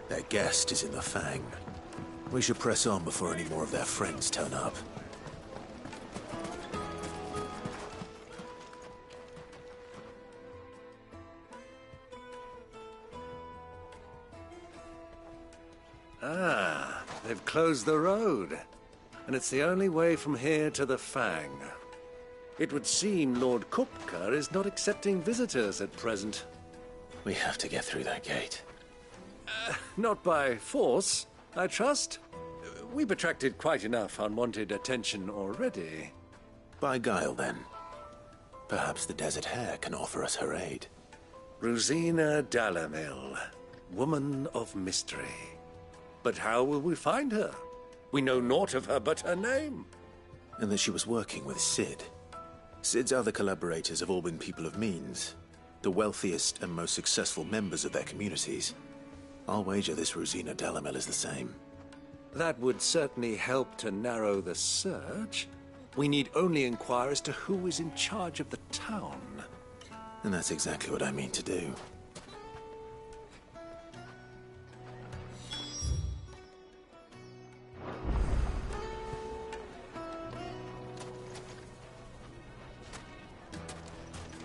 Their guest is in the Fang. We should press on before any more of their friends turn up. Ah, they've closed the road. And it's the only way from here to the Fang. It would seem Lord Kupka is not accepting visitors at present. We have to get through that gate. Not by force, I trust. We've attracted quite enough unwanted attention already. By guile, then. Perhaps the Desert Hare can offer us her aid. Rosina Dalamil, woman of mystery. But how will we find her? We know naught of her but her name. And that she was working with Cid. Cid's other collaborators have all been people of means, the wealthiest and most successful members of their communities. I'll wager this Rosina Dalamil is the same. That would certainly help to narrow the search. We need only inquire as to who is in charge of the town. And that's exactly what I mean to do.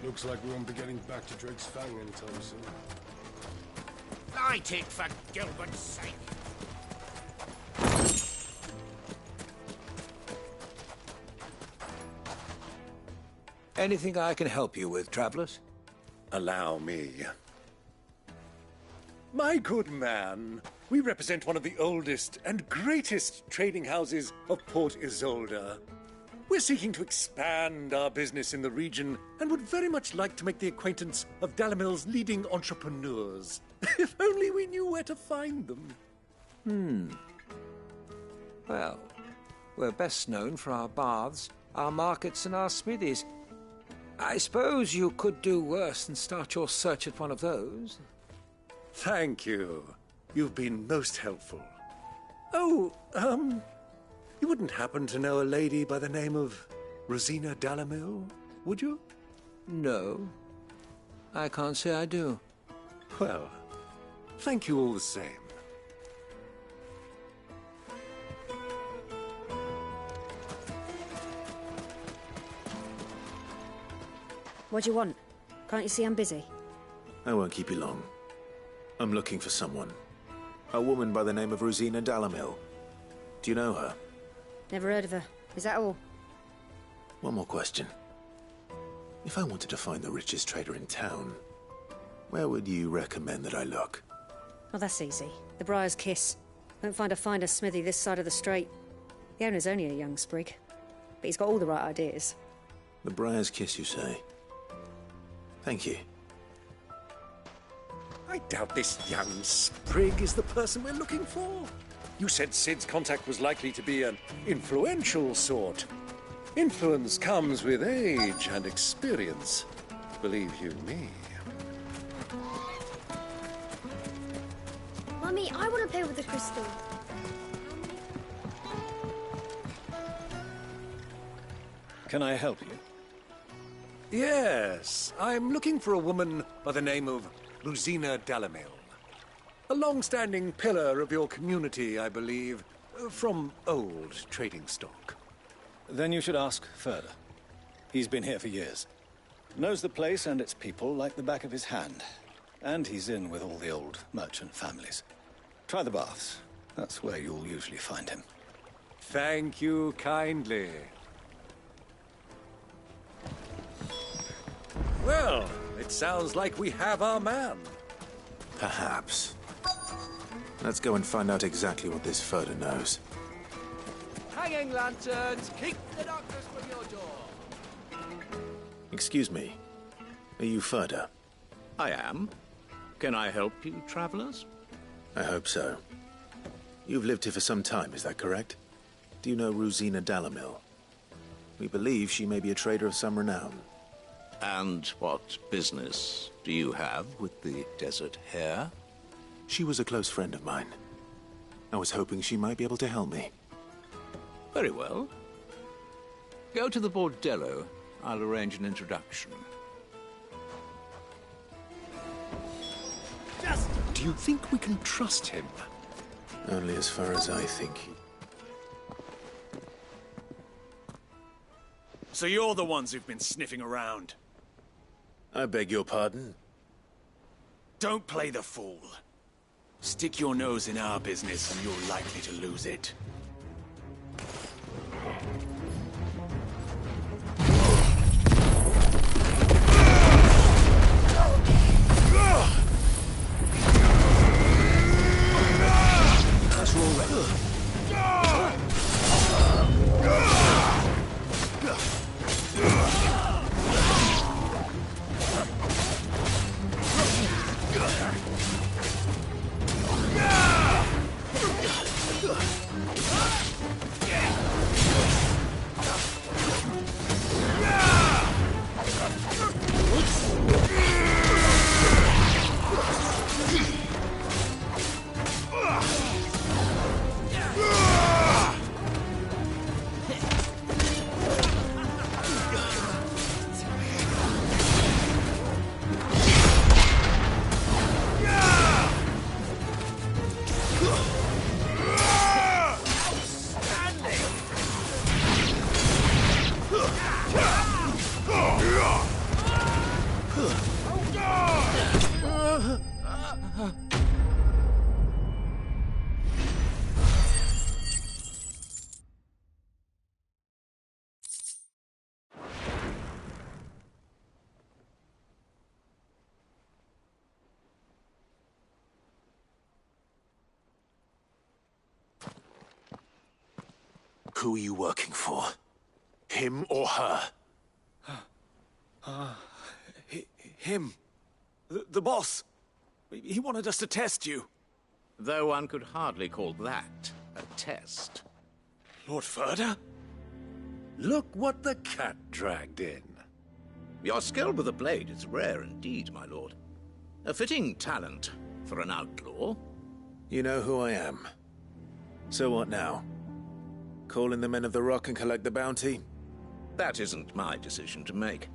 Looks like we won't be getting back to Drake's Fang anytime soon. Light it, for Gilbert's sake! Anything I can help you with, travelers? Allow me. My good man, we represent one of the oldest and greatest trading houses of Port Isolde. We're seeking to expand our business in the region and would very much like to make the acquaintance of Dalamil's leading entrepreneurs. If only we knew where to find them. Well, we're best known for our baths, our markets, and our smithies. I suppose you could do worse than start your search at one of those. Thank you. You've been most helpful. Oh, you wouldn't happen to know a lady by the name of Rosina Dalamil, would you? No. I can't say I do. Well, thank you all the same. What do you want? Can't you see I'm busy? I won't keep you long. I'm looking for someone. A woman by the name of Rosina Dalamil. Do you know her? Never heard of her. Is that all? One more question. If I wanted to find the richest trader in town, where would you recommend that I look? Oh, that's easy. The Briar's Kiss. Won't find a finer smithy this side of the strait. The owner's only a young sprig, but he's got all the right ideas. The Briar's Kiss, you say? Thank you. I doubt this young sprig is the person we're looking for. You said Cid's contact was likely to be an influential sort. Influence comes with age and experience, believe you me. Here with the crystal. Can I help you? Yes, I'm looking for a woman by the name of Rosina Dalamil. A long-standing pillar of your community, I believe, from old trading stock. Then you should ask further. He's been here for years. Knows the place and its people like the back of his hand. And he's in with all the old merchant families. Try the baths. That's where you'll usually find him. Thank you kindly. Well, it sounds like we have our man. Perhaps. Let's go and find out exactly what this Furder knows. Hanging lanterns, keep the darkness from your door. Excuse me. Are you Furder? I am. Can I help you, travelers? I hope so. You've lived here for some time, is that correct? Do you know Rosina Dalamil? We believe she may be a trader of some renown. And what business do you have with the Desert Hare? She was a close friend of mine. I was hoping she might be able to help me. Very well. Go to the bordello. I'll arrange an introduction. Do you think we can trust him? Only as far as I think. So you're the ones who've been sniffing around? I beg your pardon? Don't play the fool. Stick your nose in our business and you're likely to lose it. That's all right. Who are you working for? Him or her? Him. The boss. He wanted us to test you. Though one could hardly call that a test. Lord Furder? Look what the cat dragged in. Your skill with the blade is rare indeed, my lord. A fitting talent for an outlaw. You know who I am. So what now? Call in the men of the Rock and collect the bounty? That isn't my decision to make.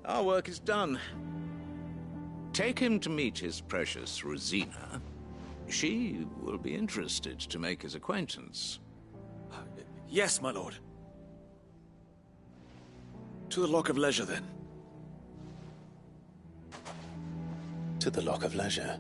Our work is done. Take him to meet his precious Rosina. She will be interested to make his acquaintance. Yes, my lord. To the Lock of Leisure, then. To the Lock of Leisure.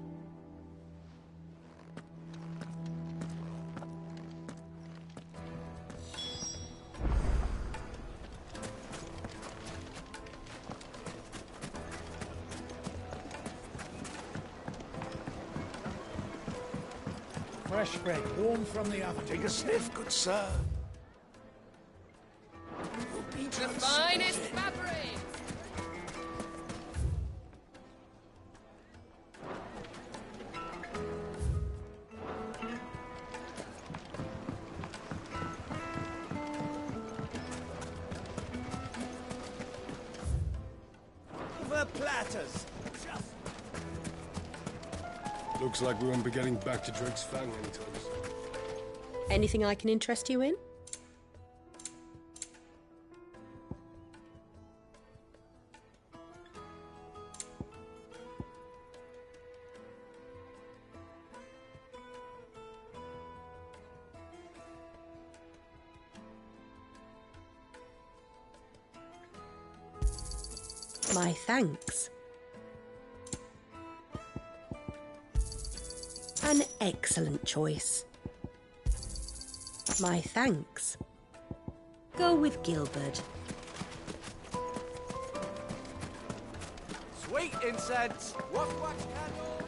Fresh bread, warm from the oven. Take a sniff, good sir. The finest fabric! Silver platters. Looks like we won't be getting back to Drake's Fang anytime soon. Anything I can interest you in? My thanks. An excellent choice. My thanks. Go with Gilbert. Sweet incense! Wax candle!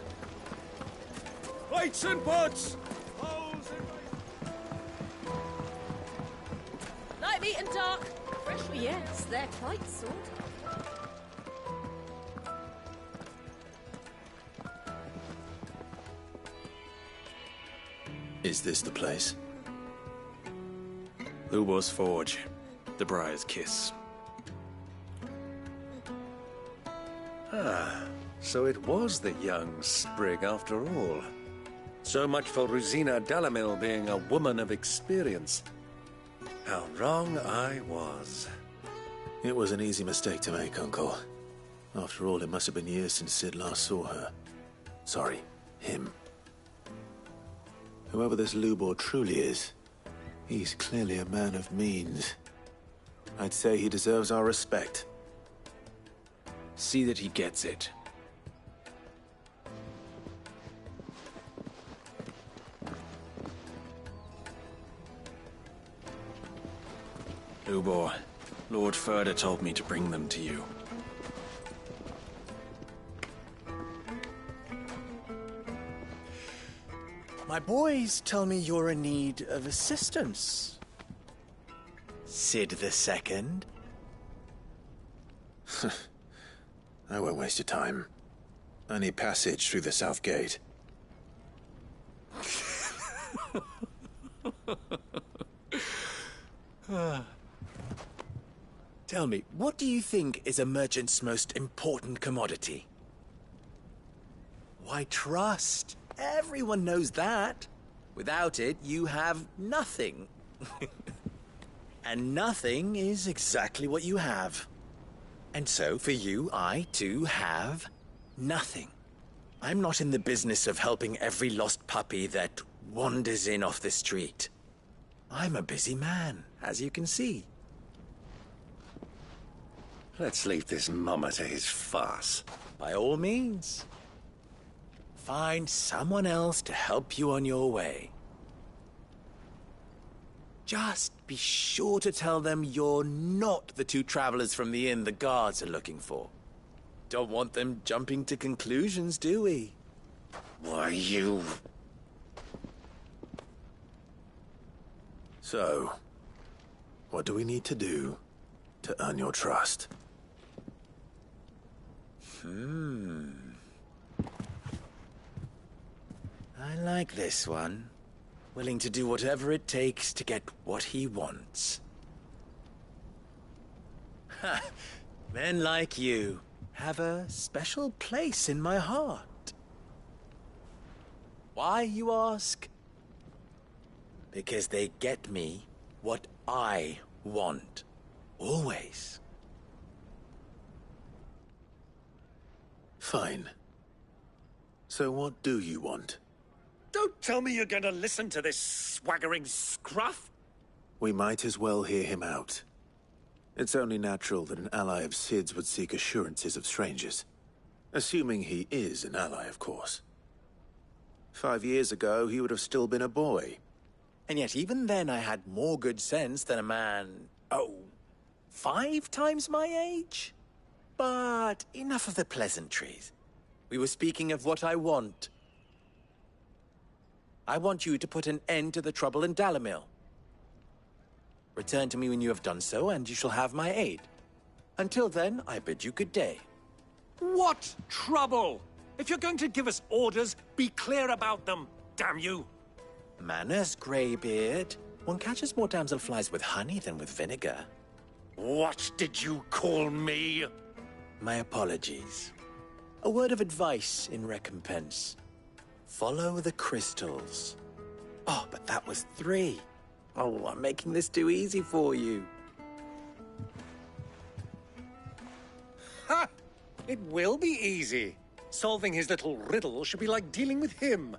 Plates and pots! Light, meat and dark. Fresh, yes, they're quite sorted. Is this the place? Lubor's Forge. The Briar's Kiss. Ah, so it was the young sprig after all. So much for Rosina Dalamil being a woman of experience. How wrong I was. It was an easy mistake to make, Uncle. After all, it must have been years since Sid last saw her. Sorry, him. Whoever this Lubor truly is, he's clearly a man of means. I'd say he deserves our respect. See that he gets it. Lubor, Lord Furder told me to bring them to you. My boys tell me you're in need of assistance. Sid the Second? I won't waste your time. I need passage through the south gate. Tell me, what do you think is a merchant's most important commodity? Why, trust. Everyone knows that. Without it, you have nothing. And nothing is exactly what you have. And so, for you, I, too, have nothing. I'm not in the business of helping every lost puppy that wanders in off the street. I'm a busy man, as you can see. Let's leave this mummer to his farce. By all means. Find someone else to help you on your way. Just be sure to tell them you're not the two travelers from the inn the guards are looking for. Don't want them jumping to conclusions, do we? Why, you... So, what do we need to do to earn your trust? I like this one. Willing to do whatever it takes to get what he wants. Ha! Men like you have a special place in my heart. Why, you ask? Because they get me what I want. Always. Fine. So what do you want? Don't tell me you're going to listen to this swaggering scruff! We might as well hear him out. It's only natural that an ally of Sid's would seek assurances of strangers. Assuming he is an ally, of course. 5 years ago, he would have still been a boy. And yet even then I had more good sense than a man, 5 times my age? But enough of the pleasantries. We were speaking of what I want. I want you to put an end to the trouble in Dalamil. Return to me when you have done so, and you shall have my aid. Until then, I bid you good day. What trouble? If you're going to give us orders, be clear about them, damn you! Manners, Greybeard. One catches more damselflies with honey than with vinegar. What did you call me? My apologies. A word of advice in recompense. Follow the crystals. Oh, but that was 3. Oh, I'm making this too easy for you. Ha! It will be easy. Solving his little riddle should be like dealing with him.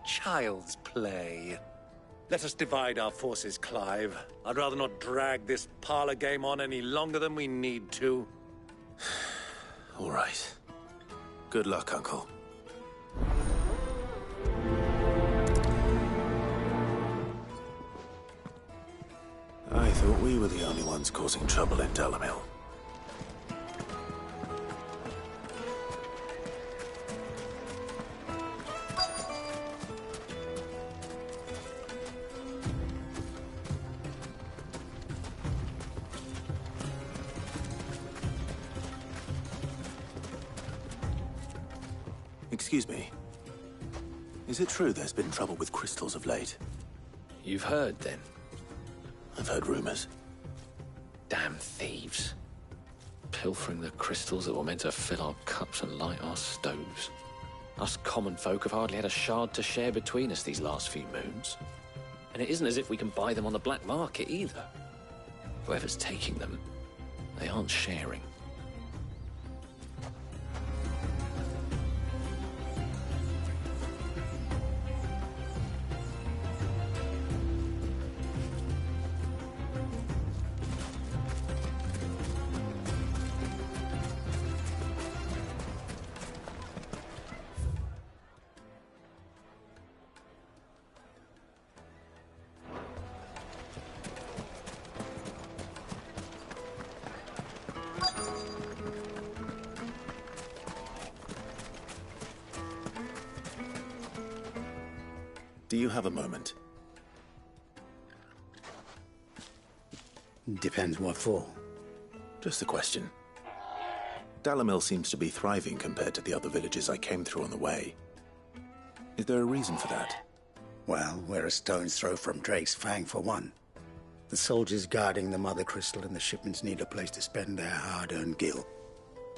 Child's play. Let us divide our forces, Clive. I'd rather not drag this parlor game on any longer than we need to. All right. Good luck, Uncle. I thought we were the only ones causing trouble in Dalamil. Excuse me. Is it true there's been trouble with crystals of late? You've heard, then? I've heard rumors. Damn thieves. Pilfering the crystals that were meant to fill our cups and light our stoves. Us common folk have hardly had a shard to share between us these last few moons. And it isn't as if we can buy them on the black market, either. Whoever's taking them, they aren't sharing. Do you have a moment? Depends what for. Just a question. Dalamil seems to be thriving compared to the other villages I came through on the way. Is there a reason for that? Well, we're a stone's throw from Drake's Fang, for one. The soldiers guarding the Mother Crystal and the shipments need a place to spend their hard-earned gil.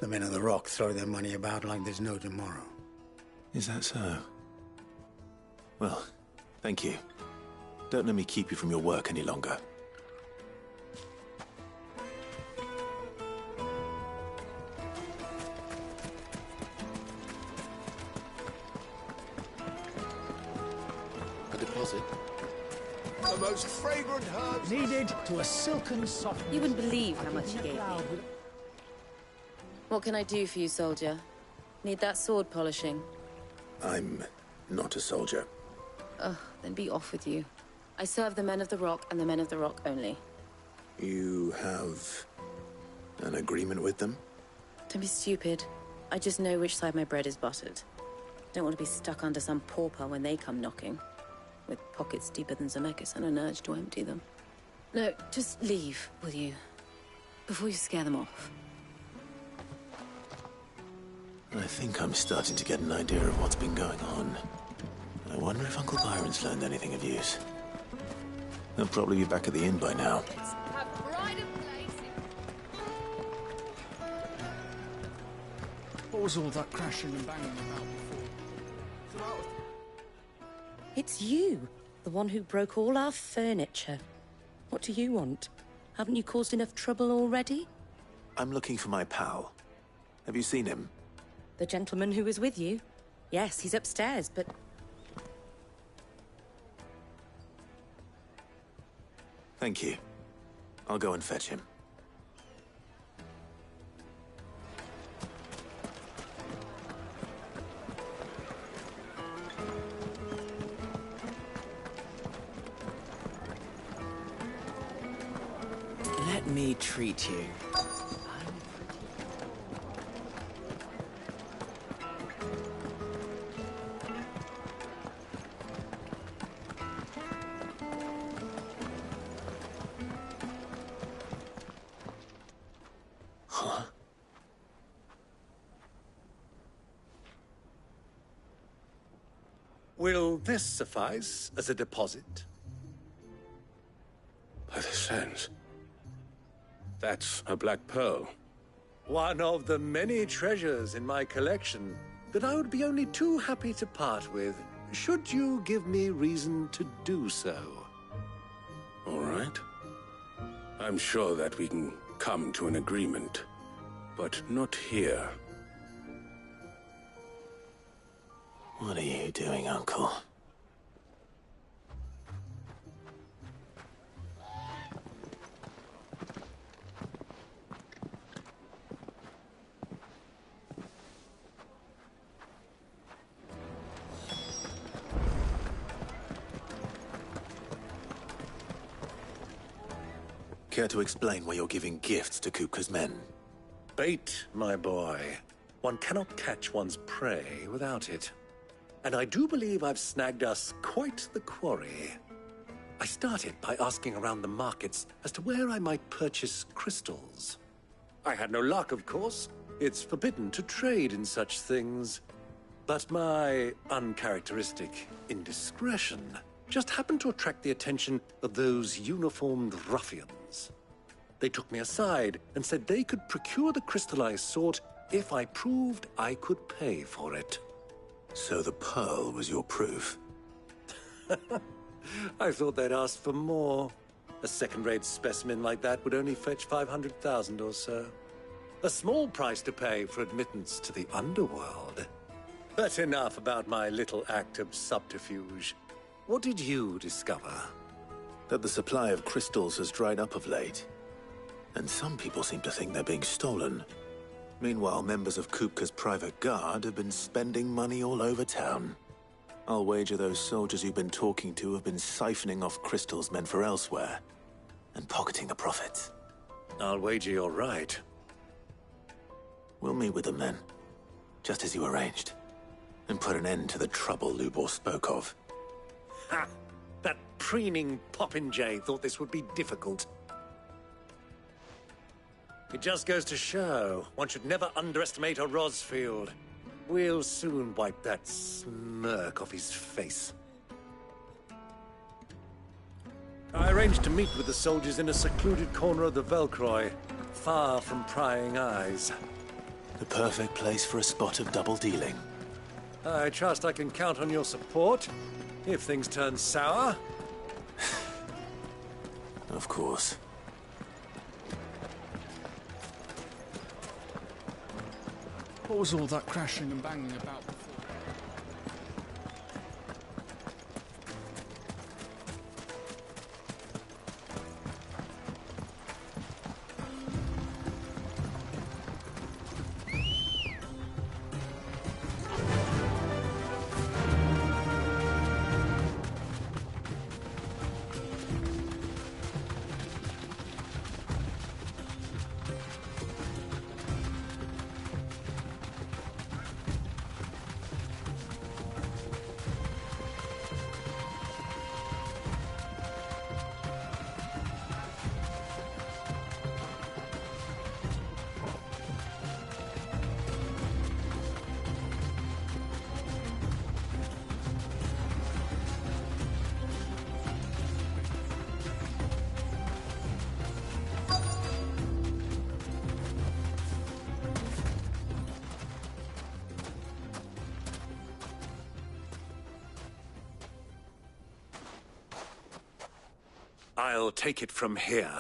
The men of the Rock throw their money about like there's no tomorrow. Is that so? Well, thank you. Don't let me keep you from your work any longer. A deposit. The most fragrant herbs needed to a silken soft. You wouldn't believe how much he gave me. What can I do for you, soldier? Need that sword polishing? I'm not a soldier. Ugh, then be off with you. I serve the men of the Rock and the men of the Rock only. You have an agreement with them? Don't be stupid. I just know which side my bread is buttered. Don't want to be stuck under some pauper when they come knocking. With pockets deeper than Zemeckis and an urge to empty them. No, just leave, will you? Before you scare them off. I think I'm starting to get an idea of what's been going on. I wonder if Uncle Byron's learned anything of use. They'll probably be back at the inn by now. What was all that crashing and banging about before? It's you, the one who broke all our furniture. What do you want? Haven't you caused enough trouble already? I'm looking for my pal. Have you seen him? The gentleman who was with you? Yes, he's upstairs, but... Thank you. I'll go and fetch him. Let me treat you. Will this suffice as a deposit? By the sands. That's a black pearl. One of the many treasures in my collection that I would be only too happy to part with should you give me reason to do so. All right. I'm sure that we can come to an agreement, but not here. What are you doing, Uncle? Care to explain why you're giving gifts to Kupka's men? Bait, my boy. One cannot catch one's prey without it. And I do believe I've snagged us quite the quarry. I started by asking around the markets as to where I might purchase crystals. I had no luck, of course. It's forbidden to trade in such things. But my uncharacteristic indiscretion just happened to attract the attention of those uniformed ruffians. They took me aside and said they could procure the crystal I sought if I proved I could pay for it. So the pearl was your proof? I thought they'd asked for more. A second-rate specimen like that would only fetch 500,000 or so. A small price to pay for admittance to the underworld. But enough about my little act of subterfuge. What did you discover? That the supply of crystals has dried up of late. And some people seem to think they're being stolen. Meanwhile, members of Kupka's private guard have been spending money all over town. I'll wager those soldiers you've been talking to have been siphoning off crystals meant for elsewhere, and pocketing the profits. I'll wager you're right. We'll meet with them then, just as you arranged, and put an end to the trouble Lubor spoke of. Ha! That preening popinjay thought this would be difficult. It just goes to show, one should never underestimate a Rosfield. We'll soon wipe that smirk off his face. I arranged to meet with the soldiers in a secluded corner of the Velcroy, far from prying eyes. The perfect place for a spot of double dealing. I trust I can count on your support, if things turn sour. Of course. What was all that crashing and banging about before? I'll take it from here.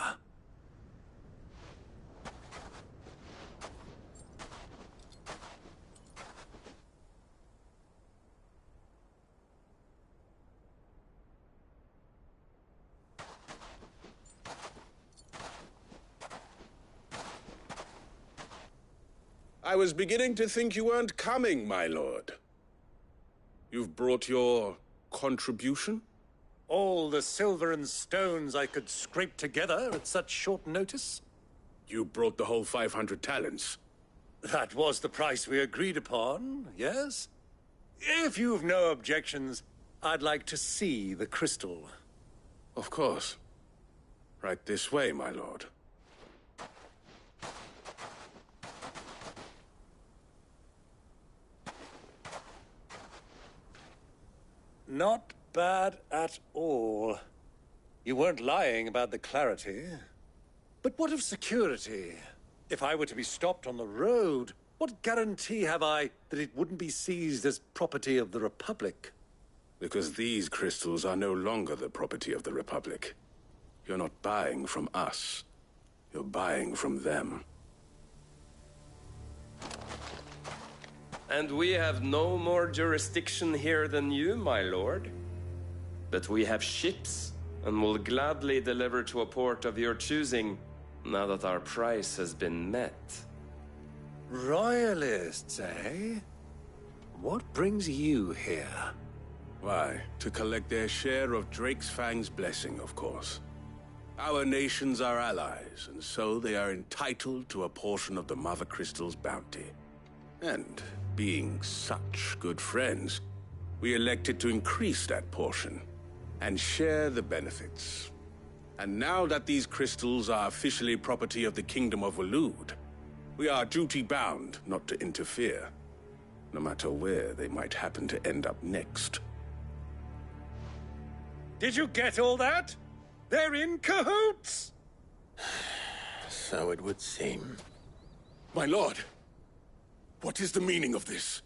I was beginning to think you weren't coming, my lord. You've brought your contribution? All the silver and stones I could scrape together at such short notice? You brought the whole 500 talents. That was the price we agreed upon, yes? If you've no objections, I'd like to see the crystal. Of course. Right this way, my lord. Not bad at all. You weren't lying about the clarity. But what of security? If I were to be stopped on the road, what guarantee have I that it wouldn't be seized as property of the Republic? Because these crystals are no longer the property of the Republic. You're not buying from us. You're buying from them. And we have no more jurisdiction here than you, my lord. But we have ships, and will gladly deliver to a port of your choosing, now that our price has been met. Royalists, eh? What brings you here? Why, to collect their share of Ffxi's blessing, of course. Our nations are allies, and so they are entitled to a portion of the Mother Crystal's bounty. And being such good friends, we elected to increase that portion and share the benefits. And now that these crystals are officially property of the Kingdom of Waloed, we are duty-bound not to interfere, no matter where they might happen to end up next. Did you get all that? They're in cahoots! So it would seem. My lord, what is the meaning of this?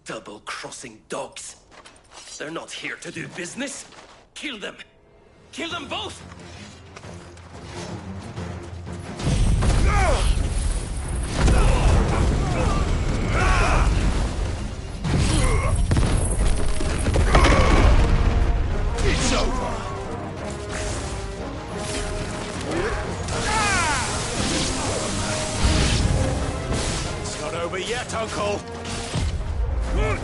Double-crossing dogs. They're not here to do business. Kill them. Kill them both! It's over. It's not over yet, Uncle. Good!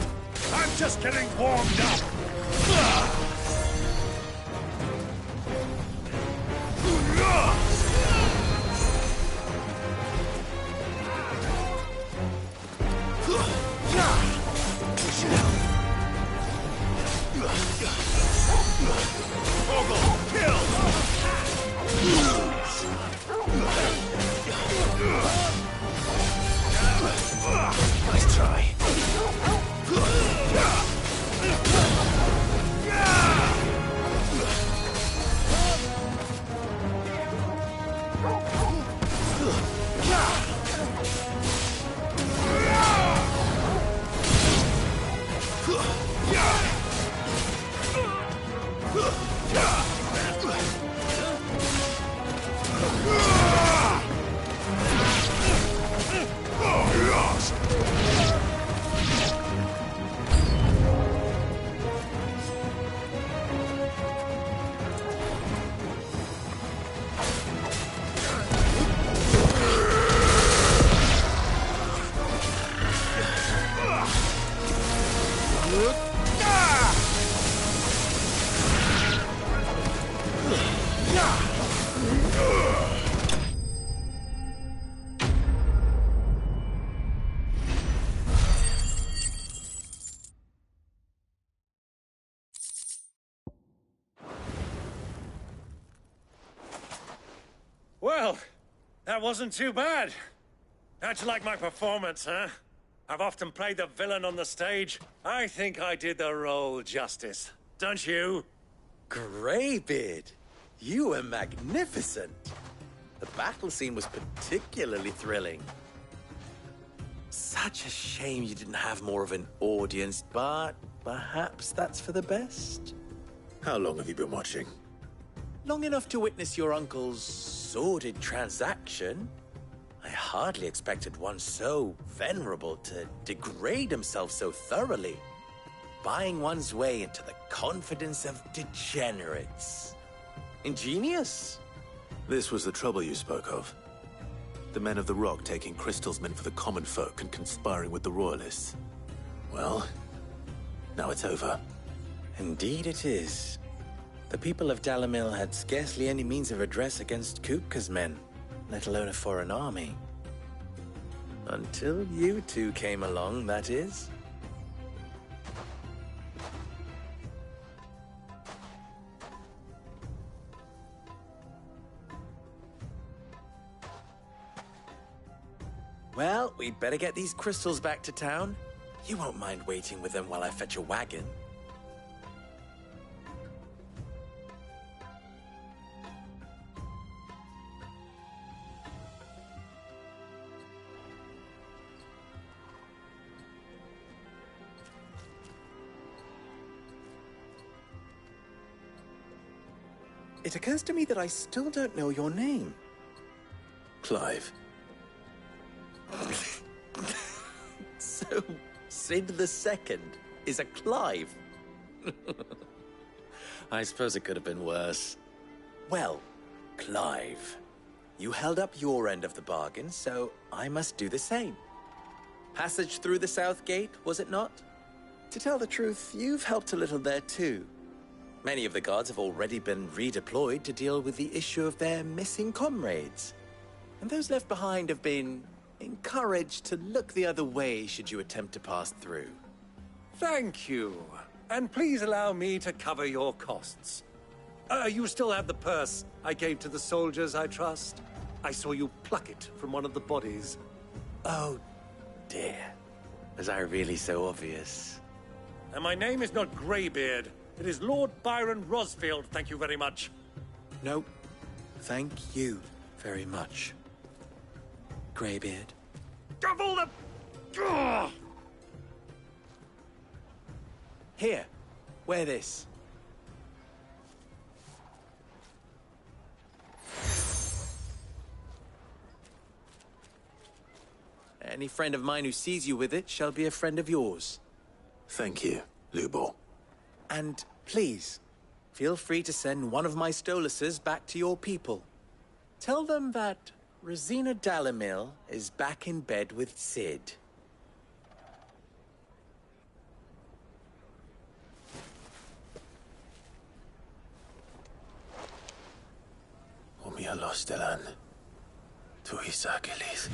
I'm just getting warmed up. Nice try. Well, that wasn't too bad. How'd you like my performance, huh? I've often played the villain on the stage. I think I did the role justice. Don't you? Greybeard, you were magnificent. The battle scene was particularly thrilling. Such a shame you didn't have more of an audience, but perhaps that's for the best. How long have you been watching? Long enough to witness your uncle's sordid transaction. I hardly expected one so venerable to degrade himself so thoroughly, buying one's way into the confidence of degenerates. Ingenious. This was the trouble you spoke of. The men of the Rock taking crystals meant for the common folk and conspiring with the Royalists. Well, now it's over. Indeed it is. The people of Dalamil had scarcely any means of redress against Kupka's men, let alone a foreign army. Until you two came along, that is. Well, we'd better get these crystals back to town. You won't mind waiting with them while I fetch a wagon. it occurs to me that I still don't know your name. Clive. So, Sid the Second is a Clive? I suppose it could have been worse. Well, Clive, you held up your end of the bargain, so I must do the same. Passage through the South Gate, was it not? To tell the truth, you've helped a little there too. Many of the guards have already been redeployed to deal with the issue of their missing comrades. And those left behind have been encouraged to look the other way should you attempt to pass through. Thank you. And please allow me to cover your costs. You still have the purse I gave to the soldiers, I trust? I saw you pluck it from one of the bodies. Oh, dear. Was I really so obvious? And my name is not Greybeard. It is Lord Byron Rosfield, thank you very much. No, thank you very much, Greybeard. Of all the... Ugh! Here, wear this. Any friend of mine who sees you with it shall be a friend of yours. Thank you, Lubor. And please, feel free to send one of my Stoluses back to your people. Tell them that Rosina Dalamil is back in bed with Sid. Omia los Delan. Tu Isakelis.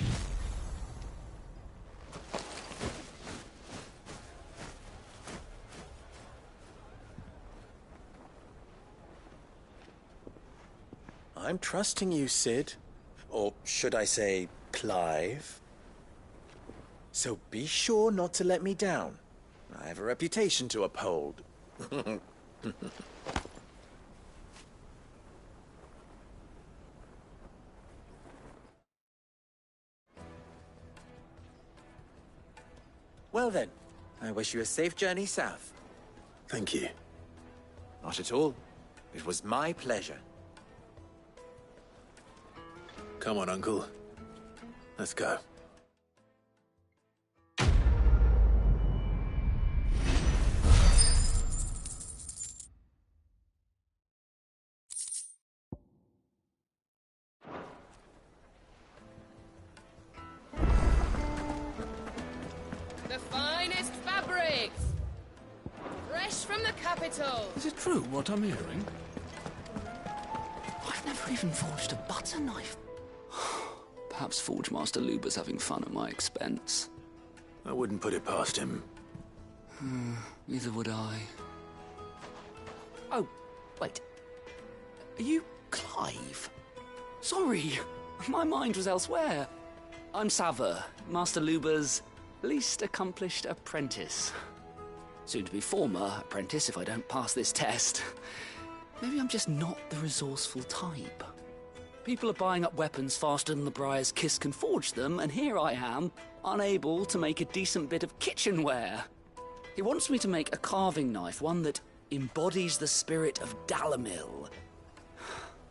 I'm trusting you, Sid. Or should I say, Clive? So be sure not to let me down. I have a reputation to uphold. Well then, I wish you a safe journey south. Thank you. Not at all. It was my pleasure. Come on, Uncle. Let's go. The finest fabrics! Fresh from the capital! Is it true what I'm hearing? I've never even forged a butter knife. Perhaps Forge Master Luber's having fun at my expense. I wouldn't put it past him. Neither would I. Oh, wait. Are you Clive? Sorry, my mind was elsewhere. I'm Sava, Master Luber's least accomplished apprentice. Soon to be former apprentice if I don't pass this test. Maybe I'm just not the resourceful type. People are buying up weapons faster than the Briar's Kiss can forge them, and here I am, unable to make a decent bit of kitchenware. He wants me to make a carving knife, one that embodies the spirit of Dalamil.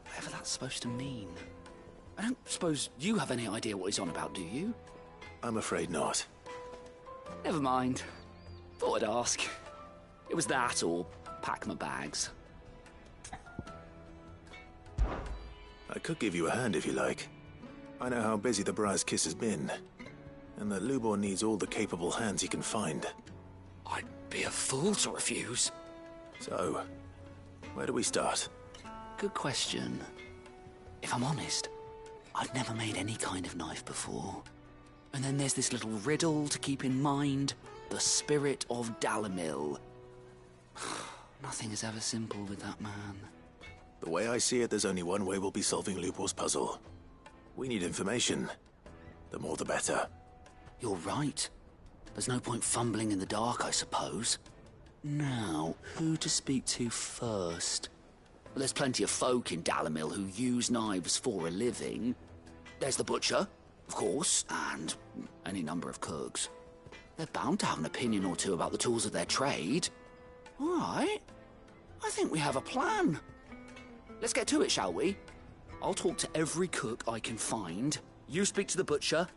Whatever that's supposed to mean. I don't suppose you have any idea what he's on about, do you? I'm afraid not. Never mind. Thought I'd ask. It was that or pack my bags. I could give you a hand if you like. I know how busy the Briar's Kiss has been, and that Lubor needs all the capable hands he can find. I'd be a fool to refuse. So, where do we start? Good question. If I'm honest, I've never made any kind of knife before. And then there's this little riddle to keep in mind. The spirit of Dalamil. Nothing is ever simple with that man. The way I see it, there's only one way we'll be solving Lubor's puzzle. We need information. The more the better. You're right. There's no point fumbling in the dark, I suppose. Now, who to speak to first? Well, there's plenty of folk in Dalamil who use knives for a living. There's the butcher, of course, and any number of cooks. They're bound to have an opinion or two about the tools of their trade. All right. I think we have a plan. let's get to it, shall we? I'll talk to every cook I can find. You speak to the butcher,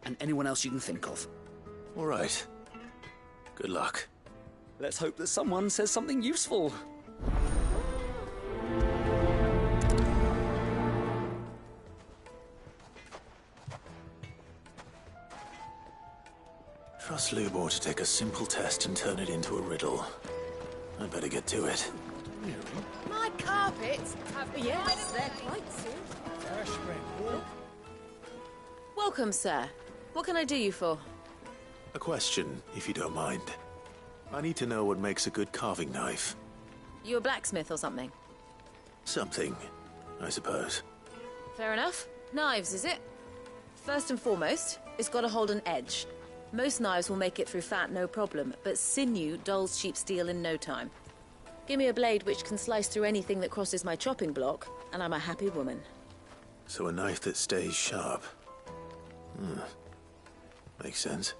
and anyone else you can think of. All right. Good luck. Let's hope that someone says something useful. Trust Lubor to take a simple test and turn it into a riddle. I'd better get to it. My carpets have Yes, they're quite soon. Welcome, sir. What can I do you for? A question, if you don't mind. I need to know what makes a good carving knife. You a blacksmith or something? Something, I suppose. Fair enough. Knives, is it? First and foremost, it's got to hold an edge. Most knives will make it through fat, no problem, but sinew dulls cheap steel in no time. Give me a blade which can slice through anything that crosses my chopping block, and I'm a happy woman. So a knife that stays sharp. Makes sense.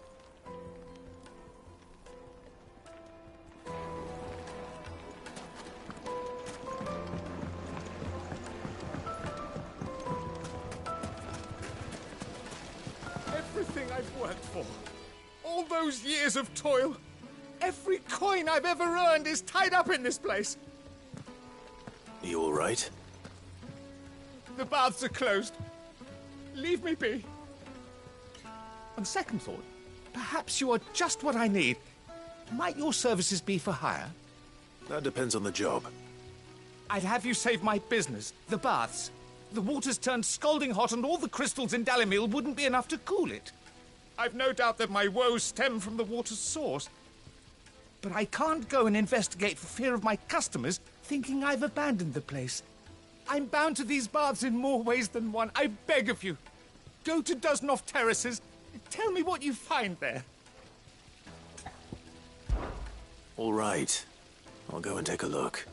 Everything I've worked for, all those years of toil, every coin I've ever earned is tied up in this place. You all right? The baths are closed. Leave me be. On second thought, perhaps you are just what I need. Might your services be for hire? That depends on the job. I'd have you save my business, the baths. The water's turned scalding hot and all the crystals in Dalimil wouldn't be enough to cool it. I've no doubt that my woes stem from the water's source. But I can't go and investigate for fear of my customers thinking I've abandoned the place. I'm bound to these baths in more ways than one. I beg of you. Go to Dusnov Terraces. Tell me what you find there. All right. I'll go and take a look.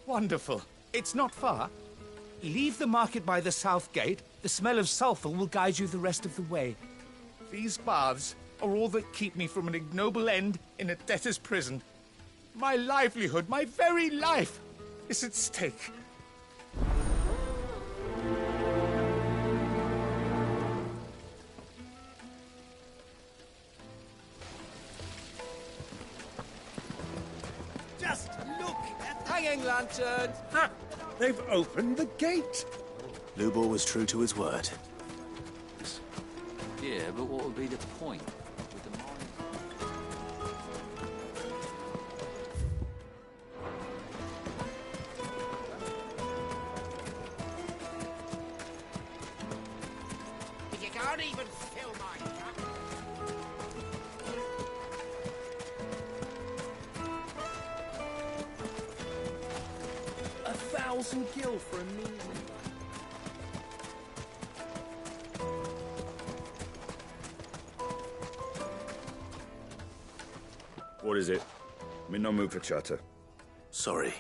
Wonderful. It's not far. Leave the market by the south gate. The smell of sulphur will guide you the rest of the way. These baths are all that keep me from an ignoble end in a debtor's prison. My livelihood, my very life, is at stake. Just look at Hanging lantern! Ha! They've opened the gate! Lubor was true to his word. Yeah, but what would be the point? With the You can't even fill my cup. 1,000 gil for a meal. What is it? I'm in no mood for chatter. Sorry.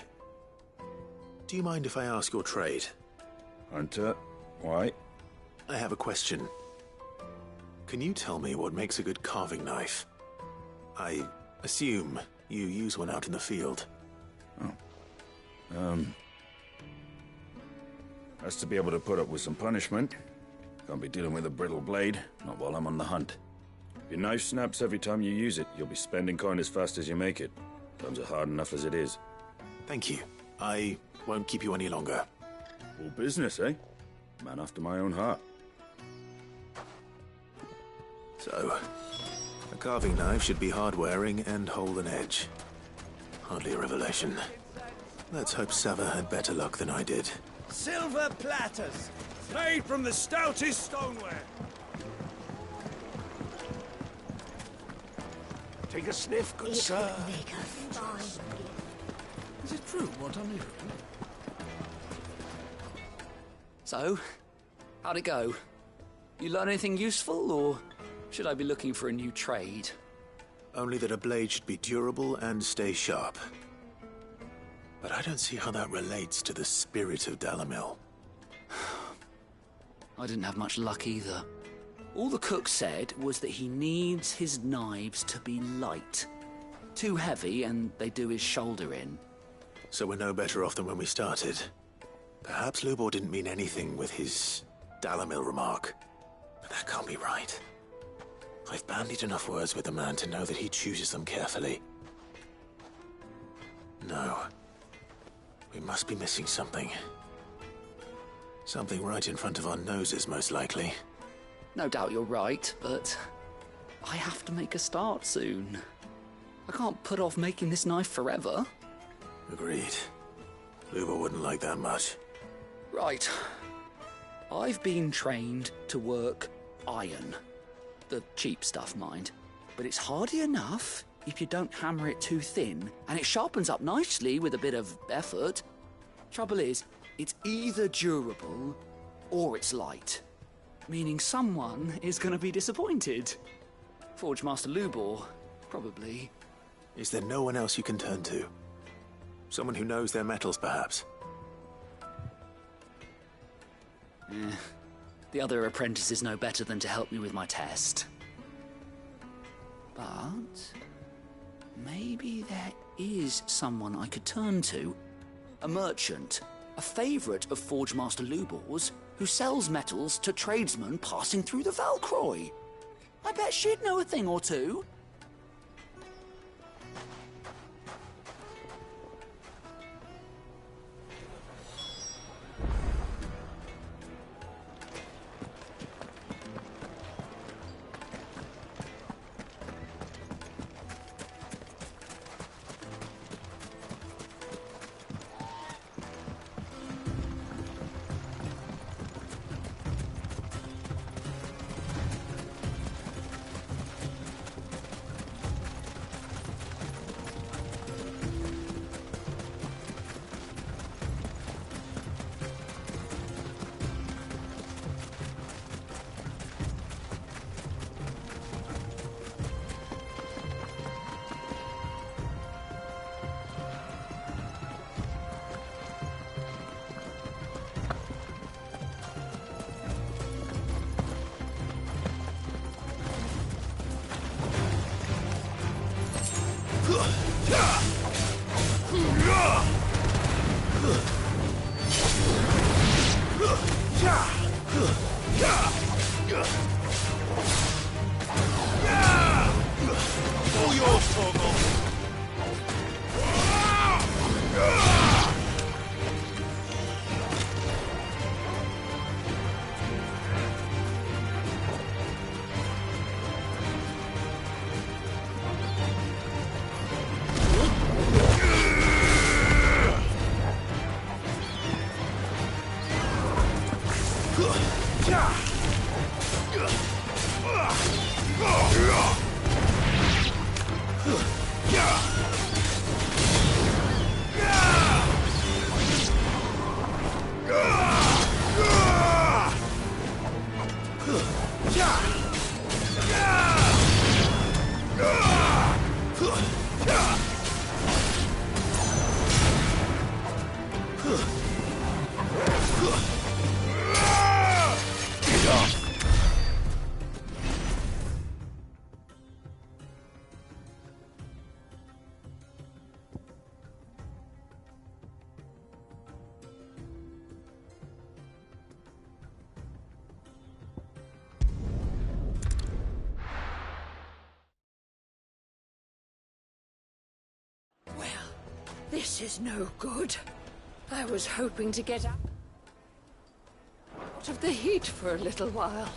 Do you mind if I ask your trade? Hunter, why? I have a question. Can you tell me what makes a good carving knife? I assume you use one out in the field. Has to be able to put up with some punishment. Can't be dealing with a brittle blade, not while I'm on the hunt. If your knife snaps every time you use it, you'll be spending coin as fast as you make it. Times are hard enough as it is. Thank you. I won't keep you any longer. All business, eh? Man after my own heart. So, a carving knife should be hard-wearing and hold an edge. Hardly a revelation. Let's hope Sava had better luck than I did. Silver platters, made from the stoutest stoneware. Take a sniff, good sir. Is it true what I'm hearing? So, how'd it go? You learn anything useful, or should I be looking for a new trade? Only that a blade should be durable and stay sharp. But I don't see how that relates to the spirit of Dalimil. I didn't have much luck either. All the cook said was that he needs his knives to be light. Too heavy and they do his shoulder in. So we're no better off than when we started. Perhaps Lubor didn't mean anything with his Dalamil remark. But that can't be right. I've bandied enough words with the man to know that he chooses them carefully. No. We must be missing something. Something right in front of our noses, most likely. No doubt you're right, but I have to make a start soon. I can't put off making this knife forever. Agreed. Lubor wouldn't like that much. Right. I've been trained to work iron. The cheap stuff, mind. But it's hardy enough if you don't hammer it too thin, and it sharpens up nicely with a bit of effort. Trouble is, it's either durable or it's light. Meaning someone is going to be disappointed. Forge Master Lubor, probably. Is there no one else you can turn to? Someone who knows their metals, perhaps? The other apprentices know better than to help me with my test. But maybe there is someone I could turn to. A merchant, a favourite of Forge Master Lubor's, who sells metals to tradesmen passing through the Valcroy. I bet she'd know a thing or two. This is no good. I was hoping to get out of the heat for a little while.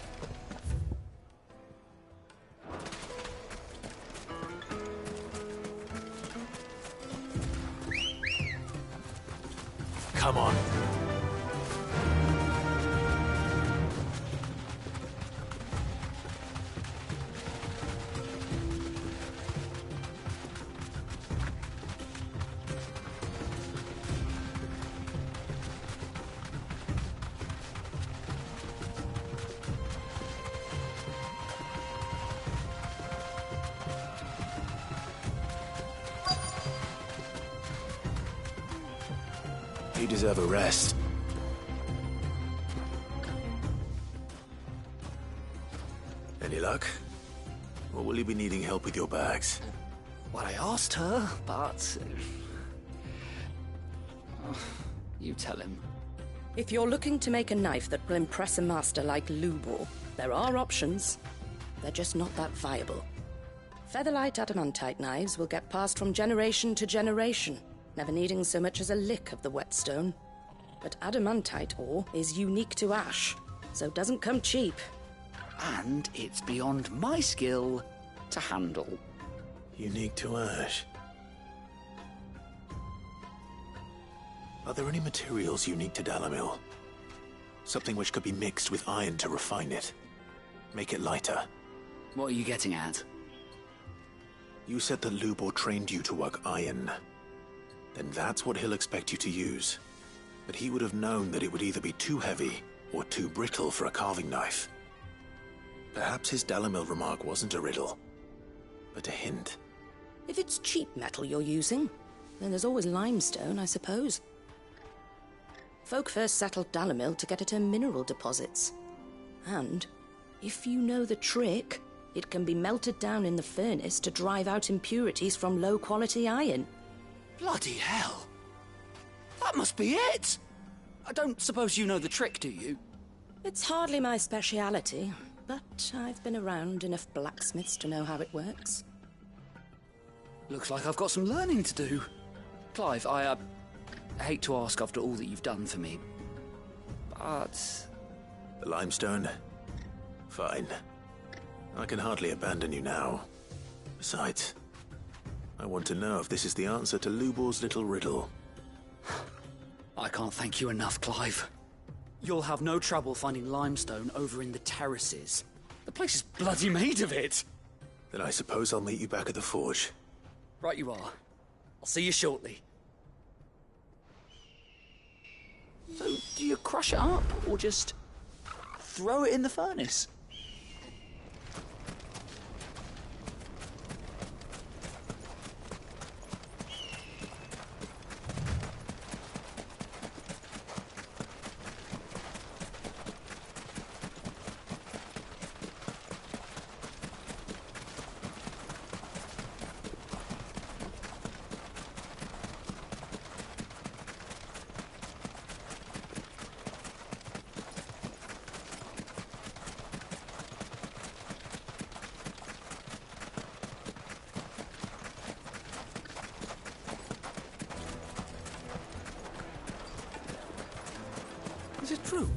Come on. You deserve a rest. Any luck? Or will you be needing help with your bags? Well, I asked her, but... you tell him. If you're looking to make a knife that will impress a master like Lubor, there are options. They're just not that viable. Featherlight adamantite knives will get passed from generation to generation, never needing so much as a lick of the whetstone. But adamantite ore is unique to ash, so doesn't come cheap. And it's beyond my skill to handle. Unique to ash. Are there any materials unique to Dalamil? Something which could be mixed with iron to refine it. Make it lighter. What are you getting at? You said that Lubor trained you to work iron. Then that's what he'll expect you to use. But he would have known that it would either be too heavy or too brittle for a carving knife. Perhaps his Dalamil remark wasn't a riddle, but a hint. If it's cheap metal you're using, then there's always limestone, I suppose. Folk first settled Dalamil to get at her mineral deposits. And, if you know the trick, it can be melted down in the furnace to drive out impurities from low-quality iron. Bloody hell! That must be it! I don't suppose you know the trick, do you? It's hardly my speciality, but I've been around enough blacksmiths to know how it works. Looks like I've got some learning to do. Clive, I hate to ask after all that you've done for me, but... The limestone? Fine. I can hardly abandon you now. Besides, I want to know if this is the answer to Lubor's little riddle. I can't thank you enough, Clive. You'll have no trouble finding limestone over in the terraces. The place is bloody made of it. Then I suppose I'll meet you back at the forge. Right you are. I'll see you shortly. So, do you crush it up, or just throw it in the furnace? Is it true?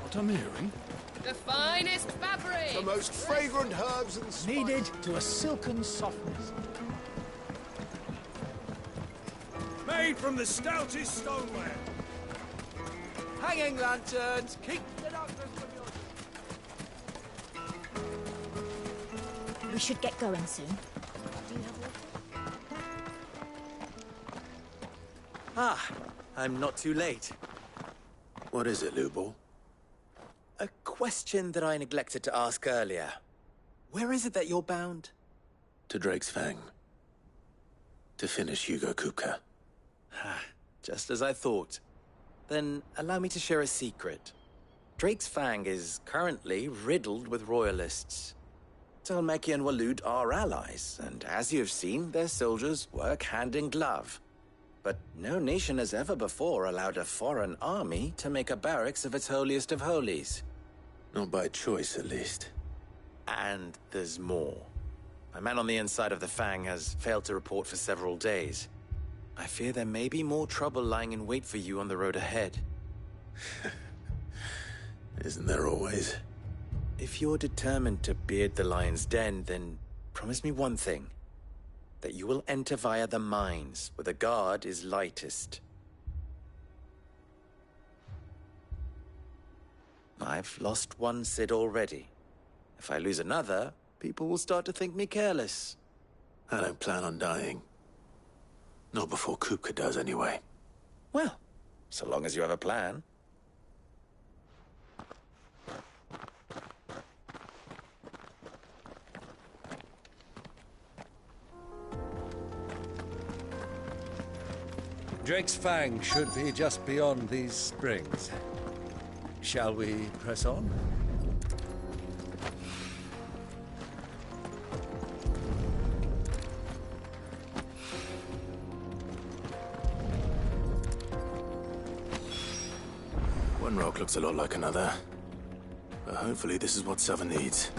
What I'm hearing? The finest fabric! The most fragrant herbs and spices. Kneaded to a silken softness. Made from the stoutest stoneware. Hanging lanterns! Keep the doctors from your... We should get going soon. Do you have water? Ah, I'm not too late. What is it, Lubor? A question that I neglected to ask earlier. Where is it that you're bound? To Drake's Fang. To finish Hugo Kupka. Just as I thought. Then allow me to share a secret. Drake's Fang is currently riddled with royalists. Talmeki and Waloed are allies, and as you have seen, their soldiers work hand in glove. But no nation has ever before allowed a foreign army to make a barracks of its holiest of holies. Not by choice, at least. And there's more. My man on the inside of the Fang has failed to report for several days. I fear there may be more trouble lying in wait for you on the road ahead. Isn't there always? If you're determined to beard the lion's den, then promise me one thing. That you will enter via the mines, where the guard is lightest. I've lost one Cid already. If I lose another, people will start to think me careless. I don't plan on dying. Not before Kupka does, anyway. Well, so long as you have a plan. Drake's Fang should be just beyond these springs. Shall we press on? One rock looks a lot like another. But hopefully this is what Sava needs.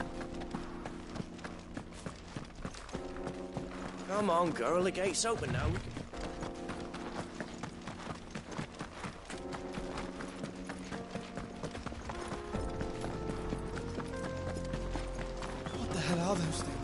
Come on, girl, the gate's open now. What the hell are those things?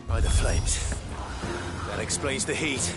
By the flames. That explains the heat.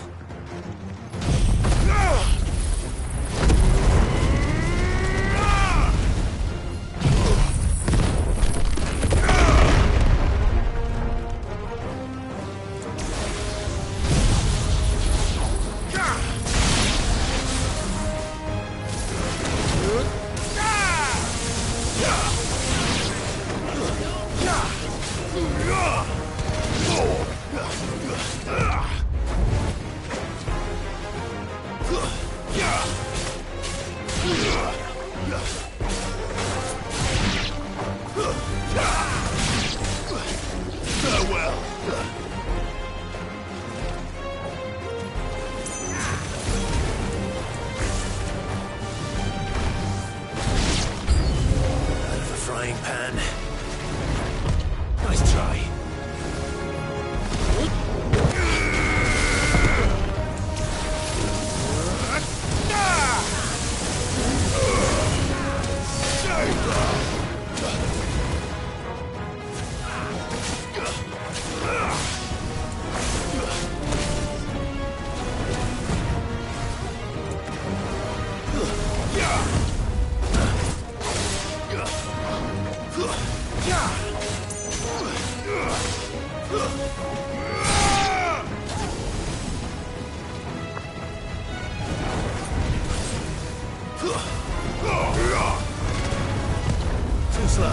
Too slow.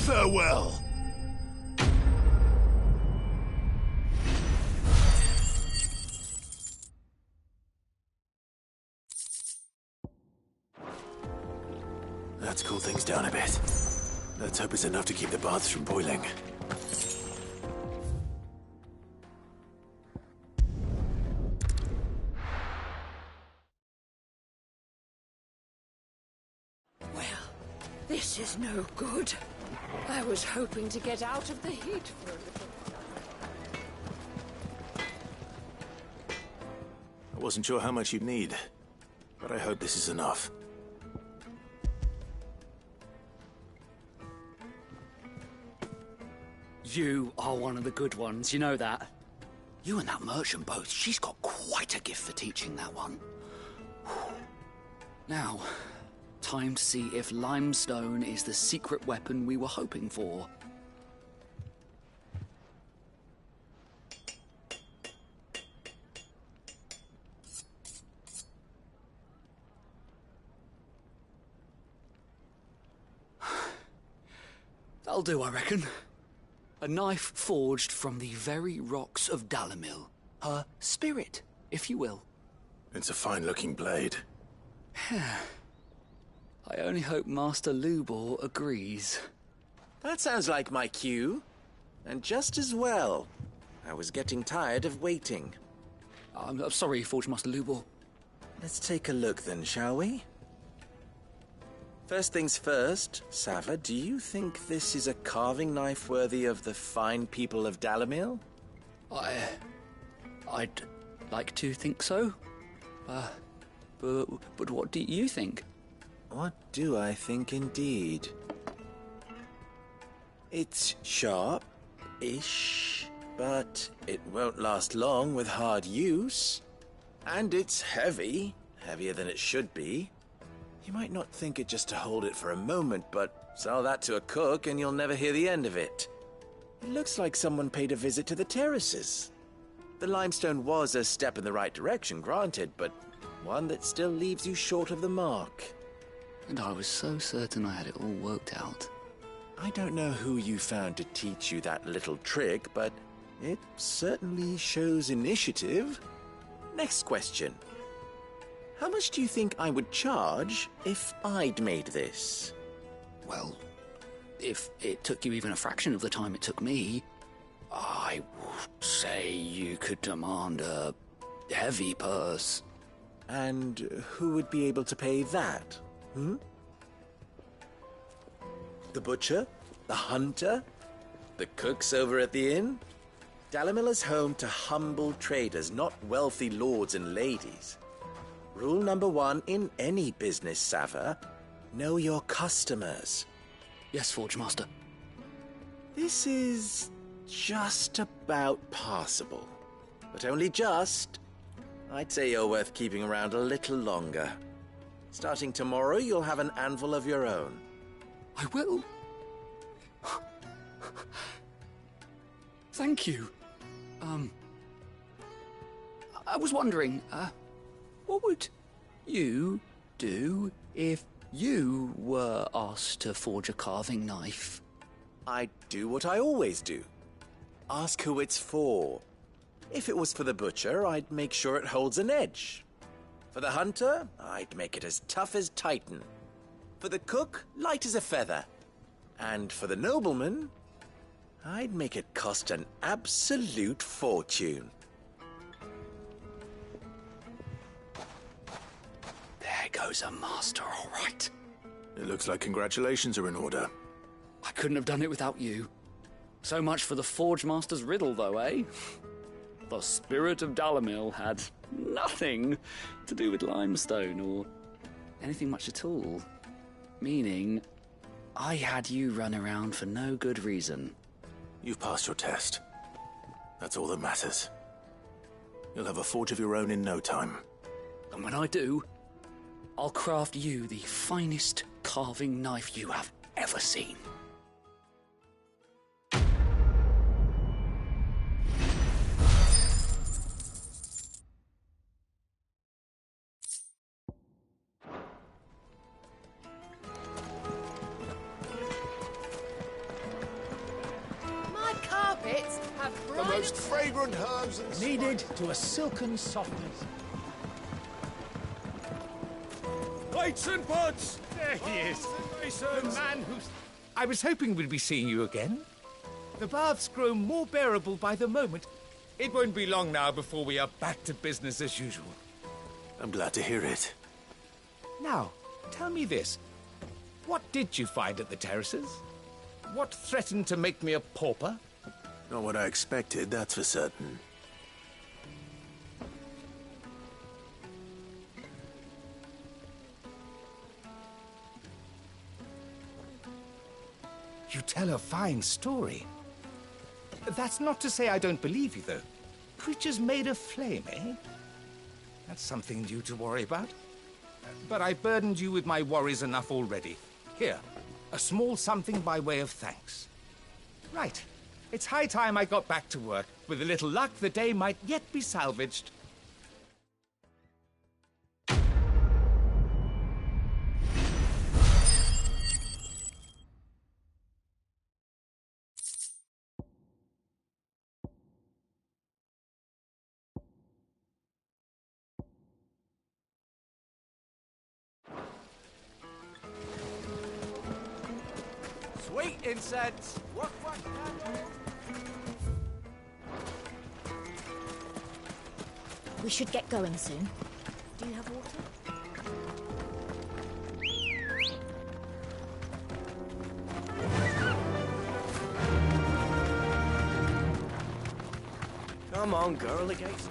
Farewell. Let's cool things down a bit. Let's hope it's enough to keep the baths from boiling. Well, this is no good. I was hoping to get out of the heat for a little. I wasn't sure how much you'd need, but I hope this is enough. You are one of the good ones, you know that? You and that merchant both, she's got quite a gift for teaching that one. Now, time to see if limestone is the secret weapon we were hoping for. That'll do, I reckon. A knife forged from the very rocks of Dalimil. Her spirit, if you will. It's a fine-looking blade. I only hope Master Lubor agrees. That sounds like my cue. And just as well. I was getting tired of waiting. I'm sorry, Forge Master Lubor. Let's take a look then, shall we? First things first, Sava, do you think this is a carving knife worthy of the fine people of Dalimil? I'd like to think so. But what do you think? What do I think indeed? It's sharp-ish, but it won't last long with hard use. And it's heavy, heavier than it should be. You might not think it just to hold it for a moment, but sell that to a cook and you'll never hear the end of it. It looks like someone paid a visit to the terraces. The limestone was a step in the right direction, granted, but one that still leaves you short of the mark. And I was so certain I had it all worked out. I don't know who you found to teach you that little trick, but it certainly shows initiative. Next question. How much do you think I would charge if I'd made this? Well, if it took you even a fraction of the time it took me, I would say you could demand a heavy purse. And who would be able to pay that? The butcher? The hunter? The cooks over at the inn? Dalimil is home to humble traders, not wealthy lords and ladies. Rule number 1 in any business, Sava: know your customers. Yes, Forge Master. This is just about passable. But only just. I'd say you're worth keeping around a little longer. Starting tomorrow, you'll have an anvil of your own. I will. Thank you. I was wondering, what would you do if you were asked to forge a carving knife? I'd do what I always do. Ask who it's for. If it was for the butcher, I'd make sure it holds an edge. For the hunter, I'd make it as tough as Titan. For the cook, light as a feather. And for the nobleman, I'd make it cost an absolute fortune. There goes a master, all right. It looks like congratulations are in order. I couldn't have done it without you. So much for the Forge Master's riddle, though, eh? The spirit of Dalimil had nothing to do with limestone or anything much at all. Meaning, I had you run around for no good reason. You've passed your test. That's all that matters. You'll have a forge of your own in no time. And when I do, I'll craft you the finest carving knife you have ever seen. The most fragrant herbs and needed to a silken softness. Plates and pots! There he is. The man who's... I was hoping we'd be seeing you again. The baths grow more bearable by the moment. It won't be long now before we are back to business as usual. I'm glad to hear it. Now, tell me this. What did you find at the terraces? What threatened to make me a pauper? Not what I expected, that's for certain. You tell a fine story. That's not to say I don't believe you, though. Creatures made of flame, eh? That's something new to worry about. But I burdened you with my worries enough already. Here, a small something by way of thanks. Right. It's high time I got back to work. With a little luck, the day might yet be salvaged. sweet incense. What candle? We should get going soon. Do you have water? Come on, girl, against.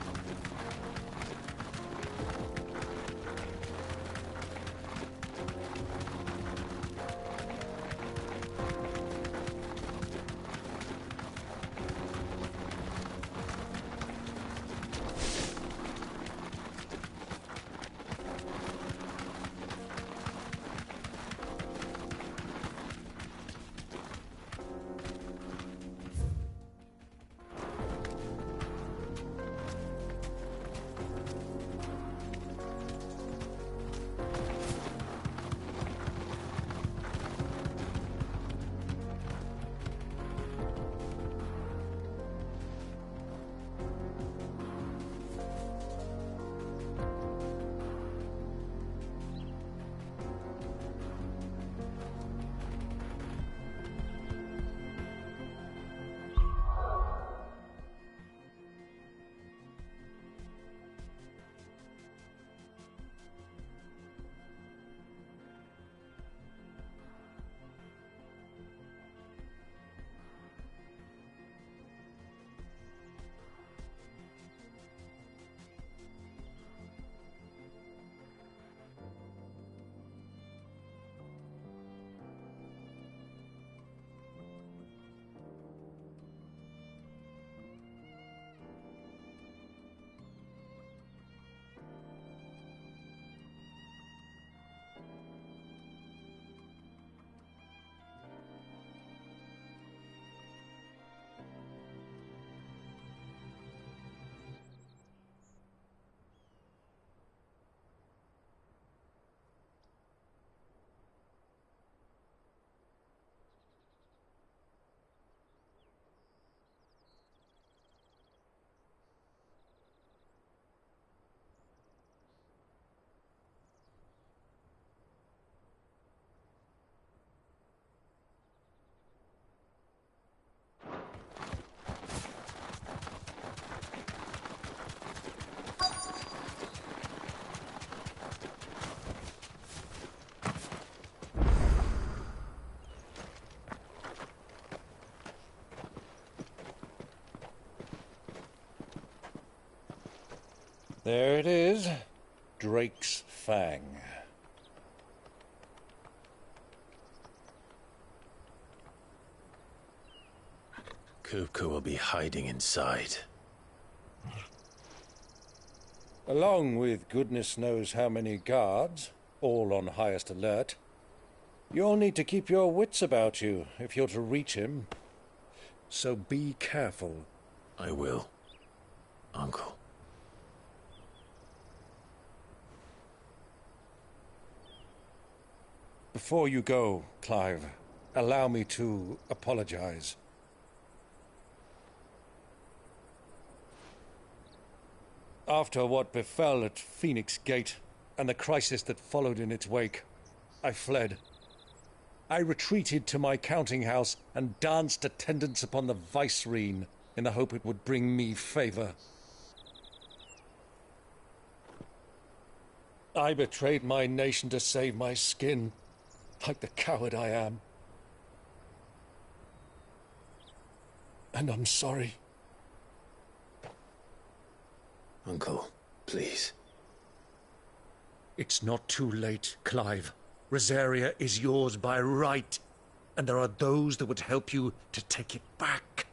There it is. Drake's Fang. Kupka will be hiding inside. Along with goodness knows how many guards, all on highest alert. You'll need to keep your wits about you if you're to reach him. So be careful. I will, Uncle. Before you go, Clive, allow me to apologize. After what befell at Phoenix Gate and the crisis that followed in its wake, I fled. I retreated to my counting house and danced attendance upon the vice-reine in the hope it would bring me favor. I betrayed my nation to save my skin, like the coward I am. And I'm sorry. Uncle, please. It's not too late, Clive. Rosaria is yours by right, and there are those that would help you to take it back.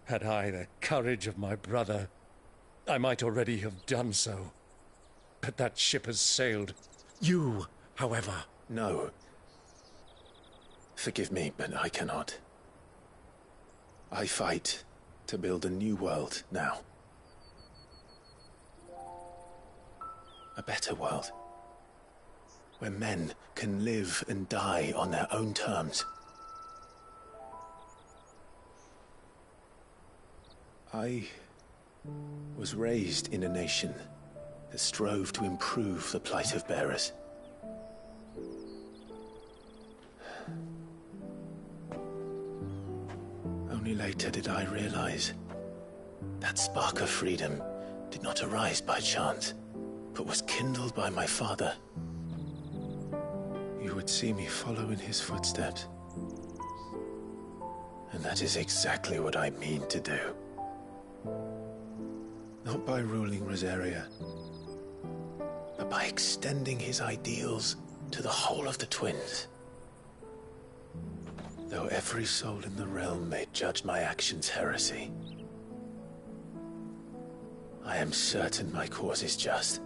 Had I the courage of my brother, I might already have done so. But that ship has sailed. You, however... No. Forgive me, but I cannot. I fight to build a new world now. A better world. Where men can live and die on their own terms. I was raised in a nation that strove to improve the plight of bearers. Only later did I realize that spark of freedom did not arise by chance, but was kindled by my father. You would see me follow in his footsteps. And that is exactly what I mean to do. Not by ruling Rosaria, but by extending his ideals to the whole of the twins. Though every soul in the realm may judge my actions heresy, I am certain my cause is just.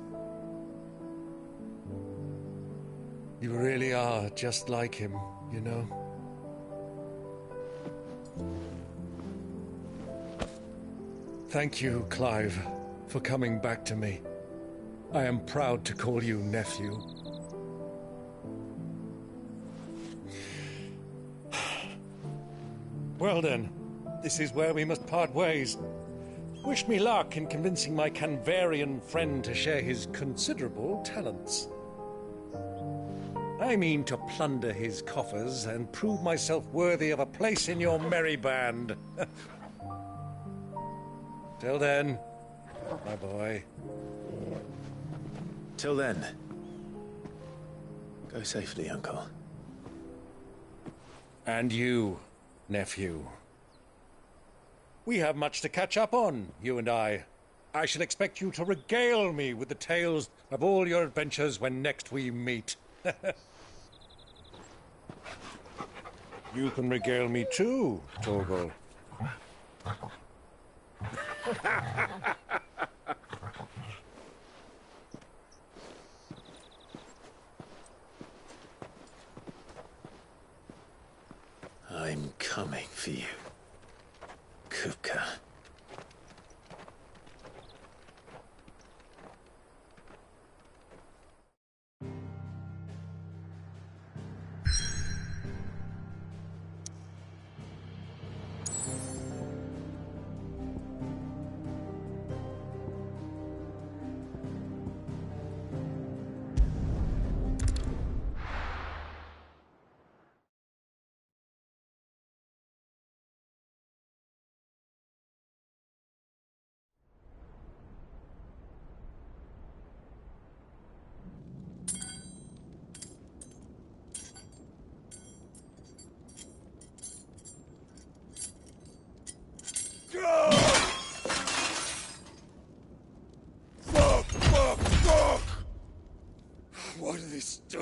You really are just like him, you know? Thank you, Clive, for coming back to me. I am proud to call you nephew. Well then, this is where we must part ways. Wish me luck in convincing my Canvarian friend to share his considerable talents. I mean to plunder his coffers and prove myself worthy of a place in your merry band. Till then, my boy. Till then, go safely, Uncle. And you, nephew. We have much to catch up on, you and I. I shall expect you to regale me with the tales of all your adventures when next we meet. You can regale me too, Torgal. I'm coming for you, Kupka.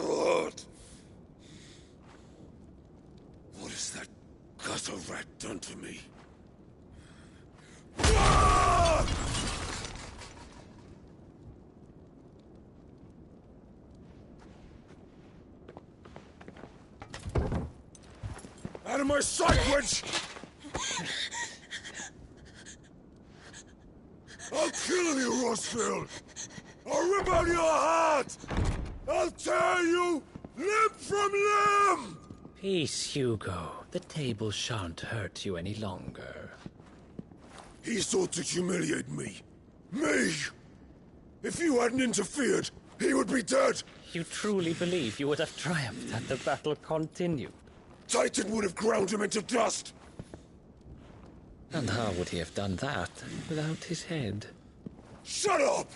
God! What has that gutter rat done to me? Out of my sight, witch! I'll kill you, Rossfield! I'll rip out your heart! I'll tear you limb from limb! Peace, Hugo. The table shan't hurt you any longer. He sought to humiliate me. Me! If you hadn't interfered, he would be dead! You truly believe you would have triumphed had the battle continued? Titan would have ground him into dust! And how would he have done that without his head? Shut up!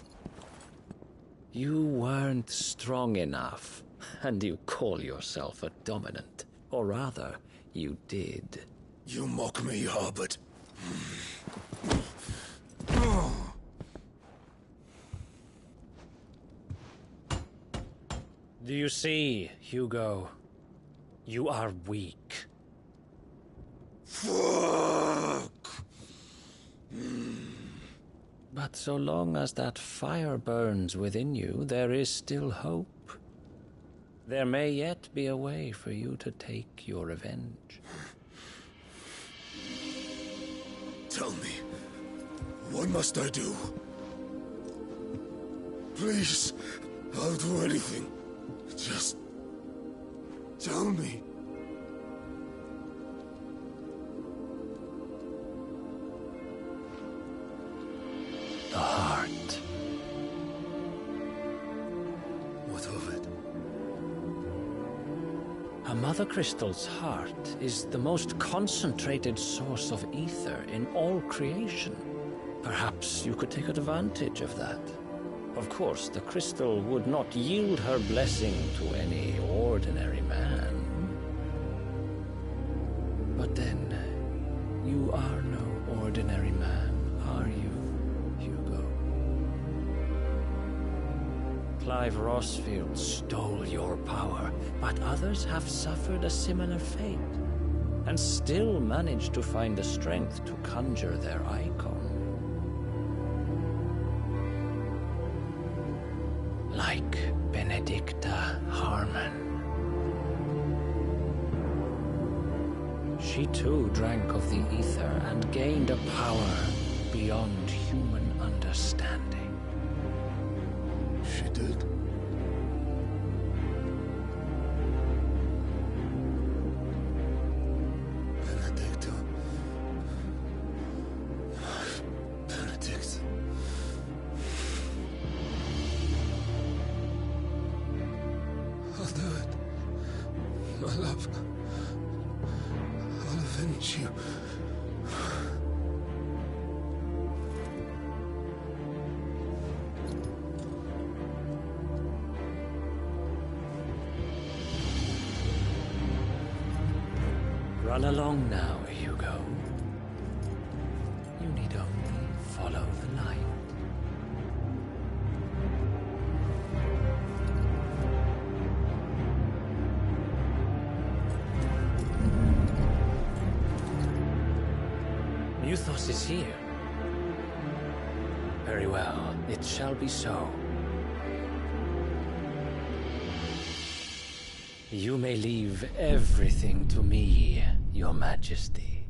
You weren't strong enough, and you call yourself a dominant. Or rather, you did. You mock me, Harbert. Do you see, Hugo? You are weak. Fuck! But so long as that fire burns within you, there is still hope. There may yet be a way for you to take your revenge. Tell me, what must I do? Please, I'll do anything. Just tell me. The heart. What of it? A mother crystal's heart is the most concentrated source of ether in all creation. Perhaps you could take advantage of that. Of course, the crystal would not yield her blessing to any ordinary man. But then, you are no ordinary man, are you, Hugo? Clive Rossfield stole your power, but others have suffered a similar fate, and still managed to find the strength to conjure their icon. Like Benedicta Harmon. She too drank of the ether and gained a power beyond human understanding. She did? Benedicta. Benedict. I'll do it. My love. I'll avenge you. Run along now, Hugo. You need only follow the light. Muthos is here. Very well, it shall be so. You may leave everything to me, Your Majesty.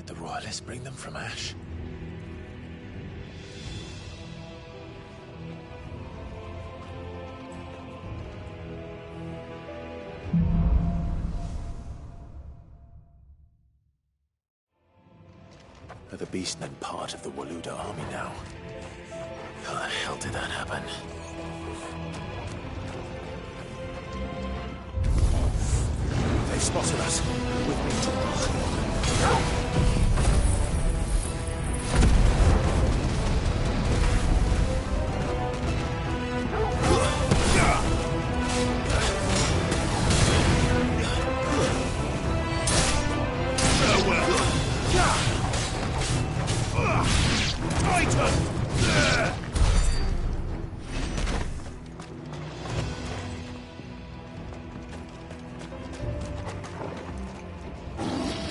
Did the Royalists bring them from Ash? Are the Beastmen part of the Waluda army now? How the hell did that happen? They've spotted us. With me.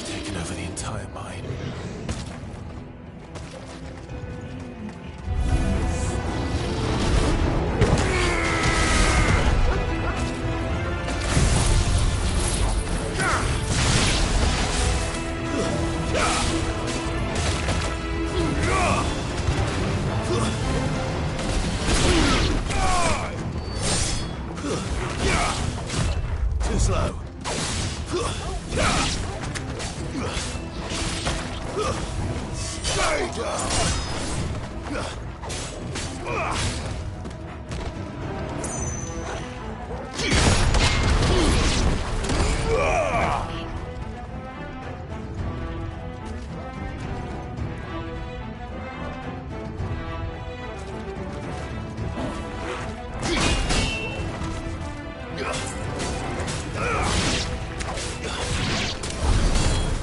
Taken over the entire mine. Too slow. Stay down.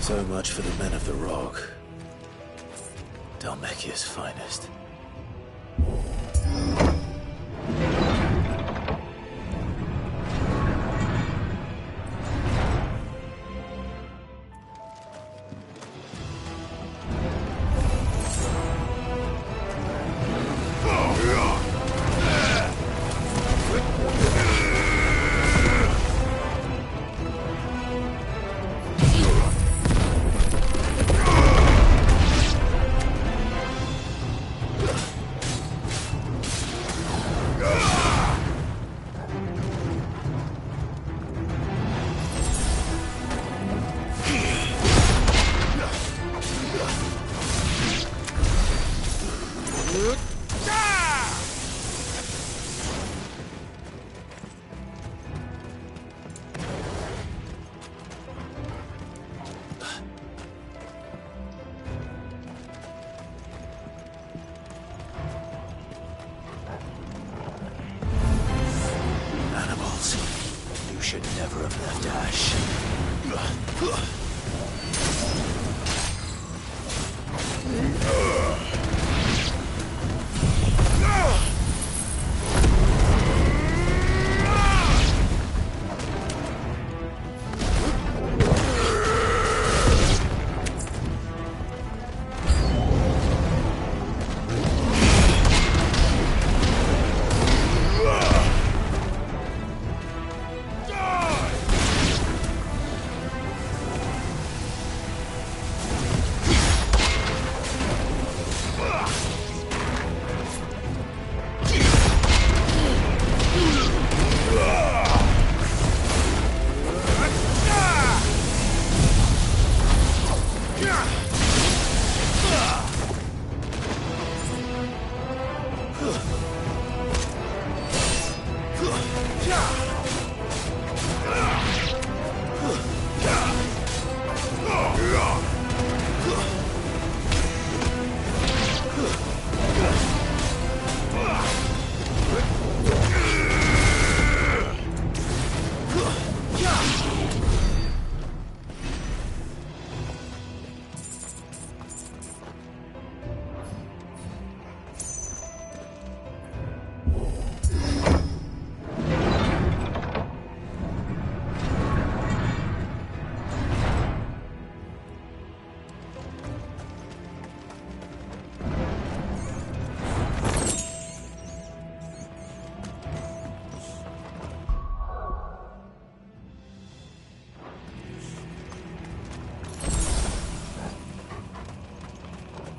So much for the men of the Rock. Dhalmekia's finest. Animals. You should never have left Ash.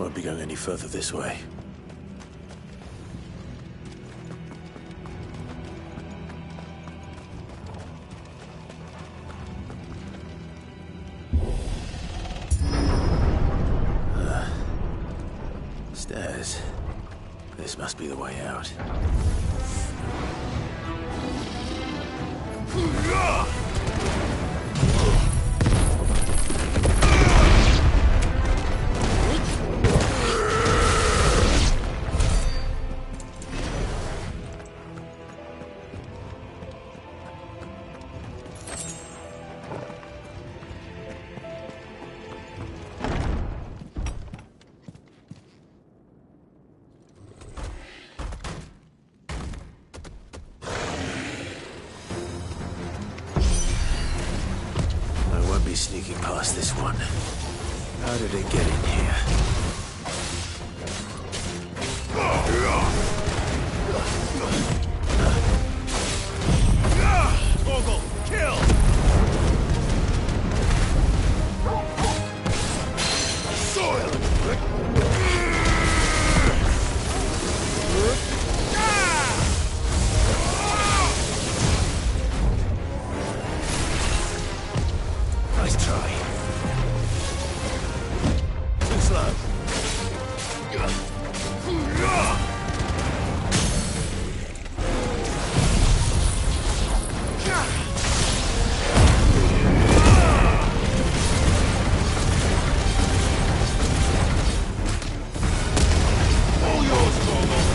Won't be going any further this way. Stairs. This must be the way out. Sneaking past this one. How did it get in here? Vogel, kill! Soil! Nice try. Too slow. All yours, Vogel!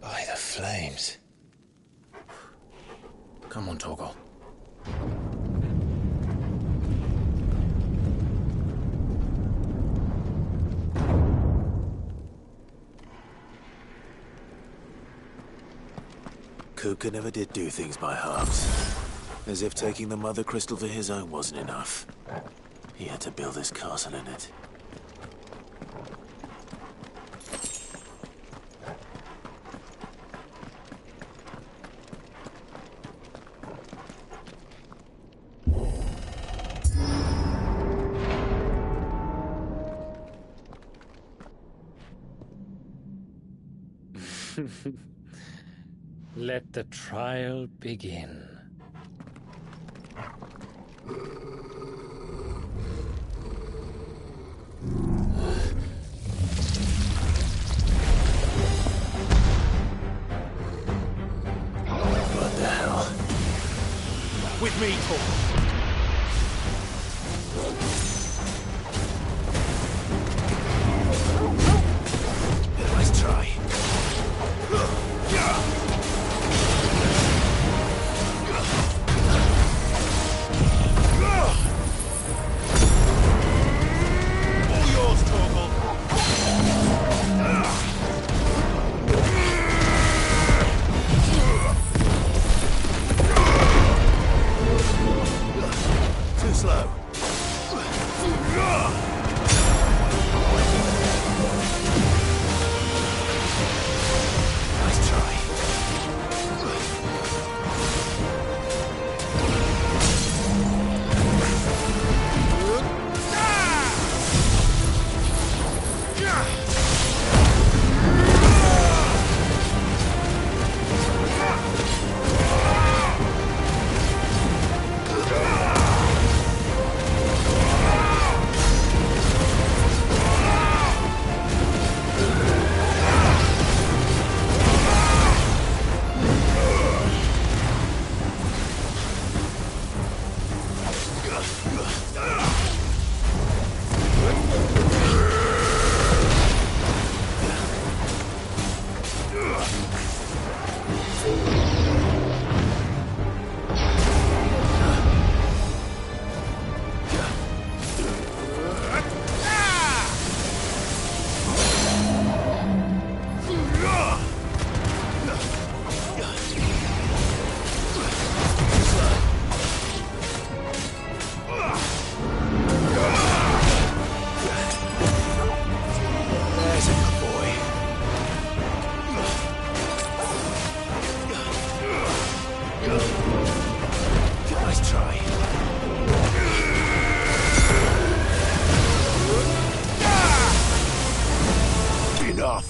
By the flames. Come on, Torgal. Kuka never did do things by halves. As if taking the Mother Crystal for his own wasn't enough. He had to build his castle in it. Let the trial begin. What the hell? With me, Torgal. Nice try. All yours, Torgal. Nice try. Enough.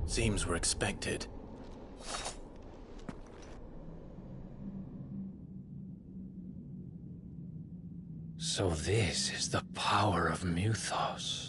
Seems we're expected. So this is the power of Muthos.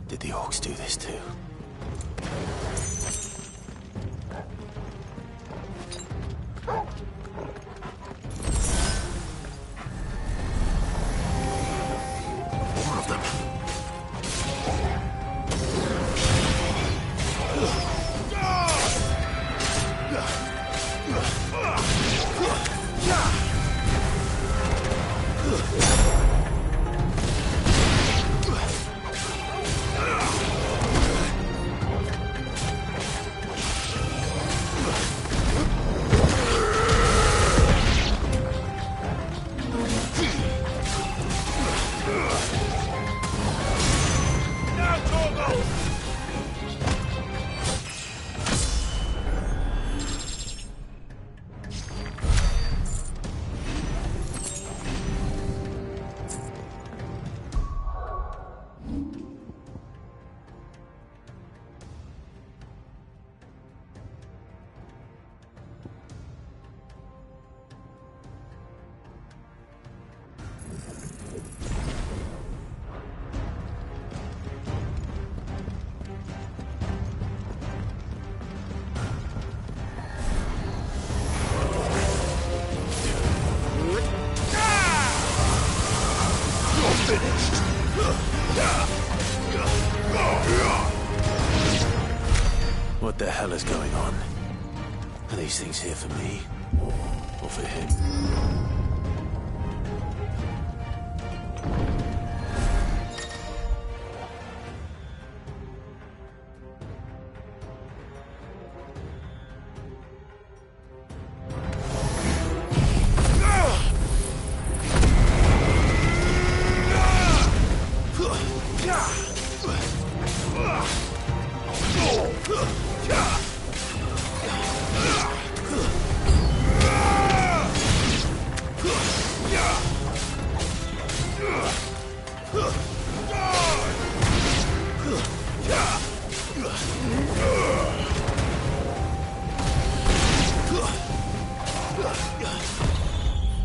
Did the orcs do this too? More of them. What the hell is going on? Are these things here for me? Or for him?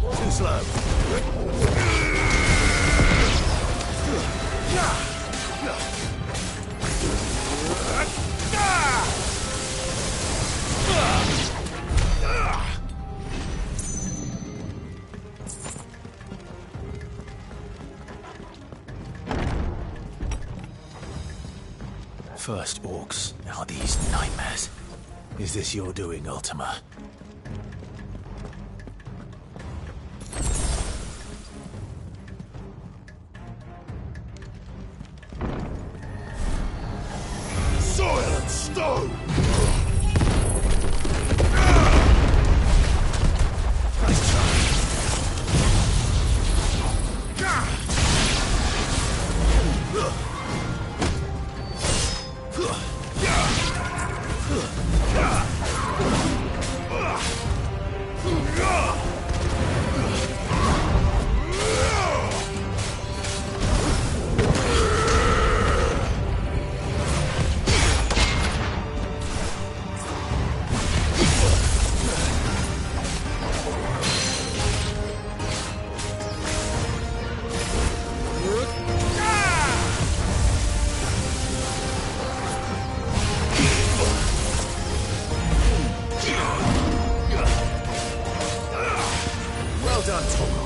Too slow. First orcs, now these nightmares. Is this your doing, Ultima? Soil and stone! Nice try. done, Torgal.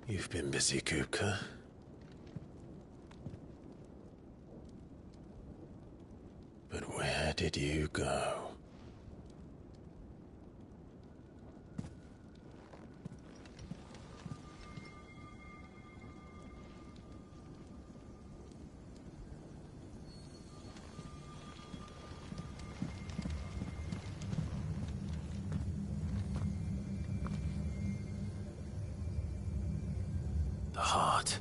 You've been busy, Kupka. But where did you go? The heart.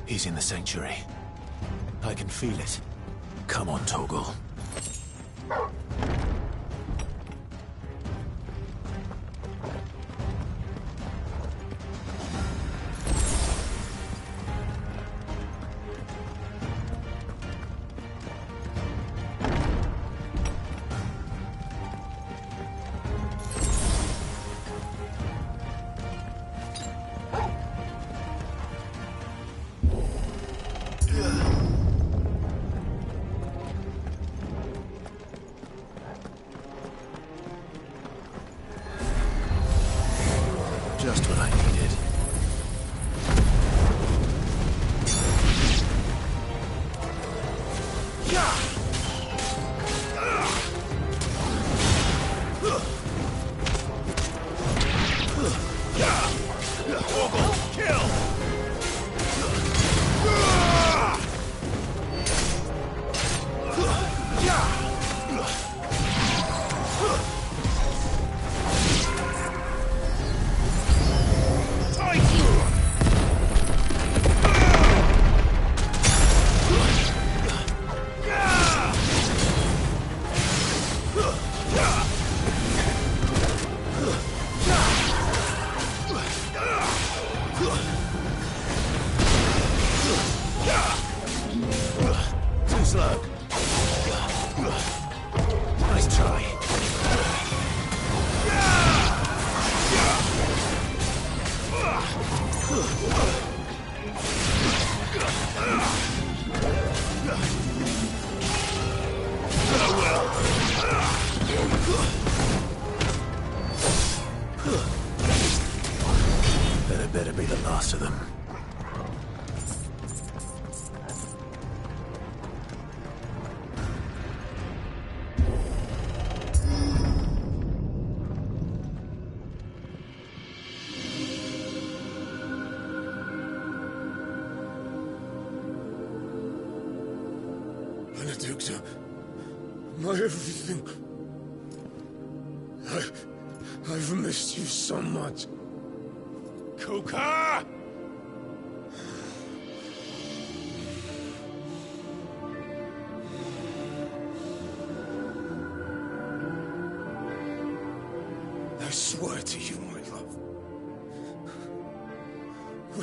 He's in the sanctuary. I can feel it. Come on, Torgal. Just what I needed. Too slow. Nice try. That better be the last of them. Benedicta, my everything. I've missed you so much. Kuka!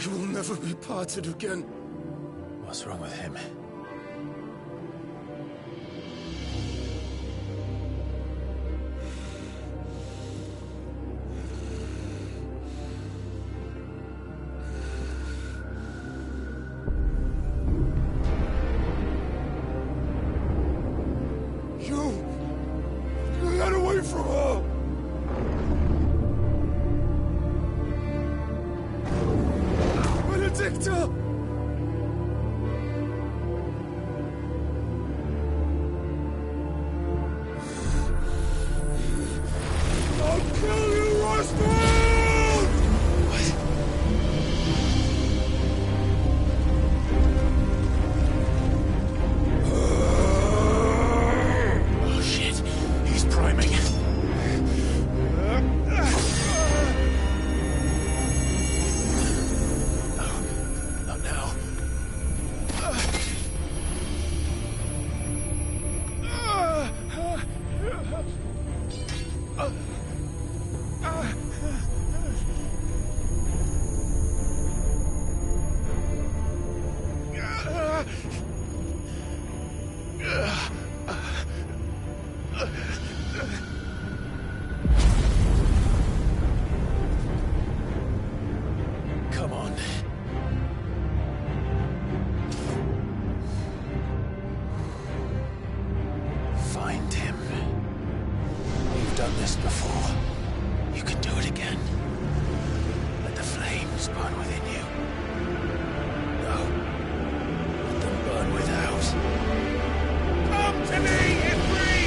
We will never be parted again. What's wrong with him? You got away from her! Benedicta! I'll kill you, Roswell! Oh shit, he's priming. Not now. Come on. Find him. You've done this before. You can do it again. Let the flames burn within you. No. Let them burn without. Come to me, Ffxvi!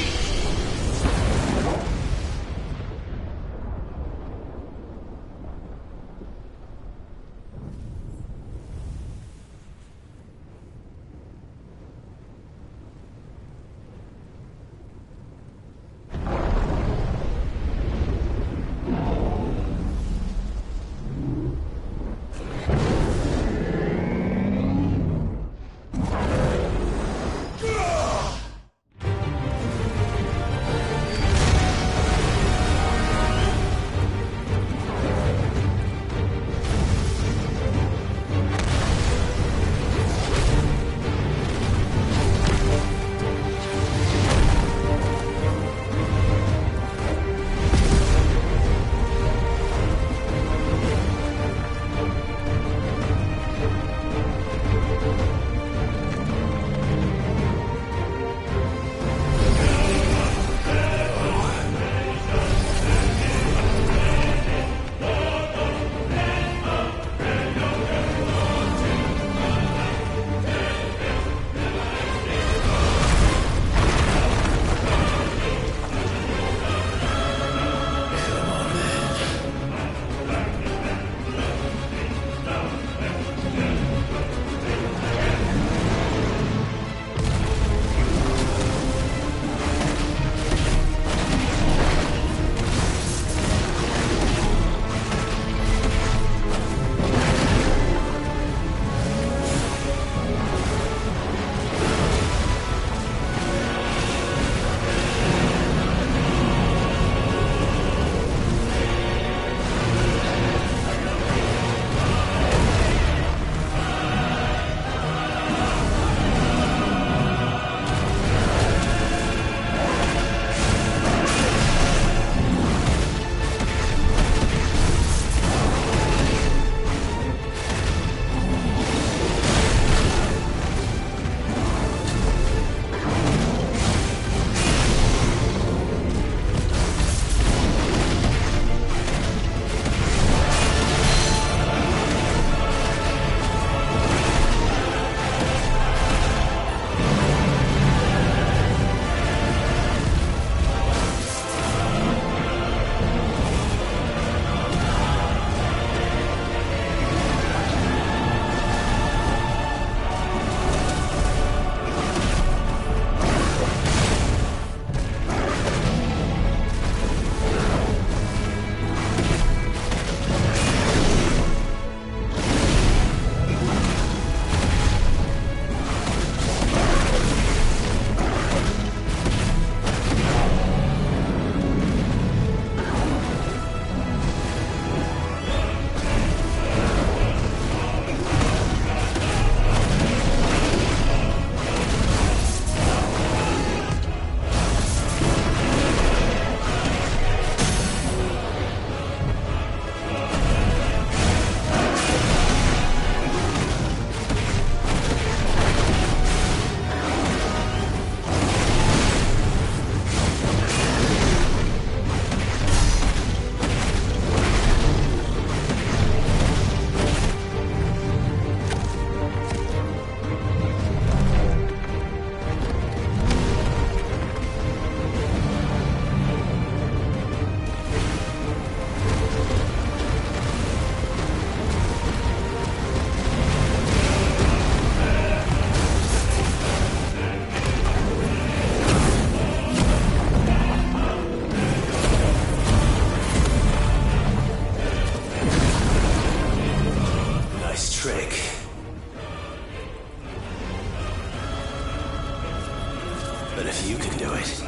But if you can do it,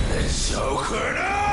then so can I!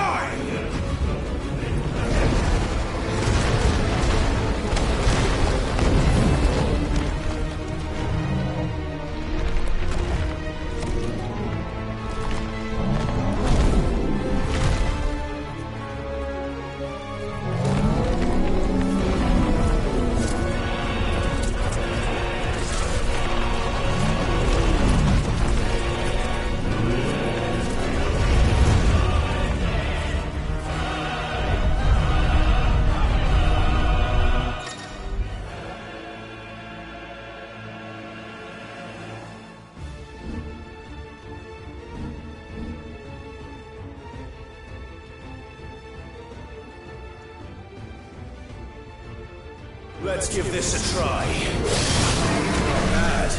Let's give this a try. Not bad.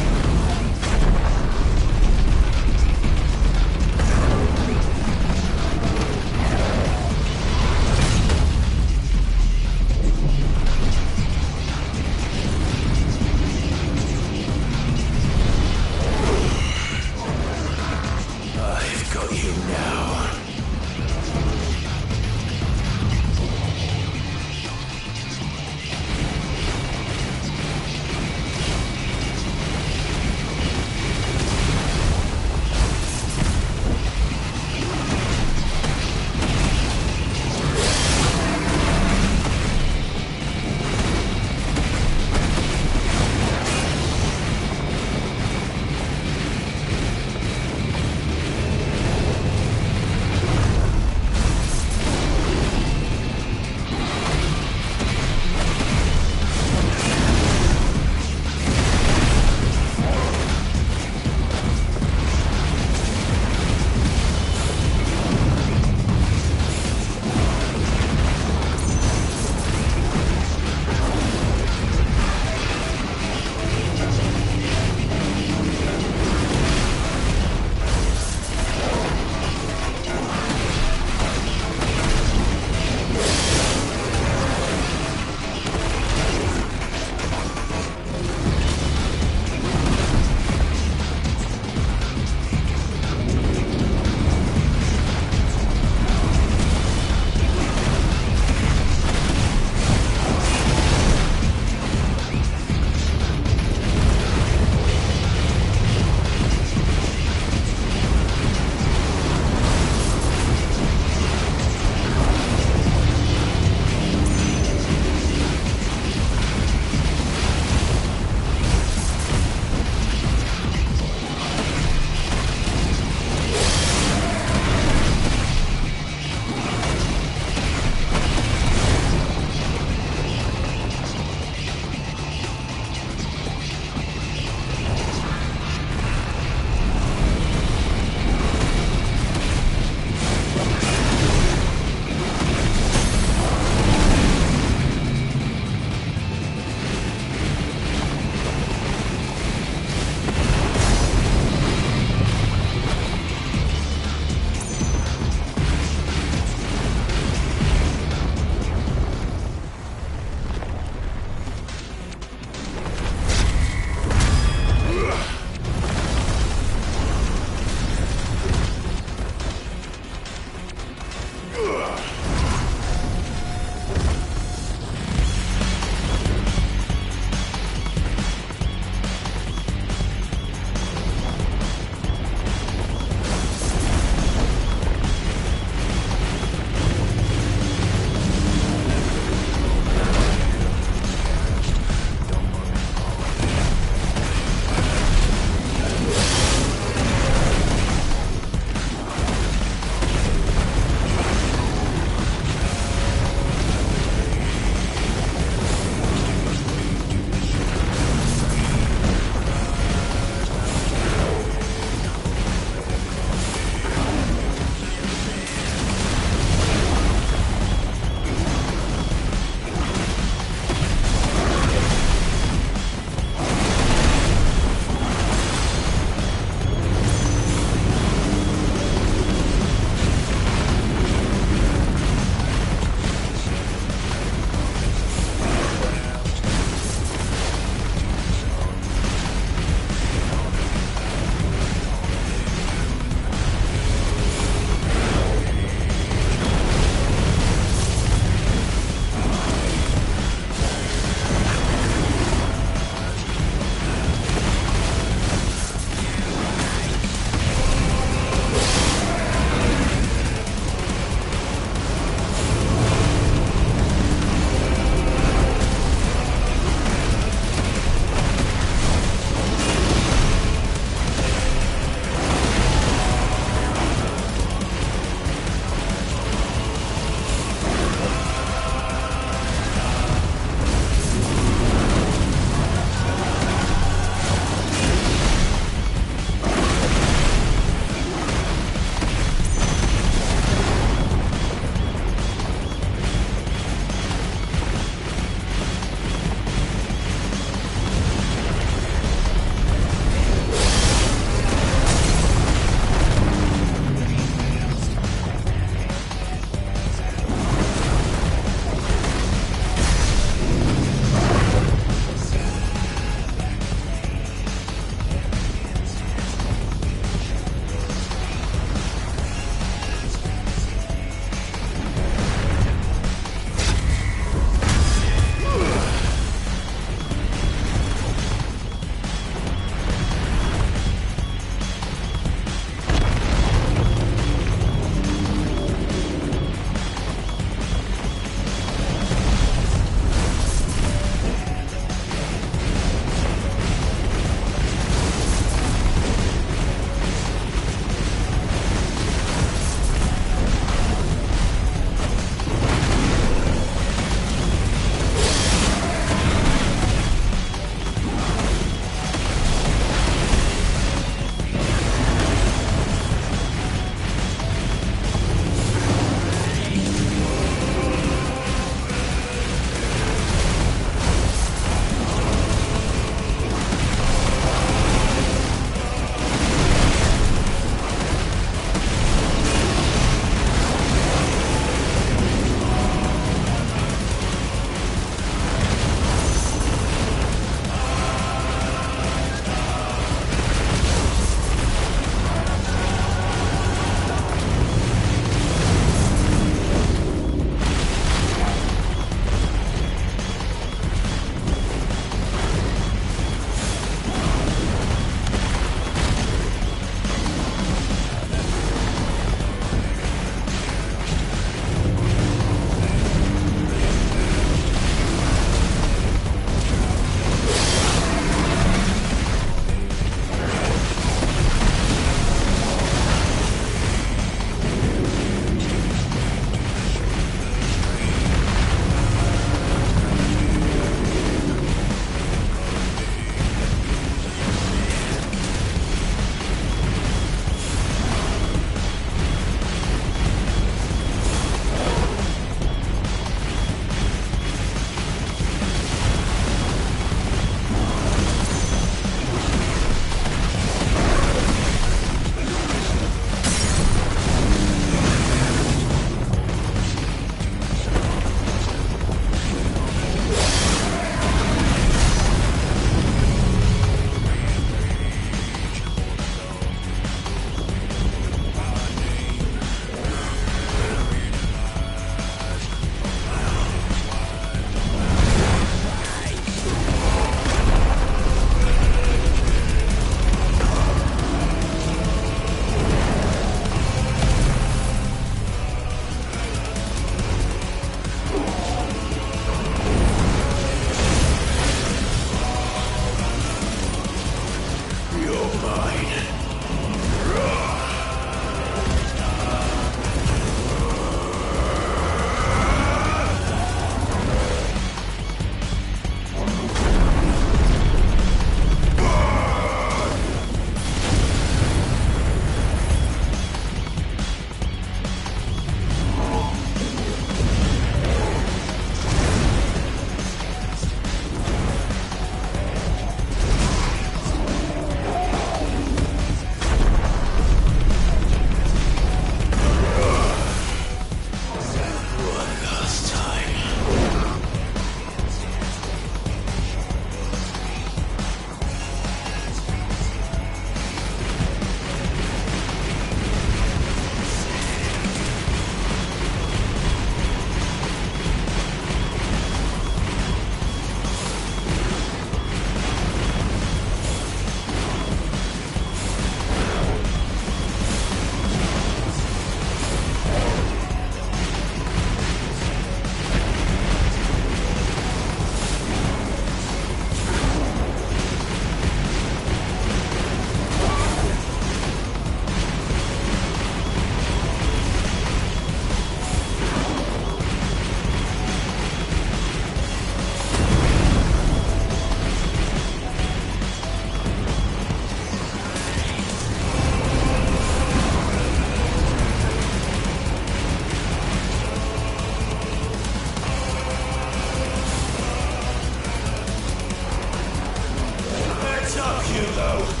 up, Hugo!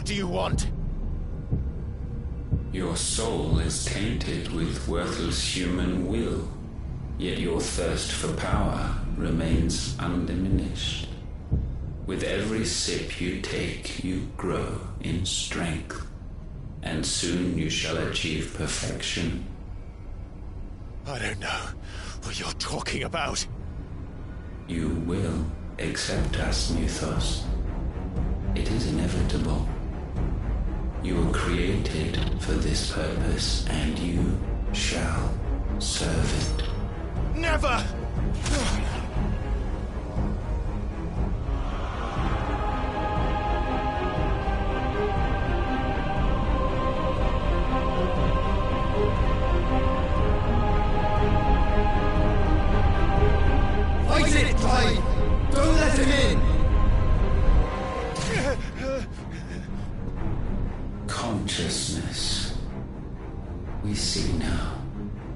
do you want? Your soul is tainted with worthless human will, yet your thirst for power remains undiminished. With every sip you take, you grow in strength, and soon you shall achieve perfection. I don't know what you're talking about. You will accept us, Mythos. It is inevitable. You were created for this purpose, and you shall serve it. Never! Fight it, Clive! Don't let him in! Consciousness. We see now.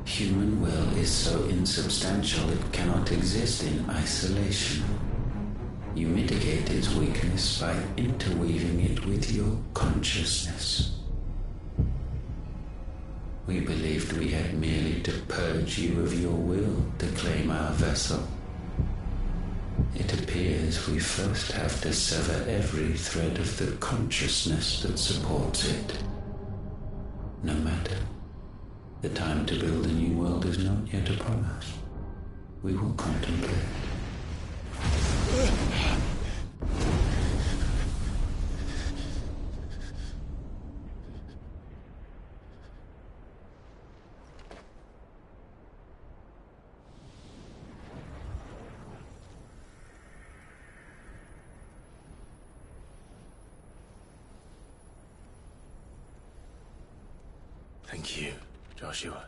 Human will is so insubstantial it cannot exist in isolation. You mitigate its weakness by interweaving it with your consciousness. We believed we had merely to purge you of your will to claim our vessel. It appears we first have to sever every thread of the consciousness that supports it. No matter. The time to build a new world is not yet upon us. We will contemplate. Thank you, Joshua.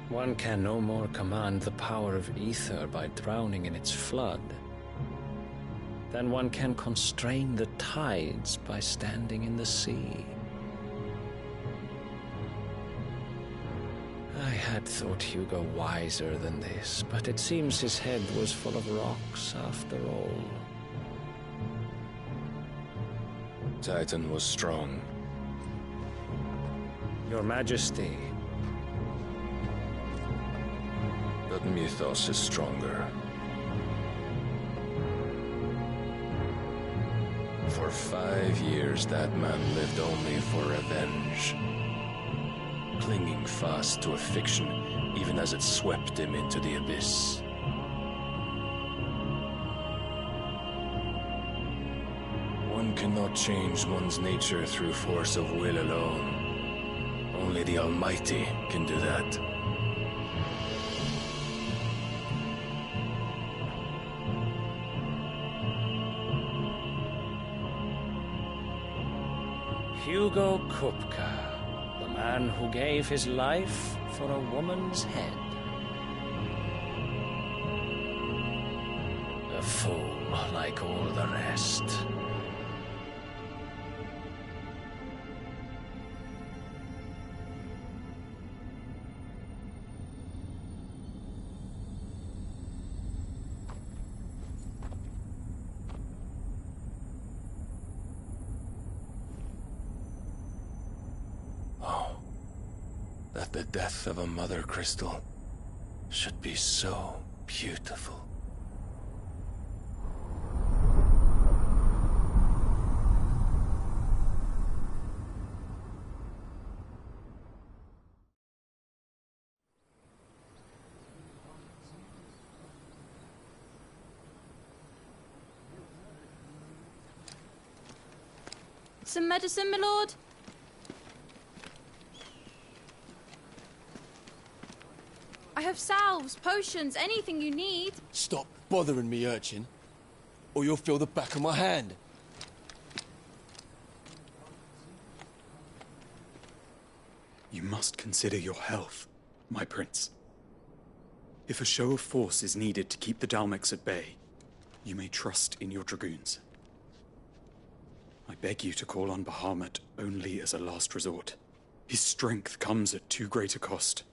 One can no more command the power of ether by drowning in its flood than one can constrain the tides by standing in the sea. I had thought Hugo wiser than this, but it seems his head was full of rocks after all. Titan was strong. Your Majesty. But Mythos is stronger. For 5 years, that man lived only for revenge. Clinging fast to a fiction, even as it swept him into the abyss. One cannot change one's nature through force of will alone. Only the Almighty can do that. Hugo Kupka, the man who gave his life for a woman's head. A fool like all the rest. That the death of a mother crystal should be so beautiful. Some medicine, my lord? I have salves, potions, anything you need. Stop bothering me, urchin, or you'll feel the back of my hand. You must consider your health, my prince. If a show of force is needed to keep the Dalmex at bay, you may trust in your dragoons. I beg you to call on Bahamut only as a last resort. His strength comes at too great a cost.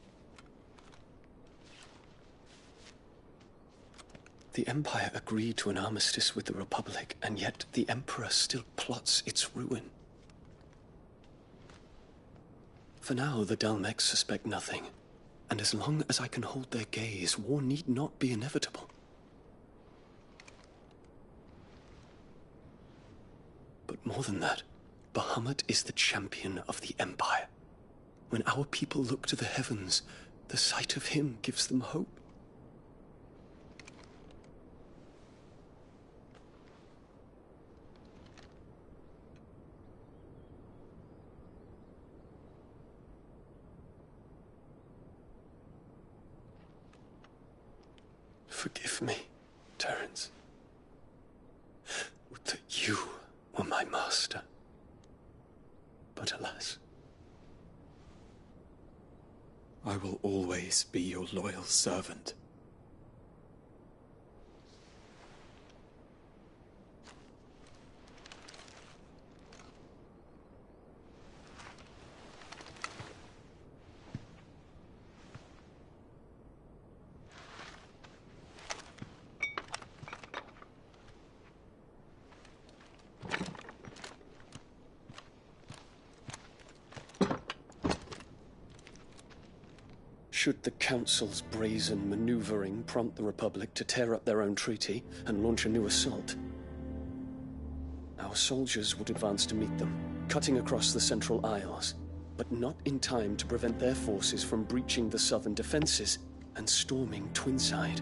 The Empire agreed to an armistice with the Republic, and yet the Emperor still plots its ruin. For now, the Dalmex suspect nothing, and as long as I can hold their gaze, war need not be inevitable. But more than that, Bahamut is the champion of the Empire. When our people look to the heavens, the sight of him gives them hope. Forgive me, Terence. Would that you were my master. But alas. I will always be your loyal servant. Should the Council's brazen maneuvering prompt the Republic to tear up their own treaty and launch a new assault, our soldiers would advance to meet them, cutting across the Central Isles, but not in time to prevent their forces from breaching the southern defenses and storming Twinside.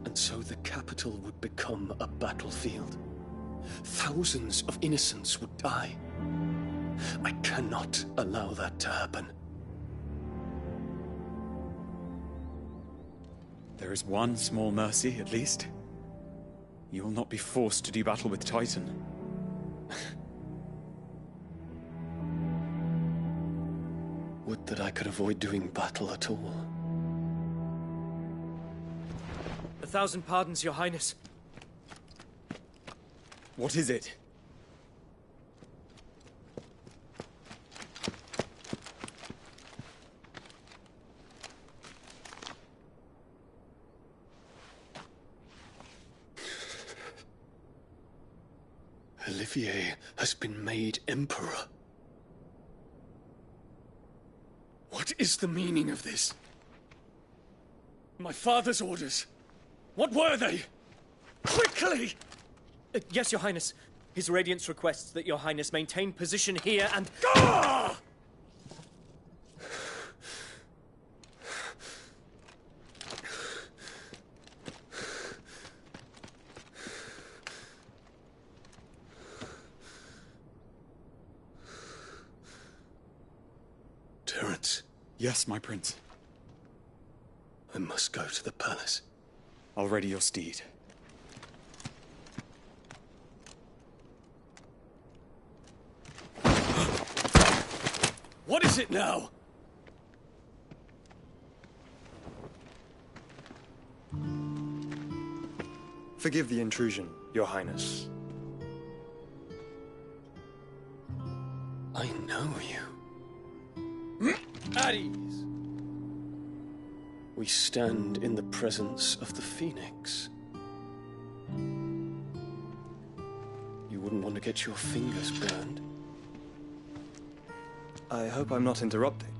And so the capital would become a battlefield. Thousands of innocents would die. I cannot allow that to happen. There is one small mercy, at least. You will not be forced to do battle with Titan. Would that I could avoid doing battle at all. 1,000 pardons, Your Highness. What is it? Olivier has been made Emperor. What is the meaning of this? My father's orders. What were they? Quickly! Yes, Your Highness. His Radiance requests that Your Highness maintain position here and... Ah! Terence. Yes, my prince. I must go to the palace. I'll ready your steed. What is it now? Forgive the intrusion, Your Highness. I know you. At ease. We stand in the presence of the Phoenix. You wouldn't want to get your fingers burned. I hope I'm not interrupting.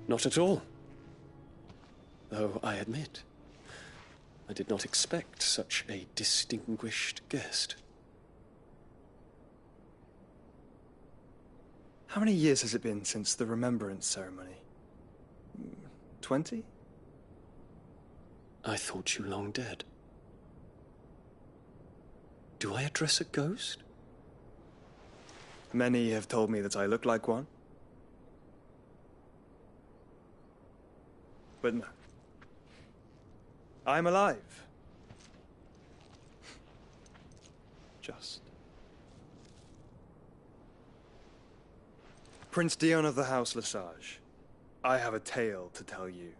Not at all. Though I admit, I did not expect such a distinguished guest. How many years has it been since the Remembrance ceremony? 20? I thought you long dead. Do I address a ghost? Many have told me that I look like one. But no. I'm alive. Just. Prince Dion of the House Lesage, I have a tale to tell you.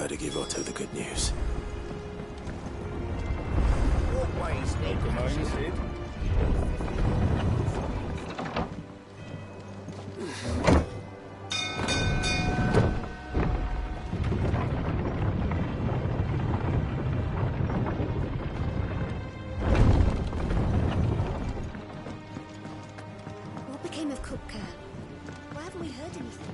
better give Otto the good news. Always welcome home, Sid. What became of Kupka? Why haven't we heard anything?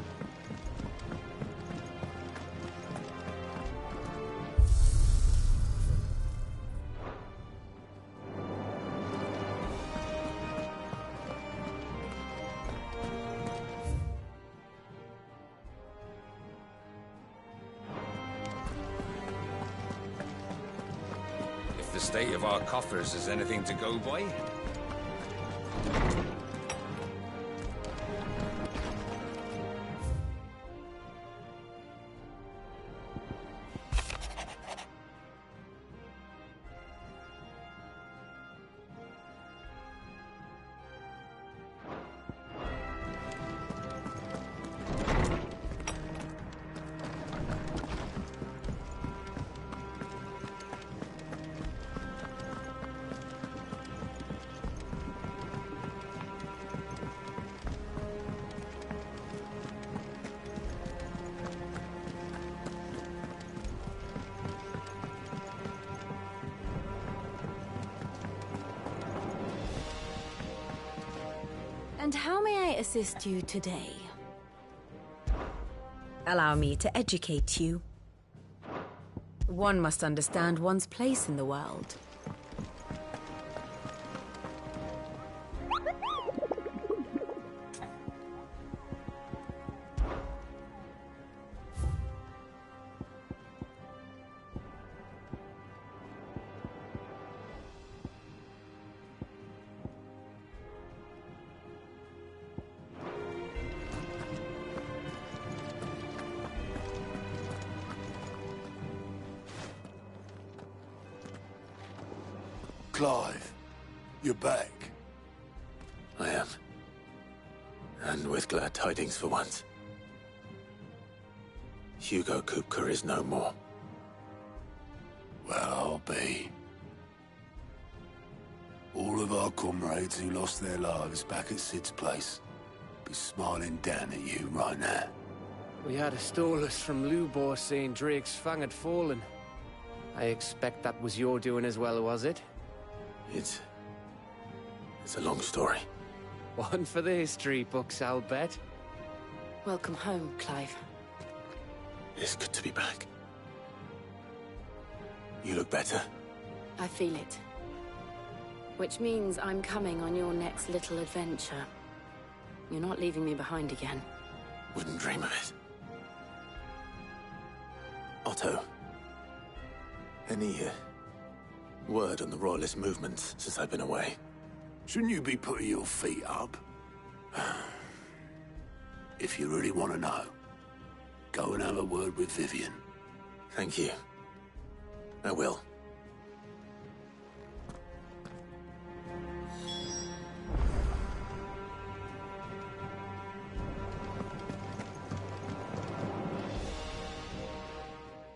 If the state of our coffers is anything to go by. And how may I assist you today? Allow me to educate you. One must understand one's place in the world. Clive, you're back. I am. And with glad tidings for once. Hugo Kupka is no more. Well, I'll be. All of our comrades who lost their lives back at Sid's place be smiling down at you right now. We had a stolus from Lubor saying Drake's fang had fallen. I expect that was your doing as well, was it? It's a long story. One for the history books, I'll bet. Welcome home, Clive. It's good to be back. You look better. I feel it. Which means I'm coming on your next little adventure. You're not leaving me behind again. Wouldn't dream of it. Otto. Any word on the Royalist movements since I've been away? Shouldn't you be putting your feet up? If you really want to know, go and have a word with Vivian. Thank you. I will.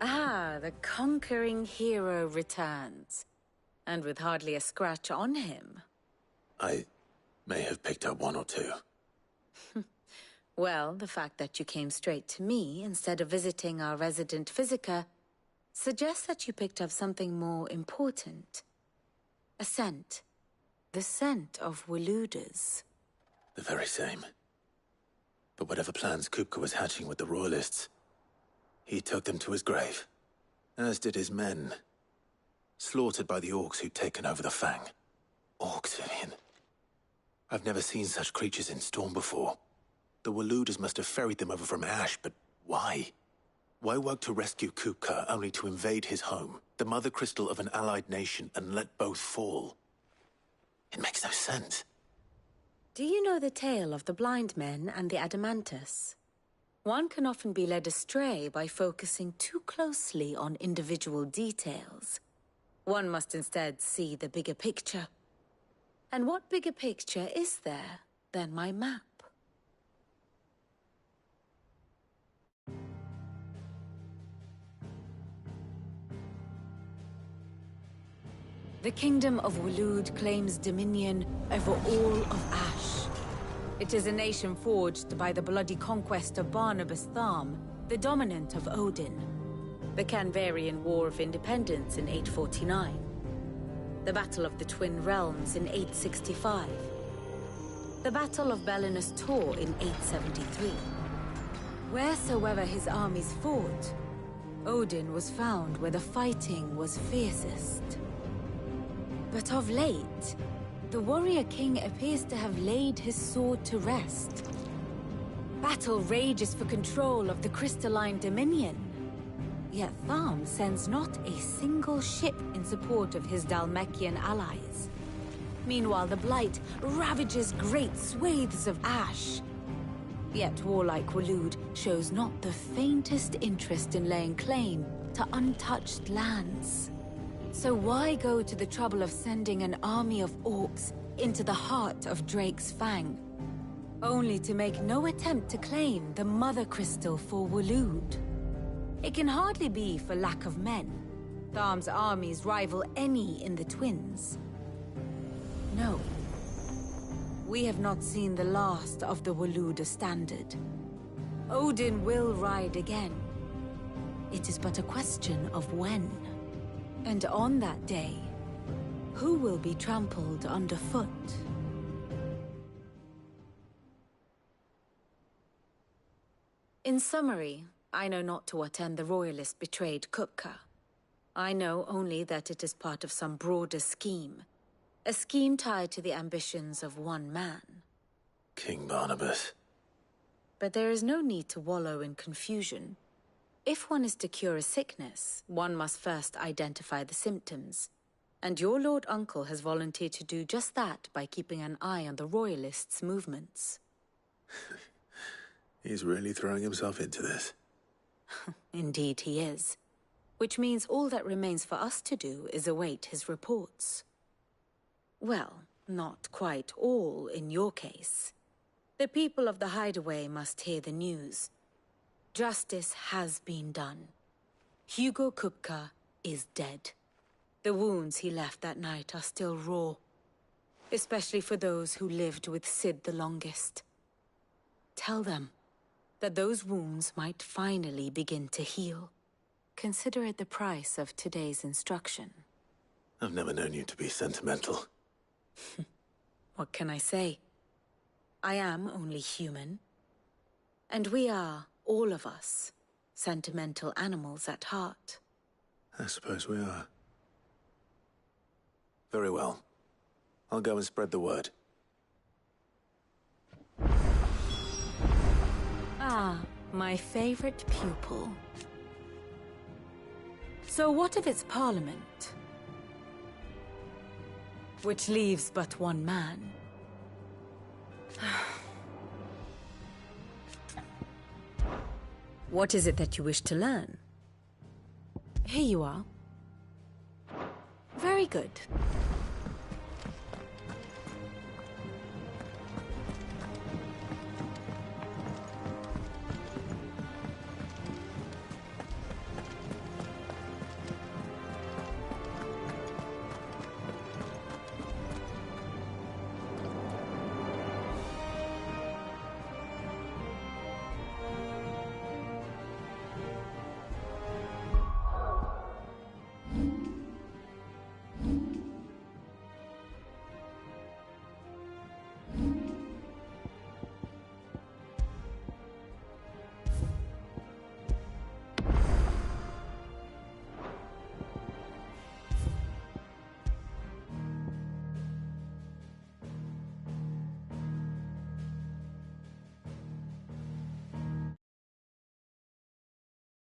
Ah, the conquering hero returns. And with hardly a scratch on him. I may have picked up one or two. Well, the fact that you came straight to me instead of visiting our resident Physica suggests that you picked up something more important. A scent. The scent of Waludas. The very same. But whatever plans Kupka was hatching with the Royalists, he took them to his grave. As did his men. Slaughtered by the orcs who'd taken over the Fang. Orcs, Vivian. I've never seen such creatures in Storm before. The Waludas must have ferried them over from Ash, but why? Why work to rescue Kupka only to invade his home, the mother crystal of an allied nation, and let both fall? It makes no sense. Do you know the tale of the blind men and the Adamantus? One can often be led astray by focusing too closely on individual details. One must instead see the bigger picture. And what bigger picture is there than my map? The Kingdom of Waloed claims dominion over all of Ash. It is a nation forged by the bloody conquest of Barnabas Tharm, the dominant of Odin. The Canvarian War of Independence in 849. The Battle of the Twin Realms in 865. The Battle of Belinus Tor in 873. Wheresoever his armies fought, Odin was found where the fighting was fiercest. But of late, the warrior king appears to have laid his sword to rest. Battle rages for control of the crystalline dominion. Yet Tharm sends not a single ship in support of his Dhalmekian allies. Meanwhile, the Blight ravages great swathes of Ash. Yet warlike Waloed shows not the faintest interest in laying claim to untouched lands. So why go to the trouble of sending an army of orcs into the heart of Drake's Fang, only to make no attempt to claim the Mother Crystal for Waloed? It can hardly be for lack of men. Tharm's armies rival any in the Twins. No. We have not seen the last of the Waloed standard. Odin will ride again. It is but a question of when. And on that day, who will be trampled underfoot? In summary, I know not to what end the Royalists betrayed Kupka. I know only that it is part of some broader scheme. A scheme tied to the ambitions of one man. King Barnabas. But there is no need to wallow in confusion. If one is to cure a sickness, one must first identify the symptoms. And your Lord Uncle has volunteered to do just that by keeping an eye on the Royalists' movements. He's really throwing himself into this. Indeed he is. Which means all that remains for us to do is await his reports. Well, not quite all in your case. The people of the Hideaway must hear the news. Justice has been done. Hugo Kupka is dead. The wounds he left that night are still raw, especially for those who lived with Sid the longest. Tell them that those wounds might finally begin to heal. Consider it the price of today's instruction. I've never known you to be sentimental. What can I say? I am only human. And we are, all of us, sentimental animals at heart. I suppose we are. Very well. I'll go and spread the word. Ah, my favorite pupil. So what of its parliament? Which leaves but one man. What is it that you wish to learn? Here you are. Very good.